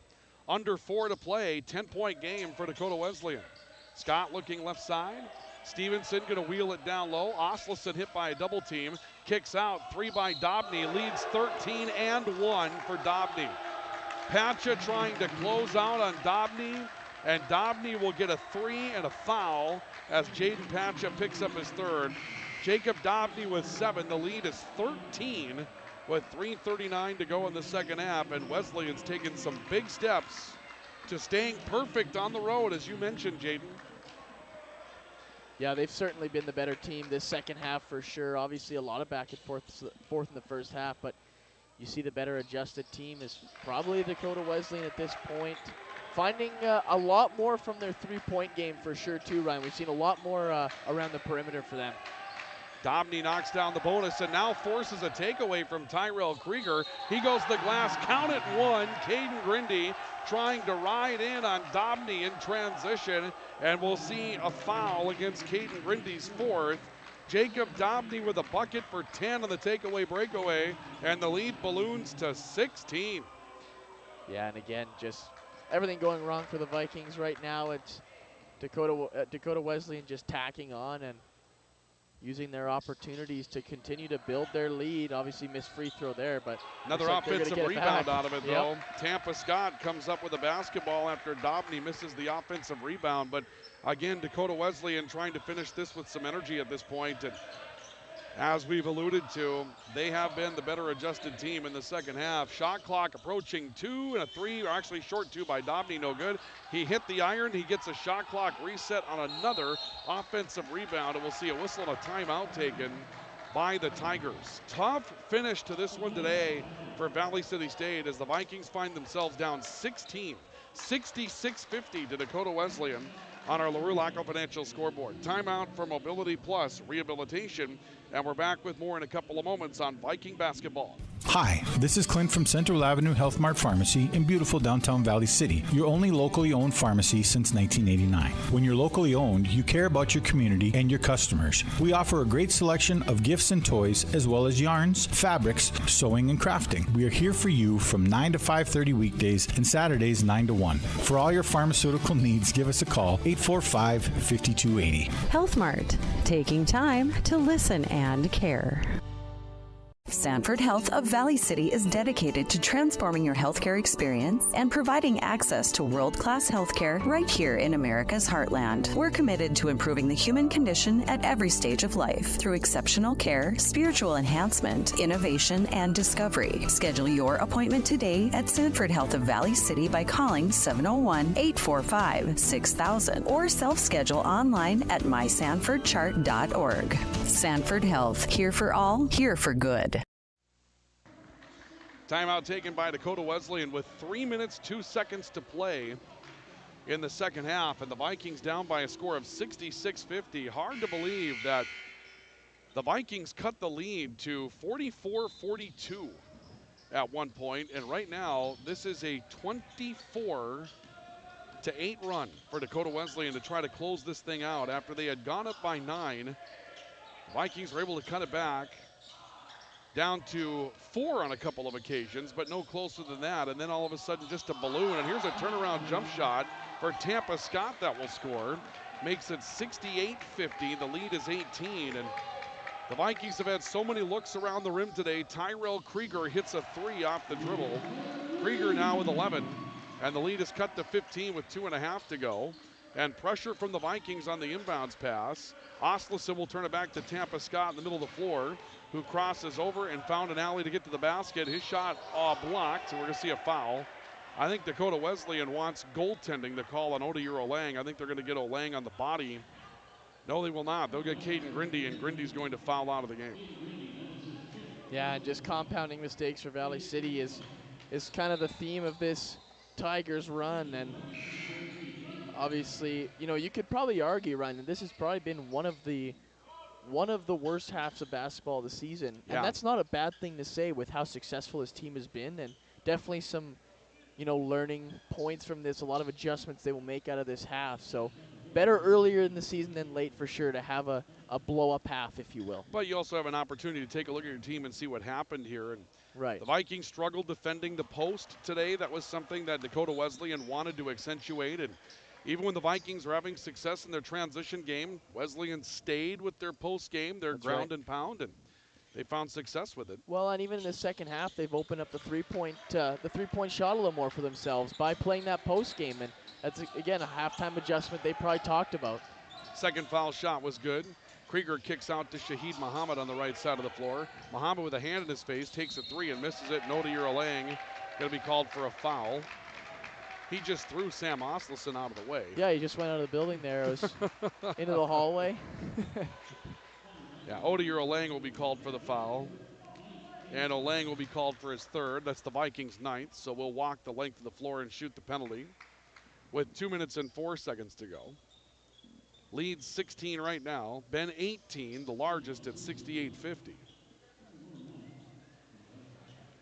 Under 4 to play, 10-point game for Dakota Wesleyan. Scott looking left side. Stevenson going to wheel it down low. Oslison hit by a double team. Kicks out, 3 by Dobney. Leads 13-1 for Dobney. Patcha trying to close out on Dobney, and Dobney will get a 3 and a foul as Jaden Patcha picks up his 3rd. Jacob Dobney with 7. The lead is 13 with 3:39 to go in the second half, and Wesleyan's taken some big steps to staying perfect on the road, as you mentioned, Jaden. Yeah, they've certainly been the better team this second half for sure. Obviously, a lot of back and forth in the first half, but you see the better adjusted team is probably Dakota Wesleyan at this point. Finding a lot more from their three-point game for sure, too, Ryan. We've seen a lot more around the perimeter for them. Dobney knocks down the bonus and now forces a takeaway from Tyrell Krieger. He goes to the glass, count it one. Caden Grindy trying to ride in on Dobney in transition, and we'll see a foul against Caden Grindy's fourth. Jacob Dobney with a bucket for 10 on the takeaway breakaway, and the lead balloons to 16. Yeah, and again, just everything going wrong for the Vikings right now. It's Dakota Wesleyan just tacking on and using their opportunities to continue to build their lead. Obviously missed free throw there, but another offensive rebound out of it, though. Tampa Scott comes up with a basketball after Dobney misses the offensive rebound. But again, Dakota Wesleyan trying to finish this with some energy at this point. And as we've alluded to, they have been the better adjusted team in the second half. Shot clock approaching 2 and a 3, or actually short 2 by Dobney, no good. He hit the iron, he gets a shot clock reset on another offensive rebound, and we'll see a whistle and a timeout taken by the Tigers. Tough finish to this one today for Valley City State as the Vikings find themselves down 16, 66-50 to Dakota Wesleyan on our LaRue-Laco Financial scoreboard. Timeout for Mobility Plus Rehabilitation, and we're back with more in a couple of moments on Viking basketball. Hi, this is Clint from Central Avenue Health Mart Pharmacy in beautiful downtown Valley City, your only locally owned pharmacy since 1989. When you're locally owned, you care about your community and your customers. We offer a great selection of gifts and toys, as well as yarns, fabrics, sewing, and crafting. We are here for you from 9 to 5:30 weekdays and Saturdays 9 to 1. For all your pharmaceutical needs, give us a call, 845-5280. Health Mart, taking time to listen and care. Sanford Health of Valley City is dedicated to transforming your healthcare experience and providing access to world-class healthcare right here in America's heartland. We're committed to improving the human condition at every stage of life through exceptional care, spiritual enhancement, innovation, and discovery. Schedule your appointment today at Sanford Health of Valley City by calling 701-845-6000 or self-schedule online at mysanfordchart.org. Sanford Health, here for all, here for good. Timeout taken by Dakota Wesleyan with 3 minutes, 2 seconds to play in the second half, and the Vikings down by a score of 66-50. Hard to believe that the Vikings cut the lead to 44-42 at one point, and right now this is a 24-8 run for Dakota Wesleyan to try to close this thing out. After they had gone up by 9, Vikings were able to cut it back down to 4 on a couple of occasions, but no closer than that. And then all of a sudden just a balloon. And here's a turnaround jump shot for Tampa Scott that will score. Makes it 68-50. The lead is 18. And the Vikings have had so many looks around the rim today. Tyrell Krieger hits a 3 off the dribble. Krieger now with 11. And the lead is cut to 15 with 2.5 to go. And pressure from the Vikings on the inbounds pass. Oslison will turn it back to Tampa Scott in the middle of the floor, who crosses over and found an alley to get to the basket. His shot blocked, so we're going to see a foul. I think Dakota Wesleyan wants goaltending to call on Odair Olang. I think they're going to get Olang on the body. No, they will not. They'll get Caden Grindy, and Grindy's going to foul out of the game. Yeah, just compounding mistakes for Valley City is kind of the theme of this Tigers run. And obviously, you know, you could probably argue, Ryan, that this has probably been one of the worst halves of basketball of the season. Yeah. And that's not a bad thing to say with how successful his team has been, and definitely some, you know, learning points from this, a lot of adjustments they will make out of this half. So better earlier in the season than late for sure to have a blow-up half, if you will. But you also have an opportunity to take a look at your team and see what happened here. And right. The Vikings struggled defending the post today. That was something that Dakota Wesleyan wanted to accentuate. And even when the Vikings were having success in their transition game, Wesleyan stayed with their post game, their ground and pound, and they found success with it. Well, and even in the second half, they've opened up the three-point shot a little more for themselves by playing that post game, and that's again a halftime adjustment they probably talked about. Second foul shot was good. Krieger kicks out to Shahid Muhammad on the right side of the floor. Muhammad with a hand in his face takes a three and misses it. Nodi Uralang going to be called for a foul. He just threw Sam Osleson out of the way. Yeah, he just went out of the building there. It was into the hallway. Yeah, Odi Uralang will be called for the foul. And Olang will be called for his third. That's the Vikings' ninth. So we'll walk the length of the floor and shoot the penalty with 2 minutes and 4 seconds to go. Leads 16 right now. Ben 18, the largest at 68.50.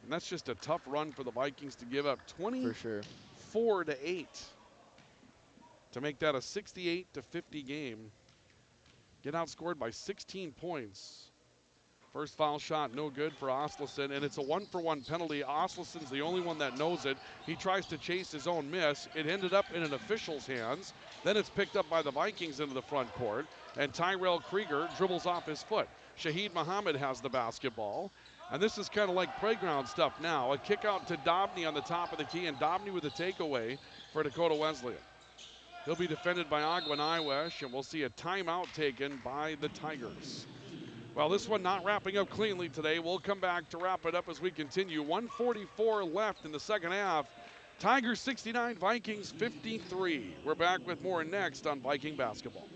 And that's just a tough run for the Vikings to give up 24 to 8 to make that a 68-50 game. Get outscored by 16 points. First foul shot, no good for Osleson, and it's a 1-for-1 penalty. Osleson's the only one that knows it. He tries to chase his own miss. It ended up in an official's hands. Then it's picked up by the Vikings into the front court, and Tyrell Krieger dribbles off his foot. Shahid Muhammad has the basketball, and this is kind of like playground stuff now. A kick out to Dobney on the top of the key, and Dobney with a takeaway for Dakota Wesleyan. He'll be defended by Agwin Iwesh, and we'll see a timeout taken by the Tigers. Well, this one not wrapping up cleanly today. We'll come back to wrap it up as we continue. 1:44 left in the second half. Tigers 69, Vikings 53. We're back with more next on Viking Basketball.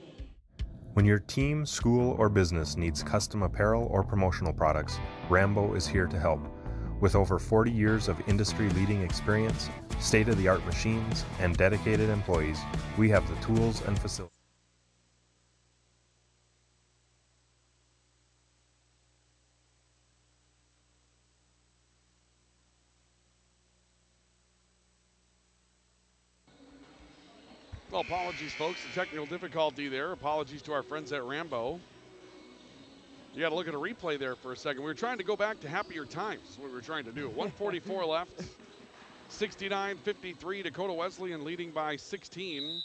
When your team, school, or business needs custom apparel or promotional products, Rambo is here to help. With over 40 years of industry-leading experience, state-of-the-art machines, and dedicated employees, we have the tools and facilities. Well, apologies, folks. The technical difficulty there. Apologies to our friends at Rambo. You got to look at a replay there for a second. We were trying to go back to happier times. Is what we were trying to do. 1:44 left. 69-53. Dakota Wesleyan leading by 16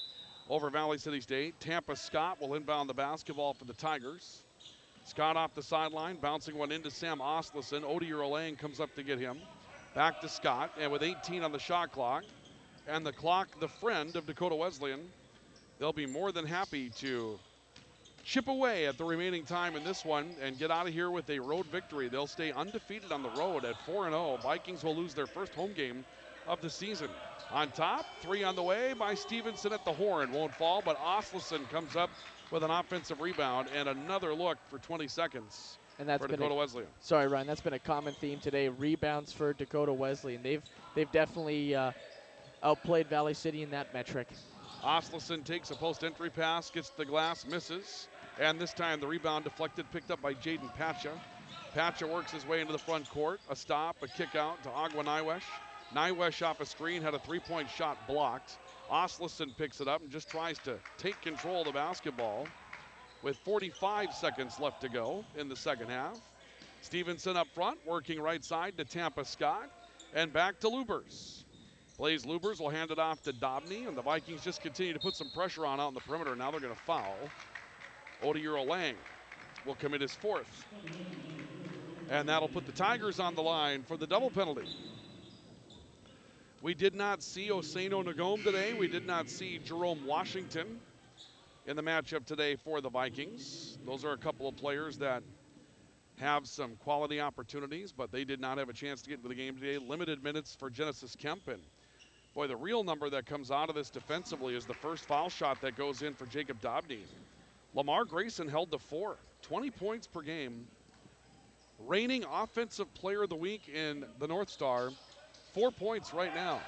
over Valley City State. Tampa Scott will inbound the basketball for the Tigers. Scott off the sideline, bouncing one into Sam Osleson. Odi Uralang comes up to get him. Back to Scott, and with 18 on the shot clock, and the clock the friend of Dakota Wesleyan, they'll be more than happy to chip away at the remaining time in this one and get out of here with a road victory. They'll stay undefeated on the road at 4-0. Vikings will lose their first home game of the season. On top, three on the way by Stevenson at the horn. Won't fall, but Osleson comes up with an offensive rebound and another look for 20 seconds and that's for Dakota Wesleyan. Sorry, Ryan, that's been a common theme today. Rebounds for Dakota Wesleyan. They've definitely outplayed Valley City in that metric. Osleson takes a post-entry pass, gets to the glass, misses, and this time the rebound deflected, picked up by Jaden Pacha. Pacha works his way into the front court. A stop, a kick out to Agwa Niwesh. Niwesh off a screen, had a three-point shot blocked. Osleson picks it up and just tries to take control of the basketball with 45 seconds left to go in the second half. Stevenson up front, working right side to Tampa Scott, and back to Lubers. Blaze Lubers will hand it off to Dobney, and the Vikings just continue to put some pressure on out in the perimeter. Now they're going to foul. Odi Uralang will commit his fourth. And that'll put the Tigers on the line for the double penalty. We did not see Oseno Nagome today. We did not see Jerome Washington in the matchup today for the Vikings. Those are a couple of players that have some quality opportunities, but they did not have a chance to get into the game today. Limited minutes for Genesis Kemp, and boy, the real number that comes out of this defensively is the first foul shot that goes in for Jacob Dobney. Lamar Grayson held to 4, 20 points per game. Reigning Offensive Player of the Week in the North Star, 4 points right now.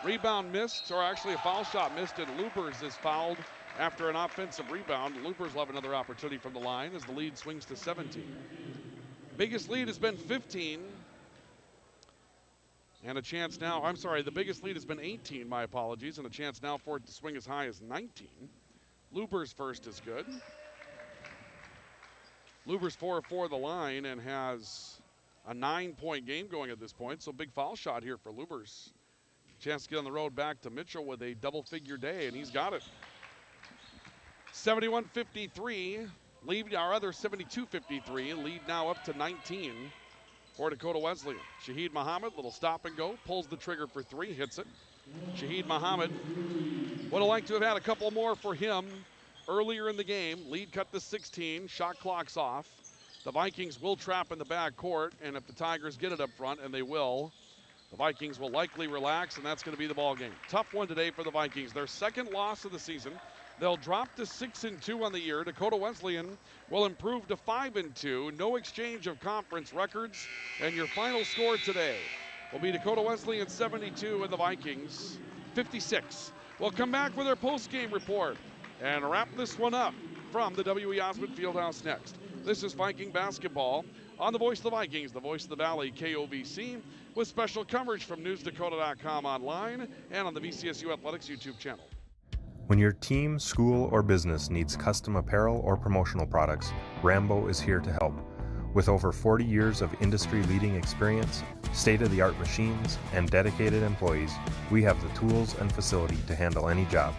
Rebound missed, or actually a foul shot missed, and Lubers is fouled after an offensive rebound. Lubers will have another opportunity from the line as the lead swings to 17. Biggest lead has been 15. And a chance now, I'm sorry, the biggest lead has been 18, my apologies, and a chance now for it to swing as high as 19. Lubers first is good. Lubers 4 of 4 the line and has a 9-point game going at this point, so big foul shot here for Lubers. Chance to get on the road back to Mitchell with a double-figure day, and he's got it. 71-53, lead our other 72-53, lead now up to 19 for Dakota Wesleyan. Shahid Muhammad, little stop and go, pulls the trigger for three, hits it. Shahid Muhammad would have liked to have had a couple more for him earlier in the game. Lead cut to 16. Shot clock's off. The Vikings will trap in the back court, and if the Tigers get it up front, and they will, the Vikings will likely relax, and that's going to be the ball game. Tough one today for the Vikings. Their second loss of the season. They'll drop to 6-2 on the year. Dakota Wesleyan will improve to 5-2. No exchange of conference records. And your final score today will be Dakota Wesleyan 72 and the Vikings 56. We'll come back with our post-game report and wrap this one up from the W.E. Osmond Fieldhouse next. This is Viking basketball on the Voice of the Vikings, the Voice of the Valley, KOVC, with special coverage from NewsDakota.com online and on the VCSU Athletics YouTube channel. When your team, school, or business needs custom apparel or promotional products, Rambo is here to help. With over 40 years of industry-leading experience, state-of-the-art machines, and dedicated employees, we have the tools and facility to handle any job.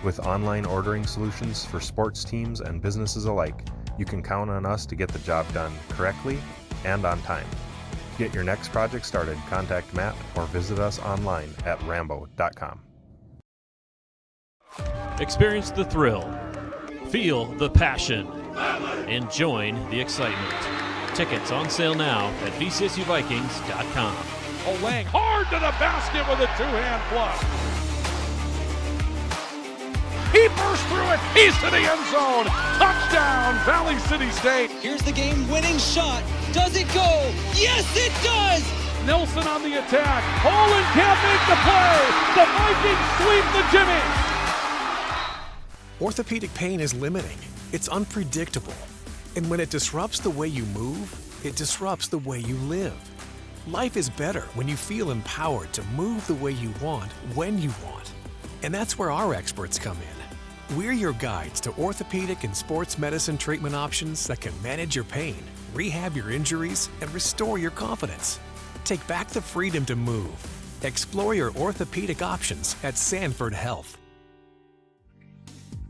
With online ordering solutions for sports teams and businesses alike, you can count on us to get the job done correctly and on time. To get your next project started, contact Matt or visit us online at rambo.com. Experience the thrill, feel the passion, and join the excitement. Tickets on sale now at VCSUVikings.com. Lang hard to the basket with a two-hand flush. He burst through it. He's to the end zone. Touchdown, Valley City State. Here's the game-winning shot. Does it go? Yes, it does! Nelson on the attack. Holland can't make the play. The Vikings sweep the Jimmy. Orthopedic pain is limiting. It's unpredictable. And when it disrupts the way you move, it disrupts the way you live. Life is better when you feel empowered to move the way you want, when you want. And that's where our experts come in. We're your guides to orthopedic and sports medicine treatment options that can manage your pain, rehab your injuries, and restore your confidence. Take back the freedom to move. Explore your orthopedic options at Sanford Health.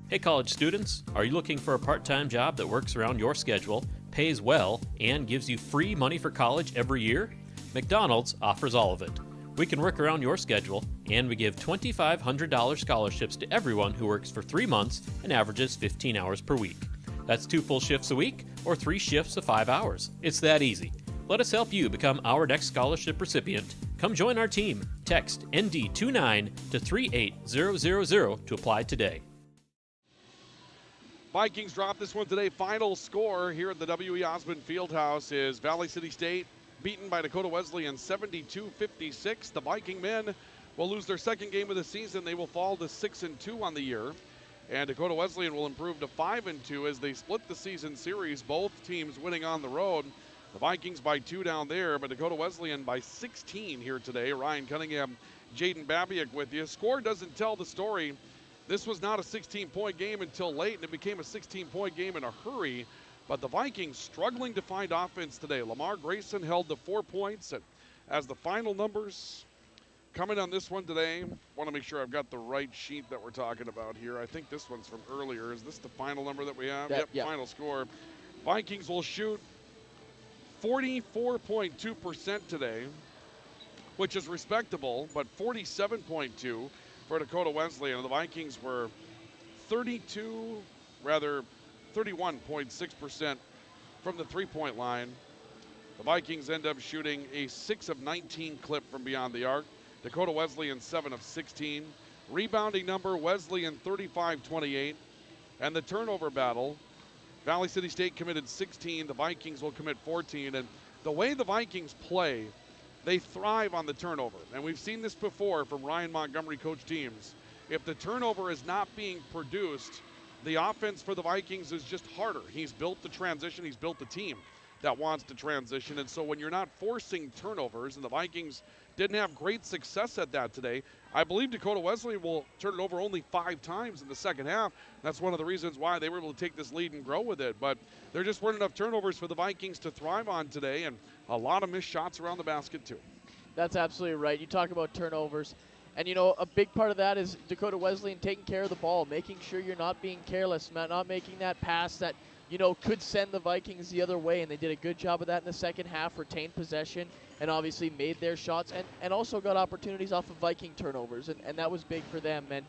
Hey college students, are you looking for a part-time job that works around your schedule, pays well, and gives you free money for college every year? McDonald's offers all of it. We can work around your schedule, and we give $2,500 scholarships to everyone who works for 3 months and averages 15 hours per week. That's 2 full shifts a week or 3 shifts of 5 hours. It's that easy. Let us help you become our next scholarship recipient. Come join our team. Text ND29 to 38000 to apply today. Vikings drop this one today. Final score here at the W.E. Osmond Fieldhouse is Valley City State beaten by Dakota Wesleyan 72-56. The Viking men will lose their second game of the season. They will fall to 6-2 on the year. And Dakota Wesleyan will improve to 5-2 as they split the season series. Both teams winning on the road. The Vikings by 2 down there, but Dakota Wesleyan by 16 here today. Ryan Cunningham, Jaden Babiak with you. Score doesn't tell the story. This was not a 16-point game until late, and it became a 16-point game in a hurry. But the Vikings struggling to find offense today. Lamar Grayson held to 4 points. And as the final numbers coming on this one today, want to make sure I've got the right sheet that we're talking about here. I think this one's from earlier. Is this the final number that we have? Yep. Final score. Vikings will shoot 44.2% today, which is respectable, but 47.2% for Dakota Wesleyan. The Vikings were 31.6% from the three-point line. The Vikings end up shooting a 6 of 19 clip from beyond the arc. Dakota Wesleyan 7 of 16. Rebounding number, Wesleyan 35-28. And the turnover battle, Valley City State committed 16. The Vikings will commit 14. And the way the Vikings play, they thrive on the turnover. And we've seen this before from Ryan Montgomery coach teams. If the turnover is not being produced, the offense for the Vikings is just harder. He's built the transition. He's built the team that wants to transition. And so when you're not forcing turnovers, and the Vikings didn't have great success at that today, I believe Dakota Wesleyan will turn it over only 5 times in the second half. That's one of the reasons why they were able to take this lead and grow with it. But there just weren't enough turnovers for the Vikings to thrive on today, and a lot of missed shots around the basket too. That's absolutely right. You talk about turnovers. And, you know, a big part of that is Dakota Wesleyan taking care of the ball, making sure you're not being careless, not making that pass that, you know, could send the Vikings the other way. And they did a good job of that in the second half, retained possession, and obviously made their shots, and also got opportunities off of Viking turnovers. And that was big for them. And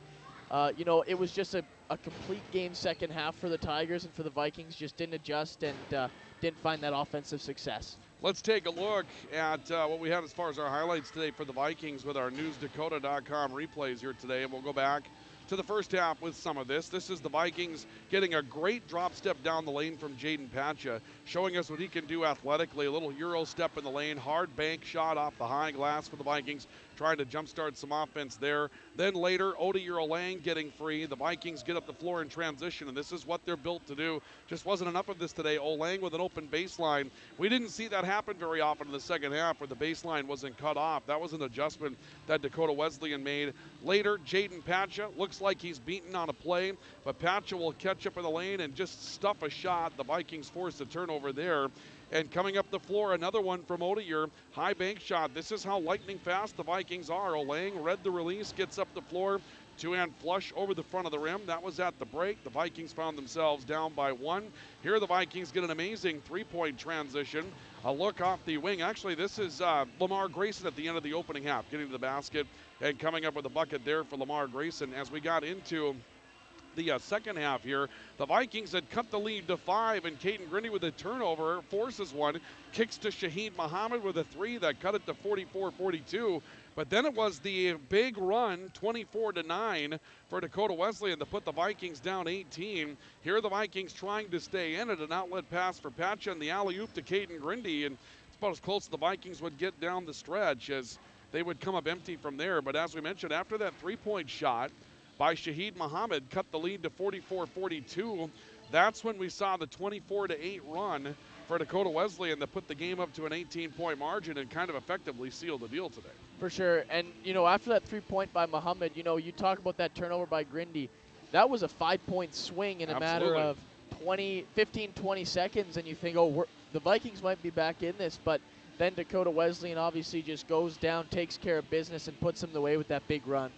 It was just a complete game second half for the Tigers, and for the Vikings, just didn't adjust and didn't find that offensive success. Let's take a look at what we had as far as our highlights today for the Vikings with our newsdakota.com replays here today, and we'll go back to the first half with some of this. This is the Vikings getting a great drop step down the lane from Jaden Pacha, showing us what he can do athletically. A little Euro step in the lane, hard bank shot off the high glass for the Vikings, trying to jumpstart some offense there. Then later, Olayang getting free. The Vikings get up the floor in transition, and this is what they're built to do. Just wasn't enough of this today. Olayang with an open baseline. We didn't see that happen very often in the second half where the baseline wasn't cut off. That was an adjustment that Dakota Wesleyan made. Later, Jaden Pacha looks like he's beaten on a play, but Pacha will catch up in the lane and just stuff a shot. The Vikings force a turnover there. And coming up the floor, another one from Odeyer. High bank shot. This is how lightning fast the Vikings are. Olayang read the release, gets up the floor. Two-hand flush over the front of the rim. That was at the break. The Vikings found themselves down by one. Here the Vikings get an amazing three-point transition. A look off the wing. Actually, this is Lamar Grayson at the end of the opening half, getting to the basket and coming up with a bucket there for Lamar Grayson. As we got into the second half here, the Vikings had cut the lead to 5, and Caden Grindy with a turnover forces one, kicks to Shahid Muhammad with a three that cut it to 44-42. But then it was the big run, 24-9 for Dakota Wesleyan to put the Vikings down 18. Here the Vikings trying to stay in it, an outlet pass for Pacha and the alley-oop to Caden Grindy, and it's about as close as the Vikings would get down the stretch as they would come up empty from there. But as we mentioned, after that three-point shot by Shahid Muhammad cut the lead to 44-42. That's when we saw the 24-8 run for Dakota Wesleyan that put the game up to an 18-point margin and kind of effectively sealed the deal today. For sure. And, after that 3-point by Muhammad, you talk about that turnover by Grindy. That was a 5-point swing in a matter of 15, 20 seconds, and you think, the Vikings might be back in this, but then Dakota Wesleyan obviously just goes down, takes care of business, and puts them away with that big run.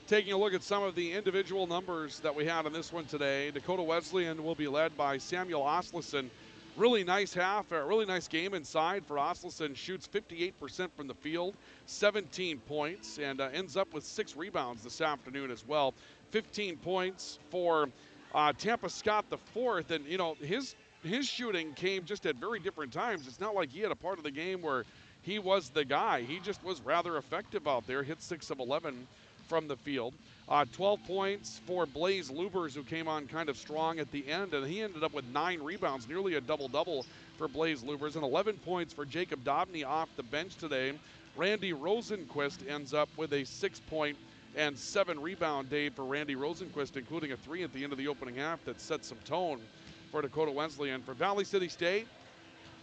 Taking a look at some of the individual numbers that we had on this one today, Dakota Wesleyan will be led by Samuel Oslison. Really nice half, a really nice game inside for Oslison. Shoots 58% from the field, 17 points, and ends up with 6 rebounds this afternoon as well. 15 points for Tampa Scott the fourth, and his shooting came just at very different times. It's not like he had a part of the game where he was the guy. He just was rather effective out there. Hit 6 of 11 from the field. 12 points for Blaze Lubers, who came on kind of strong at the end, and he ended up with 9 rebounds, nearly a double-double for Blaze Lubers, and 11 points for Jacob Dobney off the bench today. Randy Rosenquist ends up with a 6-point and 7 rebound day for Randy Rosenquist, including a 3 at the end of the opening half that set some tone for Dakota Wesleyan. For Valley City State,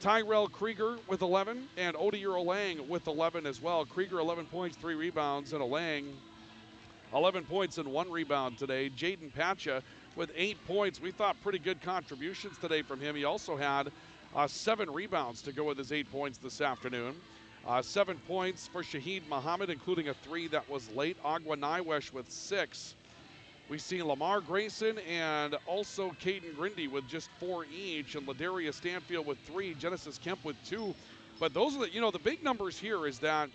Tyrell Krieger with 11 and Olayang with 11 as well. Krieger 11 points, 3 rebounds, and Olayang 11 points and 1 rebound today. Jaden Pacha with 8 points. We thought pretty good contributions today from him. He also had 7 rebounds to go with his 8 points this afternoon. 7 points for Shahid Muhammad, including a 3 that was late. Agua Naiwesh with 6. We see Lamar Grayson and also Caden Grindy with just 4 each, and Ladarius Stanfield with 3, Genesis Kemp with 2. But those are the big numbers here is that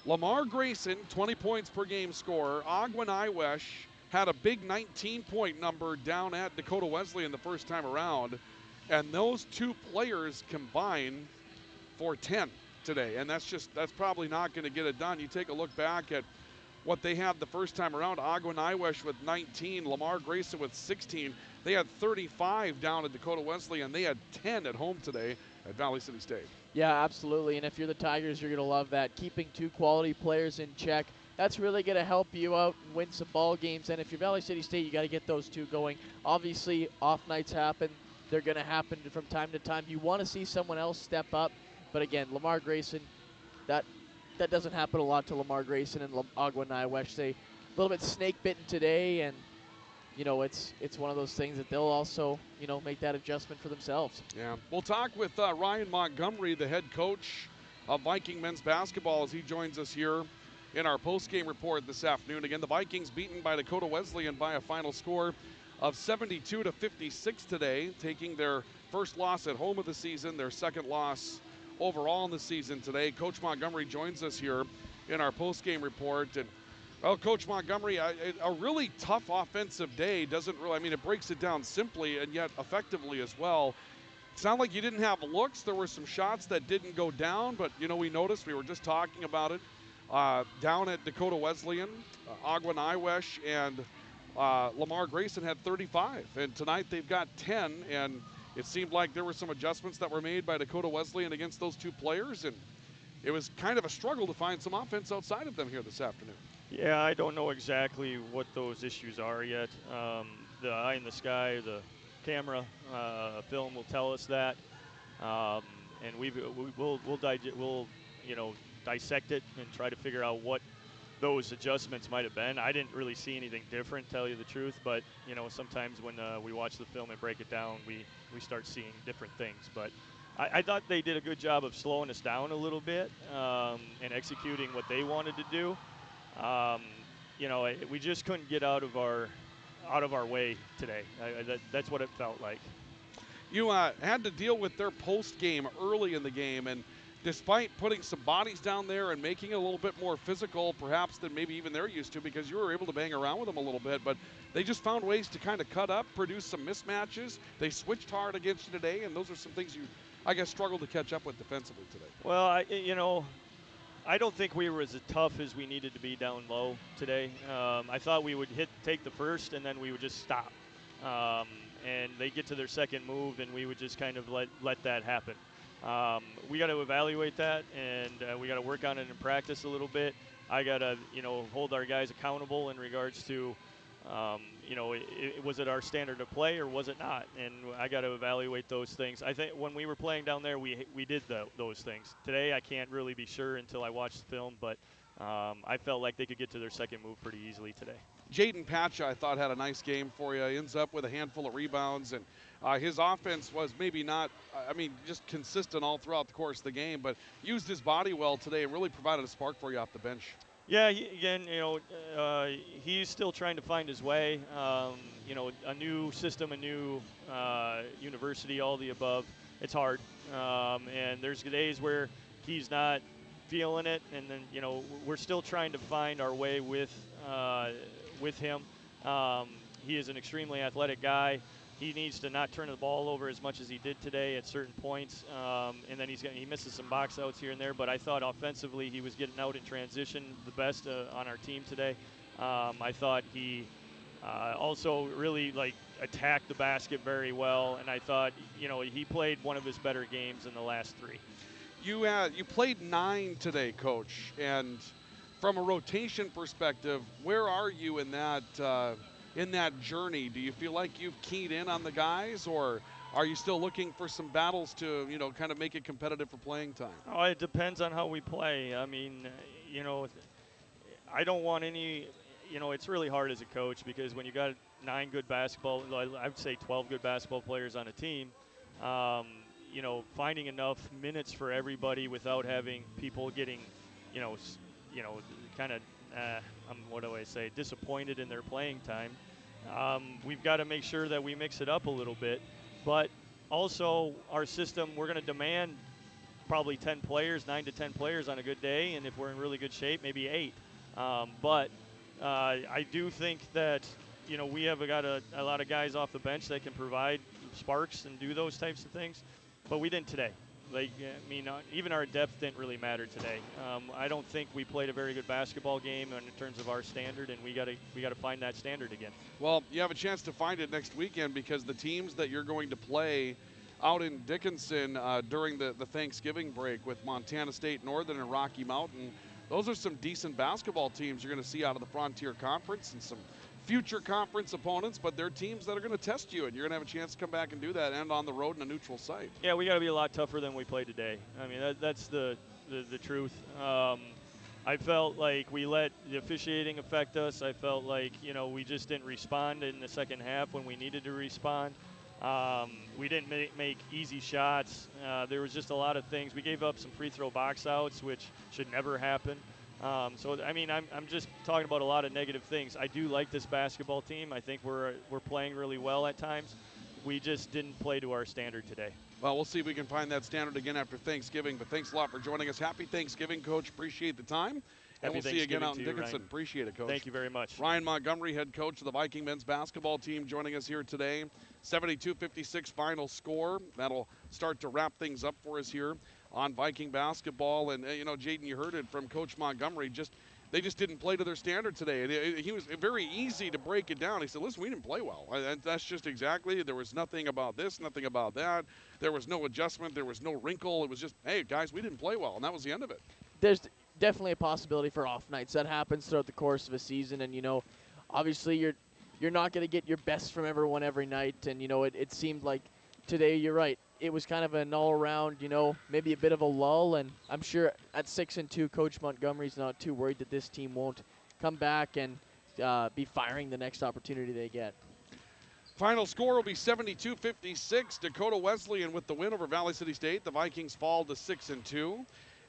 Lamar Grayson, 20 points per game scorer. Agua Naiwesh had a big 19-point number down at Dakota Wesleyan the first time around. And those 2 players combined for 10 today. And that's probably not going to get it done. You take a look back at what they had the first time around. Agua Naiwesh with 19, Lamar Grayson with 16. They had 35 down at Dakota Wesleyan. They had 10 at home today at Valley City State. Yeah, absolutely. And if you're the Tigers, you're going to love that. Keeping 2 quality players in check, that's really going to help you out and win some ball games. And if you're Valley City State, you got to get those 2 going. Obviously, off nights happen. They're going to happen from time to time. You want to see someone else step up. But again, Lamar Grayson, that doesn't happen a lot to Lamar Grayson and Agua Naiwesh. They a little bit snake bitten today, and it's one of those things that they'll also make that adjustment for themselves. Yeah, we'll talk with Ryan Montgomery, the head coach of Viking men's basketball, as he joins us here in our post-game report this afternoon. Again, the Vikings beaten by Dakota Wesleyan by a final score of 72-56 today, taking their first loss at home of the season, their second loss overall in the season today. Coach Montgomery joins us here in our post-game report, and Well, Coach Montgomery, a really tough offensive day doesn't really, I mean, it breaks it down simply and yet effectively as well. It's not like you didn't have looks. There were some shots that didn't go down, but, we noticed, we were just talking about it, down at Dakota Wesleyan, Agua Iwesh and Lamar Grayson had 35, and tonight they've got 10, and it seemed like there were some adjustments that were made by Dakota Wesleyan against those two players, and it was kind of a struggle to find some offense outside of them here this afternoon. Yeah, I don't know exactly what those issues are yet. The eye in the sky, the camera film will tell us that, and we'll dissect it and try to figure out what those adjustments might have been. I didn't really see anything different, tell you the truth, but sometimes when we watch the film and break it down, we start seeing different things. But I thought they did a good job of slowing us down a little bit and executing what they wanted to do. We just couldn't get out of our way today. That's what it felt like. You had to deal with their post game early in the game, and despite putting some bodies down there and making it a little bit more physical perhaps than maybe even they're used to, because you were able to bang around with them a little bit, but they just found ways to kind of cut up, produce some mismatches. They switched hard against you today, and those are some things you, I guess, struggled to catch up with defensively today. Well, I don't think we were as tough as we needed to be down low today. I thought we would take the first, and then we would just stop. And they get to their second move, and we would just kind of let that happen. We got to evaluate that, and we got to work on it in practice a little bit. I got to, hold our guys accountable in regards to, was it our standard of play or was it not? And I got to evaluate those things. I think when we were playing down there, we did those things. Today, I can't really be sure until I watch the film, but I felt like they could get to their second move pretty easily today. Jaden Patcha, I thought, had a nice game for you. He ends up with a handful of rebounds, and his offense was maybe not, just consistent all throughout the course of the game, but used his body well today and really provided a spark for you off the bench. Yeah, he's still trying to find his way. A new system, a new university, all the above. It's hard, and there's days where he's not feeling it, and then we're still trying to find our way with him. He is an extremely athletic guy. He needs to not turn the ball over as much as he did today at certain points, and then he misses some box outs here and there. But I thought offensively he was getting out in transition the best on our team today. I thought he also really attacked the basket very well, and I thought he played one of his better games in the last three. You played 9 today, Coach, and from a rotation perspective, where are you in that journey? Do you feel like you've keyed in on the guys, or are you still looking for some battles to kind of make it competitive for playing time? Oh, it depends on how we play. I mean, I don't want any. It's really hard as a coach because when you got 9 good basketball, I would say 12 good basketball players on a team. Finding enough minutes for everybody without having people getting, kind of, what do I say, disappointed in their playing time. We've got to make sure that we mix it up a little bit. But also our system, we're going to demand probably 10 players, 9 to 10 players on a good day, and if we're in really good shape, maybe 8. But I do think that, we have got a lot of guys off the bench that can provide sparks and do those types of things. But we didn't today. Even our depth didn't really matter today. I don't think we played a very good basketball game in terms of our standard, and we got to find that standard again. Well, you have a chance to find it next weekend because the teams that you're going to play out in Dickinson during the Thanksgiving break with Montana State Northern and Rocky Mountain, those are some decent basketball teams you're going to see out of the Frontier Conference and some future conference opponents, but they're teams that are going to test you, and you're going to have a chance to come back and do that and on the road in a neutral site. Yeah, we got to be a lot tougher than we played today. That's the truth. I felt like we let the officiating affect us. I felt like, we just didn't respond in the second half when we needed to respond. We didn't make easy shots. There was just a lot of things. We gave up some free throw box outs, which should never happen. I'm just talking about a lot of negative things. I do like this basketball team. I think we're playing really well at times. We just didn't play to our standard today. Well, we'll see if we can find that standard again after Thanksgiving, but thanks a lot for joining us. Happy Thanksgiving, Coach. Appreciate the time, And we'll see you again out in Thanksgiving to you, Dickinson. Ryan. Appreciate it, Coach. Thank you very much. Ryan Montgomery, head coach of the Viking men's basketball team, joining us here today. 72-56 final score. That'll start to wrap things up for us here on Viking basketball. And, Jaden, you heard it from Coach Montgomery. They just didn't play to their standard today. And he was very easy to break it down. He said, listen, we didn't play well. And that's just exactly, there was nothing about this, nothing about that. There was no adjustment. There was no wrinkle. It was just, hey, guys, we didn't play well. And that was the end of it. There's definitely a possibility for off nights. That happens throughout the course of a season. And, obviously you're not going to get your best from everyone every night. And, it seemed like today, you're right, it was kind of an all-around, maybe a bit of a lull. And I'm sure at 6-2, Coach Montgomery's not too worried that this team won't come back and be firing the next opportunity they get. Final score will be 72-56. Dakota Wesleyan with the win over Valley City State. The Vikings fall to 6-2.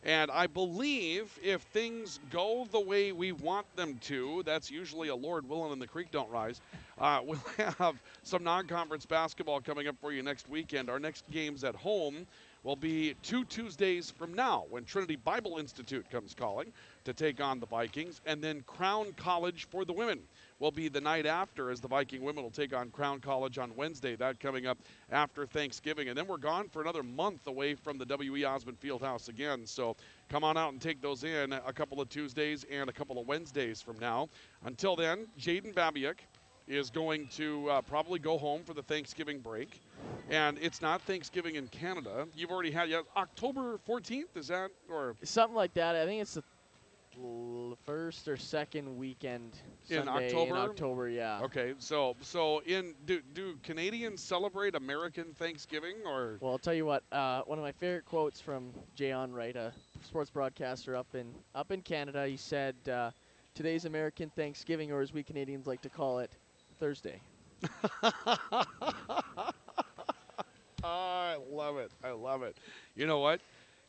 And I believe if things go the way we want them to, that's usually a Lord willing and the creek don't rise, we'll have some non-conference basketball coming up for you next weekend. Our next games at home will be 2 Tuesdays from now when Trinity Bible Institute comes calling to take on the Vikings. And then Crown College for the women will be the night after, as the Viking women will take on Crown College on Wednesday. That coming up after Thanksgiving. And then we're gone for another month away from the W.E. Osmond Fieldhouse again. So come on out and take those in a couple of Tuesdays and a couple of Wednesdays from now. Until then, Jaden Babiak is going to probably go home for the Thanksgiving break. And it's not Thanksgiving in Canada. You've already had October 14th, is that? Or something like that. I think it's the first or second weekend Sunday in October, yeah. Okay, so do Canadians celebrate American Thanksgiving, or? Well, I'll tell you what. One of my favorite quotes from Jay Onwright, a sports broadcaster up in Canada. He said, "Today's American Thanksgiving, or as we Canadians like to call it, Thursday." I love it. I love it. You know what?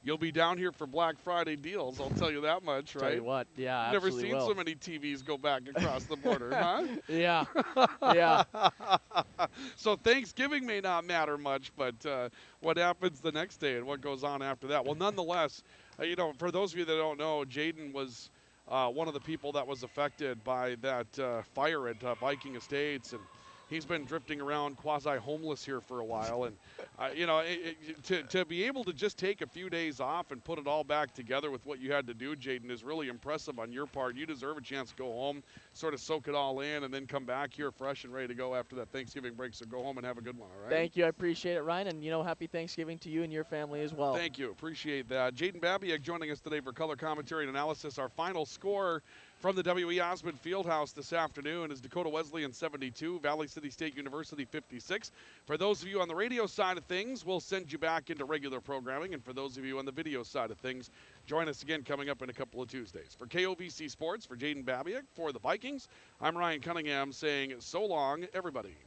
You'll be down here for Black Friday deals, I'll tell you that much, right? Tell you what, yeah, Never absolutely seen will. so many TVs go back across the border, huh? Yeah, yeah. So Thanksgiving may not matter much, but what happens the next day and what goes on after that? Well, nonetheless, for those of you that don't know, Jaden was one of the people that was affected by that fire at Viking Estates, and he's been drifting around quasi-homeless here for a while. And, to be able to just take a few days off and put it all back together with what you had to do, Jaden, is really impressive on your part. You deserve a chance to go home, sort of soak it all in, and then come back here fresh and ready to go after that Thanksgiving break. So go home and have a good one, all right? Thank you. I appreciate it, Ryan. And, happy Thanksgiving to you and your family as well. Thank you. Appreciate that. Jaden Babiak joining us today for color commentary and analysis. Our final score from the W.E. Osmond Fieldhouse this afternoon is Dakota Wesleyan 72, Valley City State University 56. For those of you on the radio side of things, we'll send you back into regular programming. And for those of you on the video side of things, join us again coming up in a couple of Tuesdays. For KOVC Sports, for Jaden Babiak, for the Vikings, I'm Ryan Cunningham saying so long, everybody.